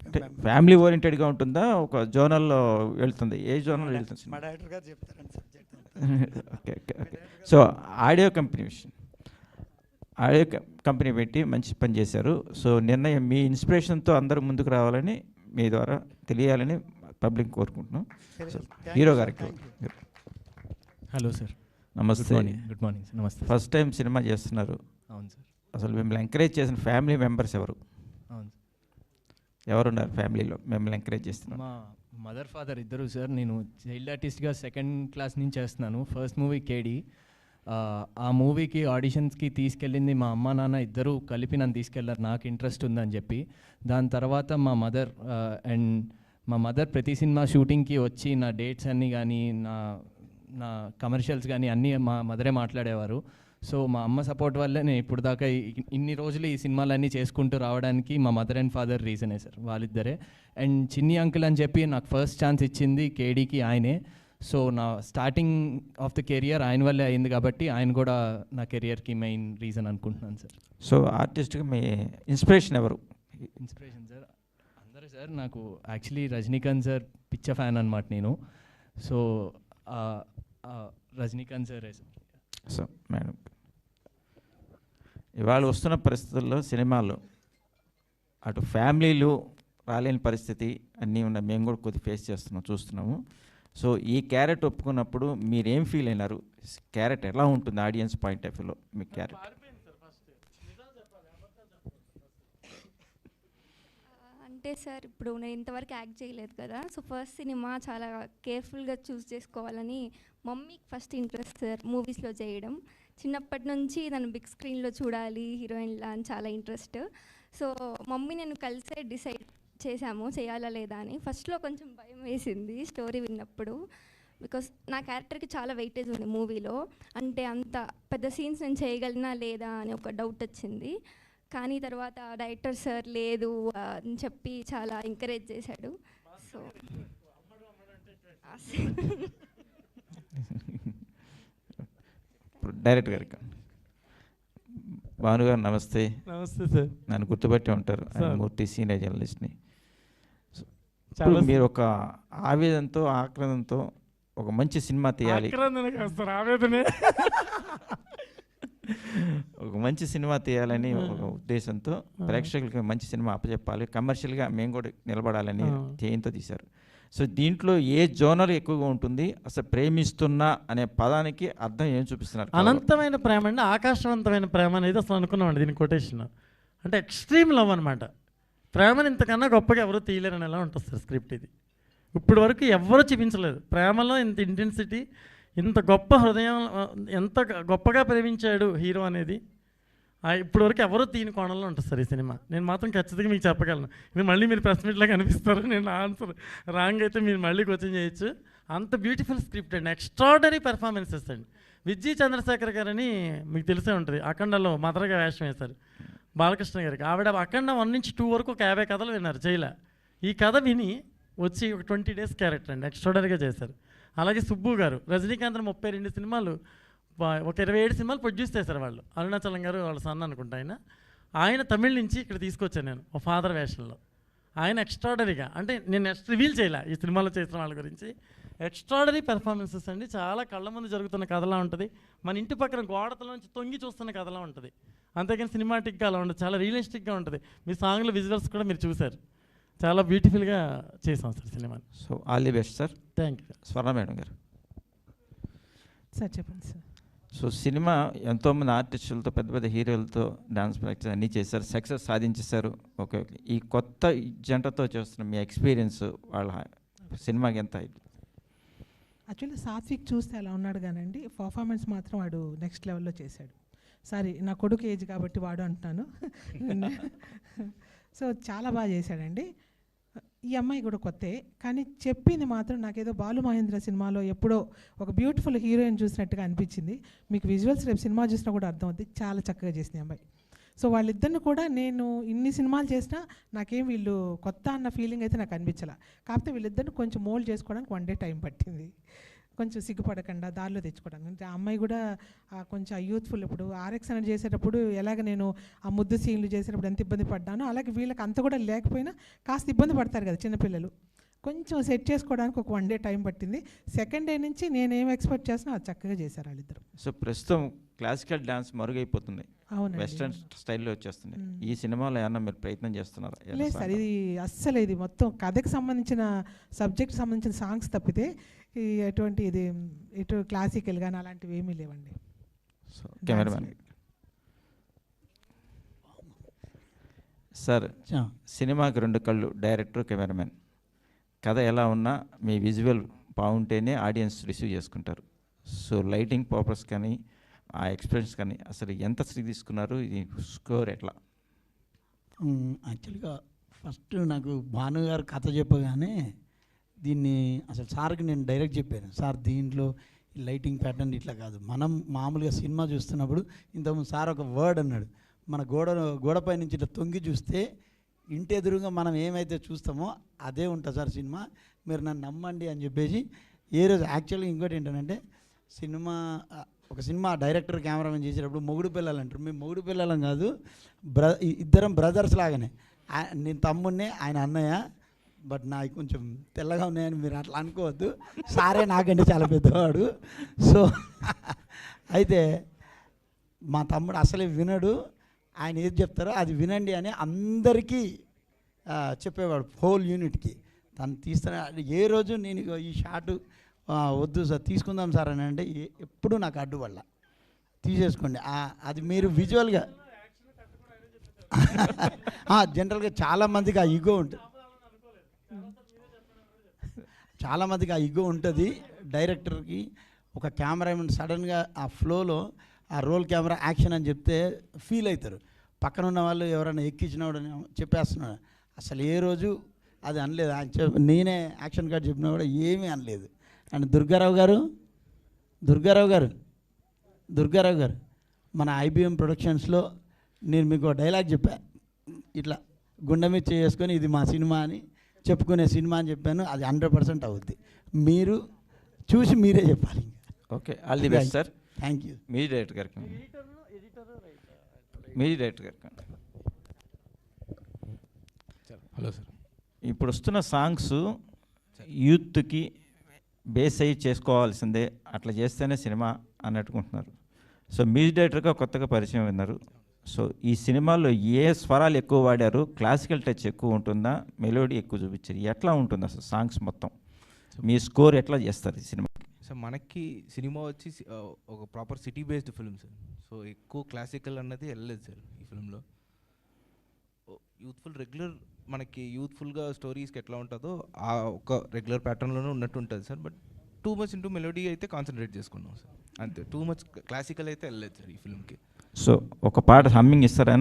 అంటే ఫ్యామిలీ ఓరియంటెడ్గా ఉంటుందా, ఒక జోనల్లో వెళ్తుంది? ఏ జోనల్ వెళ్తుంది? మా డైరెక్టర్ గారు చెప్తారండి subject. Okay okay okay. So audio company విషయం, ఆడియో కంపెనీ పెట్టి మంచి పని చేశారు. సో నిర్ణయం మీ ఇన్స్పిరేషన్తో అందరూ ముందుకు రావాలని మీ ద్వారా తెలియాలని పబ్లిక్ కోరుకుంటున్నాం. సో హీరో గారికి హలో సార్. నమస్తే. Good morning sir. నమస్తే. ఫస్ట్ టైం సినిమా చేస్తున్నారు. అవును సార్. అసలు మిమ్మల్ని ఎంకరేజ్ చేసిన ఫ్యామిలీ మెంబర్స్ ఎవరు? అవును సార్. ఎవరున్నారు ఫ్యామిలీలో మిమ్మల్ని ఎంకరేజ్ చేస్తున్నారు? మా మదర్ ఫాదర్ ఇద్దరు సార్. నేను చైల్డ్ ఆర్టిస్ట్గా 2nd క్లాస్ నుంచి చేస్తున్నాను. ఫస్ట్ మూవీ కేడి. ఆ మూవీకి ఆడిషన్స్కి తీసుకెళ్ళింది మా అమ్మ నాన్న ఇద్దరు కలిపి నన్ను తీసుకెళ్లారు, నాకు ఇంట్రెస్ట్ ఉందని చెప్పి. దాని తర్వాత మా మదర్ ప్రతి సినిమా షూటింగ్కి వచ్చి నా డేట్స్ అన్నీ కానీ నా కమర్షియల్స్ కానీ అన్నీ మా మదరే మాట్లాడేవారు. సో మా అమ్మ సపోర్ట్ వల్లే నేను ఇప్పుడు దాకా ఇన్ని రోజులు ఈ సినిమాలన్నీ చేసుకుంటూ రావడానికి మా మదర్ అండ్ ఫాదర్ రీజనే సార్, వాళ్ళిద్దరే. అండ్ చిన్ని అంకుల్ అని చెప్పి నాకు ఫస్ట్ ఛాన్స్ ఇచ్చింది కేడీకి ఆయనే. సో నా స్టార్టింగ్ ఆఫ్ ద కెరియర్ ఆయన వల్లే అయింది కాబట్టి ఆయన కూడా నా కెరియర్కి మెయిన్ రీజన్ అనుకుంటున్నాను సార్. సో ఆర్టిస్ట్గా మీ ఇన్స్పిరేషన్ ఎవరు? ఇన్స్పిరేషన్ సార్ అందరూ సార్. నాకు యాక్చువల్లీ రజనీకాంత్ సార్ పిచ్చ ఫ్యాన్ అనమాట నేను. So Rajinikanth sir sir. So madam, ఇవాళ వస్తున్న పరిస్థితుల్లో సినిమాల్లో అటు ఫ్యామిలీలు రాలేని పరిస్థితి అన్నీ ఉన్నాయి. మేము కూడా కొద్ది ఫేస్ చూస్తున్నాము. సో ఈ క్యారెట్ ఒప్పుకున్నప్పుడు మీరేం ఫీల్ అయినారు? క్యారెట్ ఎలా ఉంటుంది ఆడియన్స్ పాయింట్ ఆఫ్ వ్యూలో మీ క్యారెట్? అంటే సార్ ఇప్పుడు నేను ఇంతవరకు యాక్ట్ చేయలేదు కదా, సో ఫస్ట్ సినిమా చాలా కేర్ఫుల్గా చూస్ చేసుకోవాలని మమ్మీకి ఫస్ట్ ఇంట్రెస్ట్ సార్ మూవీస్లో చేయడం. చిన్నప్పటి నుంచి నన్ను బిగ్ స్క్రీన్లో చూడాలి హీరోయిన్లా అని చాలా ఇంట్రెస్ట్. సో మమ్మీ నేను కలిసే డిసైడ్ చేశాము చేయాలా లేదా అని. ఫస్ట్లో కొంచెం భయం వేసింది స్టోరీ విన్నప్పుడు, బికాస్ నా క్యారెక్టర్కి చాలా వెయిటేజ్ ఉంది మూవీలో. అంటే అంత పెద్ద సీన్స్ నేను చేయగలనా లేదా అని ఒక డౌట్ వచ్చింది. కానీ తర్వాత డైరెక్టర్ సార్ లేదు అని చెప్పి చాలా ఎంకరేజ్ చేశాడు. సో డైరెక్టర్ గారికి భానుగారు నమస్తే. నమస్తే సార్. నన్ను గుర్తుపట్టి ఉంటారు, మూర్తి సీనియర్ జర్నలిస్ట్ని. చాలా మీరు ఒక ఆవేదనతో ఆక్రందంతో ఒక మంచి సినిమా తీయాలి, ఒక మంచి సినిమా తీయాలని ఒక ఉద్దేశంతో ప్రేక్షకులకి మంచి సినిమా అప్పచెప్పాలి, కమర్షియల్గా మేము కూడా నిలబడాలని ధ్యేయంతో తీశారు. సో దీంట్లో ఏ జోనర్ ఎక్కువగా ఉంటుంది? అసలు ప్రేమిస్తున్నా అనే పదానికి అర్థం ఏం చూపిస్తున్నారు? అనంతమైన ప్రేమ అండి, ఆకాశవంతమైన ప్రేమ అనేది అసలు అనుకున్నామండి దీని కొటేషన్. అంటే ఎక్స్ట్రీమ్ లవ్ అనమాట. ప్రేమను ఇంతకన్నా గొప్పగా ఎవరూ తీయలేరని ఎలా ఉంటుంది సార్ స్క్రిప్ట్ ఇది. ఇప్పటి వరకు ఎవరూ చూపించలేదు ప్రేమలో ఇంత ఇంటెన్సిటీ, ఇంత గొప్ప హృదయం, ఎంత గొప్పగా ప్రేమించాడు హీరో అనేది ఇప్పటివరకు ఎవరూ తీని కోణంలో ఉంటుంది సార్ ఈ సినిమా. నేను మాత్రం ఖచ్చితంగా మీకు చెప్పగలను. ఇది మళ్ళీ మీరు ప్రెస్ మీట్లో కనిపిస్తారు, నేను ఆన్సర్ రాంగ్ అయితే మీరు మళ్ళీ క్వశ్చన్ చేయొచ్చు. అంత బ్యూటిఫుల్ స్క్రిప్ట్ అండి, ఎక్స్ట్రాడనరీ పెర్ఫార్మెన్సెస్ అండి. విజయ్ చంద్రశేఖర్ గారని మీకు తెలిసే ఉంటుంది, అఖండలో మదర్గా వేషం వేశారు బాలకృష్ణ గారికి. ఆవిడ అఖండ 1 నుంచి 2 వరకు ఒక 50 కథలు విన్నారు జైలా. ఈ కథ విని వచ్చి ఒక 20 days క్యారెక్టర్ అండి, ఎక్స్ట్రాడనరీగా చేశారు. అలాగే సుబ్బు గారు రజనీకాంత్ 32 సినిమాలు, ఒక 27 సినిమాలు ప్రొడ్యూస్ చేశారు వాళ్ళు. అరుణాచలం గారు వాళ్ళ సన్న అనుకుంటా ఆయన తమిళ నుంచి ఇక్కడ తీసుకొచ్చాను నేను ఒక ఫాదర్ వేషంలో. ఆయన ఎక్స్ట్రాడనరీగా, అంటే నేను నెక్స్ట్ రివీల్ చేయలే ఈ సినిమాలో చేసిన వాళ్ళ గురించి. ఎక్స్ట్రాడనరీ పెర్ఫార్మెన్సెస్ అండి, చాలా కళ్ళ ముందు జరుగుతున్న కథలా ఉంటుంది, మన ఇంటి పక్కన గోడతలోంచి తొంగి చూస్తున్న కథలా ఉంటుంది. అంతేకాని సినిమాటిక్గా అలా ఉండదు, చాలా రియలిస్టిక్గా ఉంటుంది. మీ సాంగ్లో విజువల్స్ కూడా మీరు చూశారు, చాలా బ్యూటిఫుల్గా చేసాం సార్ సినిమాని. So all the best sir. Thank you. Swarna madam గారు సార్ చెప్పండి సార్. సో సినిమా ఎంతోమంది ఆర్టిస్టులతో పెద్ద పెద్ద హీరోలతో డాన్స్ ప్రాక్టీస్ అన్నీ చేశారు, సక్సెస్ సాధించేశారు. ఓకే ఓకే, ఈ కొత్త జంటతో చేస్తున్న మీ ఎక్స్పీరియన్స్ వాళ్ళ సినిమాకి ఎంత? యాక్చువల్లీ సాత్విక్ చూస్తే అలా ఉన్నాడు కానండి, పర్ఫార్మెన్స్ మాత్రం వాడు నెక్స్ట్ లెవెల్లో చేశాడు. సారీ నా కొడుకు ఏజ్ కాబట్టి వాడు అంటున్నాను. సో చాలా బాగా చేశాడండి. ఈ అమ్మాయి కూడా కొత్తే, కానీ చెప్పింది మాత్రం నాకేదో బాలు మహేంద్ర సినిమాలో ఎప్పుడో ఒక బ్యూటిఫుల్ హీరోయిన్ చూసినట్టుగా అనిపించింది. మీకు విజువల్స్ రేపు సినిమా చూసినా కూడా అర్థమవుతుంది, చాలా చక్కగా చేసింది అమ్మాయి. సో వాళ్ళిద్దరిని కూడా నేను ఇన్ని సినిమాలు చేసినా నాకేం వీళ్ళు కొత్త అన్న ఫీలింగ్ అయితే నాకు అనిపించలే. కాకపోతే వీళ్ళిద్దరిని కొంచెం మోల్డ్ చేసుకోవడానికి 1 డే టైం పట్టింది, కొంచెం సిగ్గుపడకుండా దారిలో తెచ్చుకోవడానికి. అంటే ఆ అమ్మాయి కూడా కొంచెం యూత్ఫుల్. ఇప్పుడు ఆర్ఎక్స్ అనేది చేసేటప్పుడు ఎలాగ నేను ఆ ముద్దు సీన్లు చేసేటప్పుడు ఎంత ఇబ్బంది పడ్డానో, అలాగే వీళ్ళకి అంత కూడా లేకపోయినా కాస్త ఇబ్బంది పడతారు కదా చిన్నపిల్లలు, కొంచెం సెట్ చేసుకోవడానికి ఒక 1 డే టైం పట్టింది. సెకండ్ డే నుంచి నేనేం ఎక్స్పెక్ట్ చేసినా అది చక్కగా చేశారు వాళ్ళిద్దరు. సో ప్రస్తుతం క్లాసికల్ డ్యాన్స్ మరుగైపోతుంది, అవునండి. వెస్ట్రన్ స్టైల్లో వచ్చేస్తుంది. ఈ సినిమాలో ఏమన్నా మీరు ప్రయత్నం చేస్తున్నారా? లేదు సార్, ఇది అస్సలు ఇది మొత్తం కథకి సంబంధించిన సబ్జెక్ట్ సంబంధించిన సాంగ్స్ తప్పితే ఈ ఎటువంటి ఇది ఇటు క్లాసికల్ కానీ అలాంటివి ఏమీ లేవండి. కెమెరామెన్ సార్, సినిమాకి 2 కళ్ళు, డైరెక్టర్, కెమెరామెన్. కథ ఎలా ఉన్నా మీ విజువల్ బాగుంటేనే ఆడియన్స్ రిసీవ్ చేసుకుంటారు. సో లైటింగ్ పర్పస్ కానీ ఆ ఎక్స్పీరియన్స్ కానీ అసలు ఎంత శ్రద్ధ తీసుకున్నారు? ఇది స్కోర్ ఎట్లా? యాక్చువల్గా ఫస్ట్ నాకు భాను గారు కథ చెప్పగానే దీన్ని అసలు సార్కి నేను డైరెక్ట్ చెప్పాను, సార్ దీంట్లో లైటింగ్ ప్యాటర్న్ ఇట్లా కాదు, మనం మామూలుగా సినిమా చూస్తున్నప్పుడు ఇంతకుముందు సార్ ఒక వర్డ్ అన్నాడు, మన గోడపై నుంచి ఇట్లా తొంగి చూస్తే ఇంటి ఎదురుగా మనం ఏమైతే చూస్తామో అదే ఉంటుంది సార్ సినిమా, మీరు నన్ను నమ్మండి అని చెప్పేసి. ఏ రోజు యాక్చువల్గా ఇంకోటి ఏంటంటే ఒక సినిమా డైరెక్టర్ కెమెరామెన్ చేసేటప్పుడు మొగుడు పిల్లలు అంటారు, మేము మొగుడు పిల్లలం కాదు, ఇద్దరం బ్రదర్స్ లాగానే. నేను తమ్ముడినే, ఆయన అన్నయ్య, బట్ నాకు కొంచెం తెల్లగా ఉన్నాయని మీరు అట్లా అనుకోవద్దు, సారే నాకంటే చాలా పెద్దవాడు. సో అయితే మా తమ్ముడు అసలే వినడు, ఆయన ఏది చెప్తారో అది వినండి అని అందరికీ చెప్పేవాడు, హోల్ యూనిట్కి. తను తీస్తున్నా ఏ రోజు నేను ఈ షాటు వద్దు సార్ తీసుకుందాం సార్ అని అంటే ఎప్పుడు నాకు అడ్డుపడలా, తీసేసుకోండి అది మీరు విజువల్గా. జనరల్గా చాలామందికి ఆ ఈగో ఉంటుంది, చాలామందికి ఆ ఈగో ఉంటుంది డైరెక్టర్కి. ఒక కెమెరామెన్ సడన్గా ఆ ఫ్లోలో ఆ రోల్ కెమెరా యాక్షన్ అని చెప్తే ఫీల్ అవుతారు, పక్కన ఉన్న వాళ్ళు ఎవరైనా ఎక్కించినవాడని చెప్పేస్తున్నాడు. అసలు ఏ రోజు అది అనలేదు, నేనే యాక్షన్ కార్డ్ చెప్పినా కూడా ఏమీ అనలేదు. అండ్ దుర్గారావు గారు మన IBM ప్రొడక్షన్స్లో నేను మీకు డైలాగ్ చెప్పా, ఇట్లా గుండె మీద చేసుకొని ఇది మా సినిమా అని చెప్పుకునే సినిమా అని చెప్పాను, అది 100% అవుద్ది. మీరు చూసి మీరే చెప్పాలి. Okay, all the best sir. Thank you. Me director గారికి హలో సార్. ఇప్పుడు వస్తున్న సాంగ్స్ యూత్కి బేస్ అయ్యి చేసుకోవాల్సిందే, అట్లా చేస్తేనే సినిమా అన్నట్టుకుంటున్నారు. సో మ్యూజిక్ డైరెక్టర్గా కొత్తగా పరిచయం ఉన్నారు. సో ఈ సినిమాలో ఏ స్వరాలు ఎక్కువ వాడారు? క్లాసికల్ టచ్ ఎక్కువ ఉంటుందా, మెలోడీ ఎక్కువ చూపించారు? ఎట్లా ఉంటుంది అసలు సాంగ్స్ మొత్తం? మీ స్కోర్ ఎట్లా చేస్తారు ఈ సినిమాకి? సార్ మనకి సినిమా వచ్చి ఒక proper city based film sir. So ఎక్కువ క్లాసికల్ అన్నది వెళ్ళలేదు సార్ ఈ ఫిల్మ్లో. యూత్ఫుల్ రెగ్యులర్ మనకి యూత్ఫుల్గా స్టోరీస్కి ఎట్లా ఉంటుందో ఆ ఒక రెగ్యులర్ ప్యాటర్న్లోనే ఉన్నట్టు ఉంటుంది sir. But too much into melody అయితే కాన్సన్ట్రేట్ చేసుకున్నాం సార్, అంతే. టూ మచ్ క్లాసికల్ అయితే వెళ్ళలేదు సార్ ఈ ఫిల్మ్కి. సో ఒక పాట హమ్మింగ్ ఇస్తారా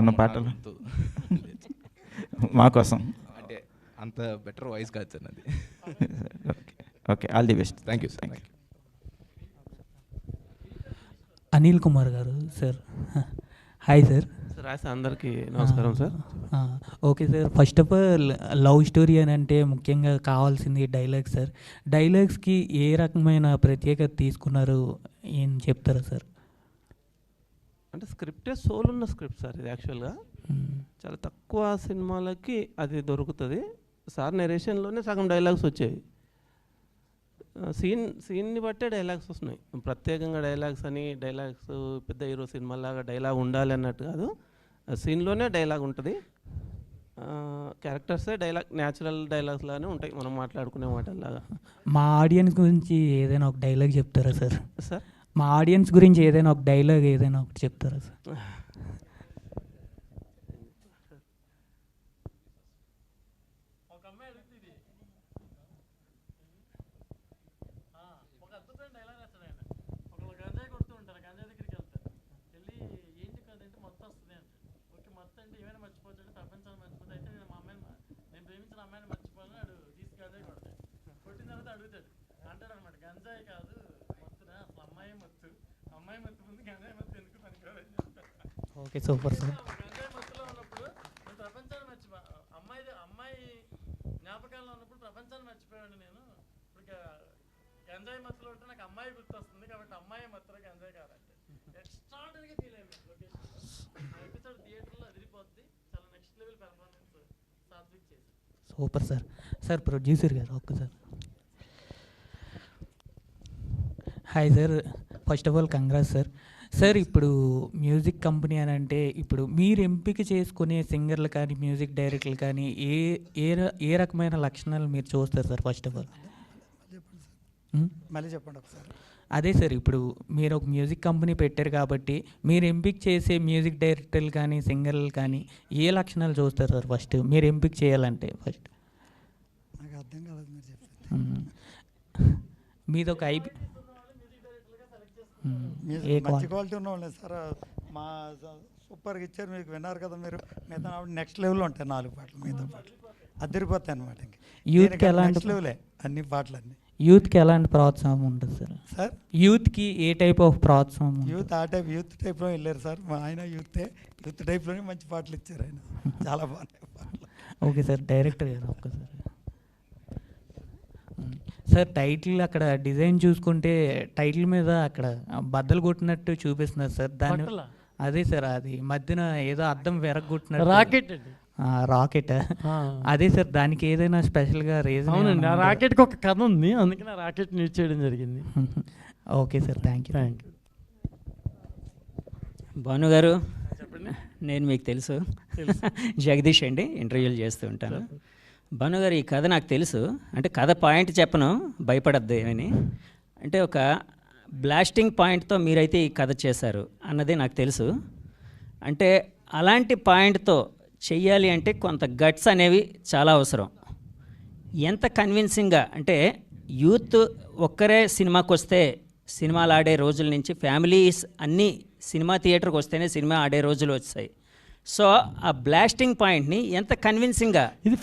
ఉన్న పాటలు మా కోసం? అంటే అంత బెటర్ వాయిస్ కాదు సార్ అది. Okay, all the best. Thank you sir. Thank you. Anil Kumar గారు సార్. Hi sir. సార్ అందరికీ నమస్కారం sir. Okay sir, first of all love story అని అంటే ముఖ్యంగా కావాల్సింది డైలాగ్స్ సార్. డైలాగ్స్కి ఏ రకమైన ప్రత్యేకత తీసుకున్నారు ఏం చెప్తారా సార్? అంటే స్క్రిప్టే సోల్ ఉన్న స్క్రిప్ట్ సార్ ఇది. యాక్చువల్గా చాలా తక్కువ సినిమాలకి అది దొరుకుతుంది సార్. నెరేషన్లోనే సగం డైలాగ్స్ వచ్చాయి, సీన్ని బట్టే డైలాగ్స్ వస్తున్నాయి. ప్రత్యేకంగా డైలాగ్స్ అని డైలాగ్స్ పెద్ద హీరో సినిమాలాగా డైలాగ్ ఉండాలి అన్నట్టు కాదు, సీన్లోనే డైలాగ్ ఉంటుంది. క్యారెక్టర్సే డైలాగ్, న్యాచురల్ డైలాగ్స్ లానే ఉంటాయి మనం మాట్లాడుకునే మాటల్లాగా. మా ఆడియన్స్ గురించి ఏదైనా ఒక డైలాగ్ చెప్తారా సార్? సార్ మా ఆడియన్స్ గురించి ఏదైనా ఒక డైలాగ్ ఏదైనా ఒకటి చెప్తారా సార్? మర్చిపోతాడు, ప్రపంచాన్ని మర్చిపోతే అయితే నేను మా అమ్మాయిని, నేను ప్రేమించిన అమ్మాయిని గంజాయి కాదు మత్తున అసలు అమ్మాయి మత్తు, అమ్మాయి మత్తు ముందు గంజాయి మత్తు ఎందుకు పనికిరాదు. Okay super sir. గంజాయి మత్తులో ఉన్నప్పుడు నేను ప్రపంచాన్ని అమ్మాయి జ్ఞాపకాల్లో ఉన్నప్పుడు ప్రపంచాన్ని మర్చిపోయాను నేను. ఇప్పుడు గంజాయి మత్తులో ఉంటే నాకు అమ్మాయి గుర్తొస్తుంది కాబట్టి అమ్మాయి మత్తులో గంజాయి కాదంటే ఎక్స్ట్రాడనరీగా ఫీల్ అయ్యాను లొకేషన్. ఆ ఎపిసోడ్ థియేటర్లో అదిరిపోద్ది. చాలా నెక్స్ట్ లెవెల్ పెర్ఫార్మెన్స్ సాత్విక్ చేశారు. Super sir. సార్ ప్రొడ్యూసర్ గారు ఒక్కసారి. Hi sir, first of all congrats sir. Sir ఇప్పుడు మ్యూజిక్ కంపెనీ అని అంటే ఇప్పుడు మీరు ఎంపిక చేసుకునే సింగర్లు కానీ మ్యూజిక్ డైరెక్టర్లు కానీ ఏ రకమైన లక్షణాలు మీరు చూస్తారు సార్ ఫస్ట్ ఆఫ్ ఆల్? మళ్ళీ చెప్పండి ఒకసారి. అదే సార్, ఇప్పుడు మీరు ఒక మ్యూజిక్ కంపెనీ పెట్టారు కాబట్టి మీరు ఎంపిక చేసే మ్యూజిక్ డైరెక్టర్లు కానీ సింగర్లు కానీ ఏ లక్షణాలు చూస్తారు సార్ ఫస్ట్ మీరు ఎంపిక చేయాలంటే? ఫస్ట్ నాకు అర్థం కాలేదు మీరు చెప్పండి. మీది ఒక మంచి క్వాలిటీ ఉన్న వాళ్ళే సార్. మా సూపర్గా ఇచ్చారు, మీకు విన్నారు కదా మీరు. మిగతా నెక్స్ట్ లెవెల్లో ఉంటాయి 4 పాటలు, మిగతా పాటలు అదిరిపోతాయి అనమాట. యూత్కి ఎలాంటి నెక్స్ట్ లెవెలే అన్ని పాటలన్నీ. యూత్కి ఎలాంటి ప్రోత్సాహం ఉంటుంది సార్? సార్ యూత్కి ఏ టైప్ ఆఫ్ ప్రోత్సాహం? యూత్ ఆ టైప్ యూత్ టైప్లో వెళ్ళారు సార్. మా ఆయన యూత్ టైప్లోనే మంచి పాటలు ఇచ్చారు ఆయన. చాలా బాగున్నాయి పాటలు. ఓకే సార్, డైరెక్టర్ గారు ఒక్కసారి. సార్ టైటిల్ అక్కడ డిజైన్ చూసుకుంటే టైటిల్ మీద అక్కడ బద్దలు కొట్టినట్టు చూపిస్తున్నారు సార్. దాన్ని అదే సార్, అది మధ్యన ఏదో అద్దం వెరగొట్టినట్టు. రాకెట్ రాకెట్ అదే సార్, దానికి ఏదైనా స్పెషల్గా రీజన్? అవునండి, ఆ రాకెట్కి ఒక కథ ఉంది, అందుకని ఆ రాకెట్ యూజ్ చేయడం జరిగింది. Okay sir, thank you. Bhanu గారు, నేను మీకు తెలుసు, జగదీష్ అండి, ఇంటర్వ్యూలు చేస్తూ ఉంటాను. భాను గారు, ఈ కథ నాకు తెలుసు. అంటే కథ పాయింట్ చెప్పను, భయపడద్దు ఏమని. అంటే ఒక బ్లాస్టింగ్ పాయింట్తో మీరైతే ఈ కథ చేశారు అన్నది నాకు తెలుసు. అంటే అలాంటి పాయింట్తో చెయ్యాలి అంటే కొంత గట్స్ అనేవి చాలా అవసరం. ఎంత కన్విన్సింగ్గా అంటే యూత్ ఒక్కరే సినిమాకి వస్తే సినిమాలు ఆడే రోజుల నుంచి ఫ్యామిలీస్ అన్నీ సినిమా థియేటర్కి వస్తేనే సినిమా ఆడే రోజులు వచ్చాయి. సో ఆ బ్లాస్టింగ్ పాయింట్ని ఎంత కన్విన్సింగ్గా ఇది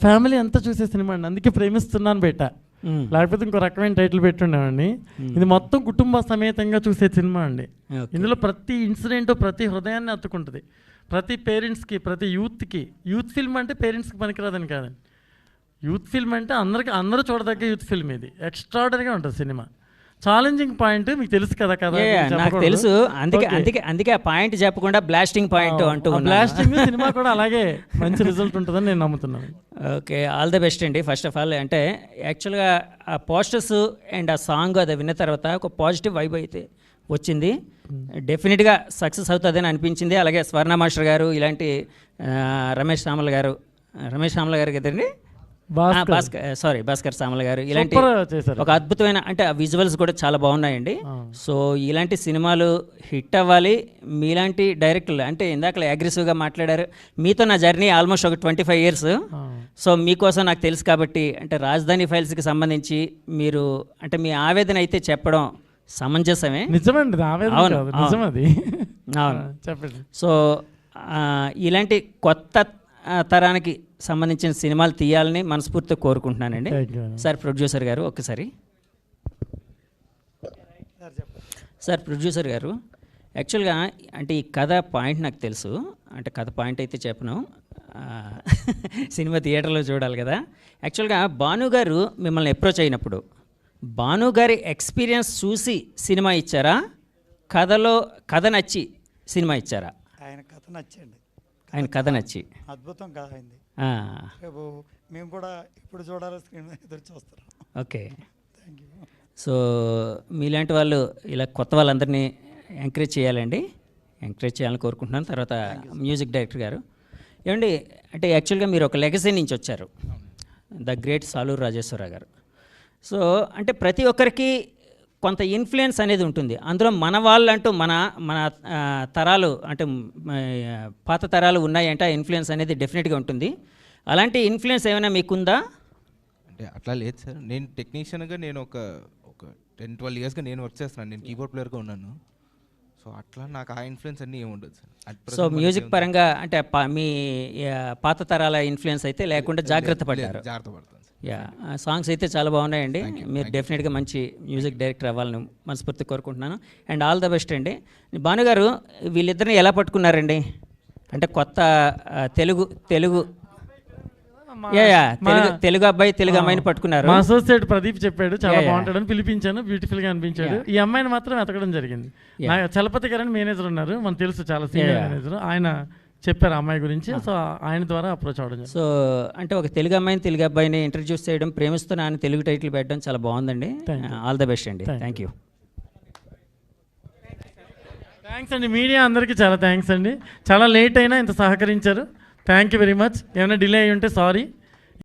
ఫ్యామిలీ అంతా చూసే సినిమా అండి, అందుకే ప్రేమిస్తున్నాను బేట, లేకపోతే ఇంకో రకమైన టైటిల్ పెట్టుండేవాడిని. ఇది మొత్తం కుటుంబ సమేతంగా చూసే సినిమా అండి. ఇందులో ప్రతి ఇన్సిడెంట్ ప్రతి హృదయాన్ని అత్తుకుంటుంది. ప్రతి పేరెంట్స్కి, ప్రతి యూత్కి. యూత్ ఫిల్మ్ అంటే పేరెంట్స్కి పనికిరాదని కాదండి, యూత్ ఫిల్మ్ అంటే అందరూ చూడదగ్గ యూత్ ఫిల్మ్. ఇది ఎక్స్ట్రాడనరీగా ఉంటుంది సినిమా. ఛాలెంజింగ్ పాయింట్ మీకు తెలుసు కదా. నాకు తెలుసు, అందుకే ఆ పాయింట్ చెప్పకుండా బ్లాస్టింగ్ పాయింట్ అంటూ బ్లాస్టింగ్ సినిమా కూడా అలాగే మంచి రిజల్ట్ ఉంటుందని నేను నమ్ముతున్నాను. ఓకే, ఆల్ ద బెస్ట్ అండి. ఫస్ట్ ఆఫ్ ఆల్ అంటే యాక్చువల్గా ఆ పోస్టర్స్ అండ్ ఆ సాంగ్ అది విన్న తర్వాత ఒక పాజిటివ్ వైబ్ అయితే వచ్చింది. డెఫినెట్గా సక్సెస్ అవుతుందని అనిపించింది. అలాగే స్వర్ణ మాస్టర్ గారు, ఇలాంటి రమేష్ సామల గారు కదండి, భాస్కర్ సామల గారు, ఇలాంటి ఒక అద్భుతమైన అంటే ఆ విజువల్స్ కూడా చాలా బాగున్నాయండి. సో ఇలాంటి సినిమాలు హిట్ అవ్వాలి. మీలాంటి డైరెక్టర్లు అంటే ఇందాక అగ్రెసివ్గా మాట్లాడారు, మీతో నా జర్నీ ఆల్మోస్ట్ ఒక 25 years. సో మీకోసం నాకు తెలుసు కాబట్టి అంటే రాజధాని ఫైల్స్కి సంబంధించి మీరు అంటే మీ ఆవేదన అయితే చెప్పడం సమంజసమే. నిజమండి, చెప్పండి. సో ఇలాంటి కొత్త తరానికి సంబంధించిన సినిమాలు తీయాలని మనస్ఫూర్తిగా కోరుకుంటున్నానండి. సార్ ప్రొడ్యూసర్ గారు ఒక్కసారి. సార్ ప్రొడ్యూసర్ గారు, యాక్చువల్గా అంటే ఈ కథ పాయింట్ నాకు తెలుసు. అంటే కథ పాయింట్ అయితే చెప్పను, సినిమా థియేటర్లో చూడాలి కదా. యాక్చువల్గా భాను గారు మిమ్మల్ని అప్రోచ్ అయినప్పుడు భాను గారి ఎక్స్పీరియన్స్ చూసి సినిమా ఇచ్చారా, కథ నచ్చి సినిమా ఇచ్చారా? ఆయన కథ నచ్చండి, ఆయన కథ నచ్చి అద్భుతం కథ అయింది. రేపు మేము కూడా ఇప్పుడు చూడాలి, స్క్రీన్ మీద ఎదురు చూస్తాం. ఓకే, సో మీలాంటి వాళ్ళు ఇలా కొత్త వాళ్ళందరినీ ఎంకరేజ్ చేయాలండి, ఎంకరేజ్ చేయాలని కోరుకుంటున్నాను. తర్వాత మ్యూజిక్ డైరెక్టర్ గారు ఏమండి, అంటే యాక్చువల్గా మీరు ఒక లెగసీ నుంచి వచ్చారు, ద గ్రేట్ సాలూరు రాజేశ్వరరావు గారు. సో అంటే ప్రతి ఒక్కరికి కొంత ఇన్ఫ్లుయెన్స్ అనేది ఉంటుంది. అందులో మన వాళ్ళంటూ మన తరాలు అంటే పాత తరాలు ఉన్నాయంటే ఆ ఇన్ఫ్లుయెన్స్ అనేది డెఫినెట్గా ఉంటుంది. అలాంటి ఇన్ఫ్లుయెన్స్ ఏమైనా మీకుందా? అంటే అట్లా లేదు సార్, నేను టెక్నీషియన్గా నేను ఒక 10-12 yearsగా నేను వర్క్ చేస్తున్నాను, నేను కీబోర్డ్ ప్లేయర్గా ఉన్నాను. సో అట్లా నాకు ఆ ఇన్ఫ్లుయెన్స్ అన్నీ ఏమి ఉండదు సార్. సో మ్యూజిక్ పరంగా అంటే మీ పాత తరాల ఇన్ఫ్లుయెన్స్ అయితే లేకుండా జాగ్రత్త పడ్డారు? జాగ్రత్త పడతాను సార్. యా సాంగ్స్ అయితే చాలా బాగున్నాయండి. మీరు డెఫినెట్గా మంచి మ్యూజిక్ డైరెక్టర్ అవ్వాలని మనస్ఫూర్తి కోరుకుంటున్నాను. అండ్ ఆల్ ద బెస్ట్ అండి. భానుగారు వీళ్ళిద్దరిని ఎలా పట్టుకున్నారండి? అంటే కొత్త తెలుగు తెలుగు అబ్బాయి తెలుగు అమ్మాయిని పట్టుకున్నారు. మా అసోసియేట్ ప్రదీప్ చెప్పాడు చాలా Yeah, yeah. బాగుంటాడని, పిలిపించాను, బ్యూటిఫుల్గా అనిపించాడు. ఈ అమ్మాయిని మాత్రం వెతకడం జరిగింది. చలపతి గారు అని మేనేజర్ ఉన్నారు, మనకు తెలుసు, చాలా సీనియర్ మేనేజర్. ఆయన చెప్పారు అమ్మాయి గురించి, సో ఆయన ద్వారా అప్రోచ్ అవ్వడం. సో అంటే ఒక తెలుగు అమ్మాయిని తెలుగు అబ్బాయిని ఇంట్రడ్యూస్ చేయడం, ప్రేమిస్తున్నా అని తెలుగు టైటిల్ పెట్టడం చాలా బాగుందండి. ఆల్ ద బెస్ట్ అండి. Thank you. థ్యాంక్స్ అండి. మీడియా అందరికీ చాలా థ్యాంక్స్ అండి. చాలా లేట్ అయినా ఇంత సహకరించారు. Thank you very much. ఏమైనా డిలే అయ్యి ఉంటే సారీ.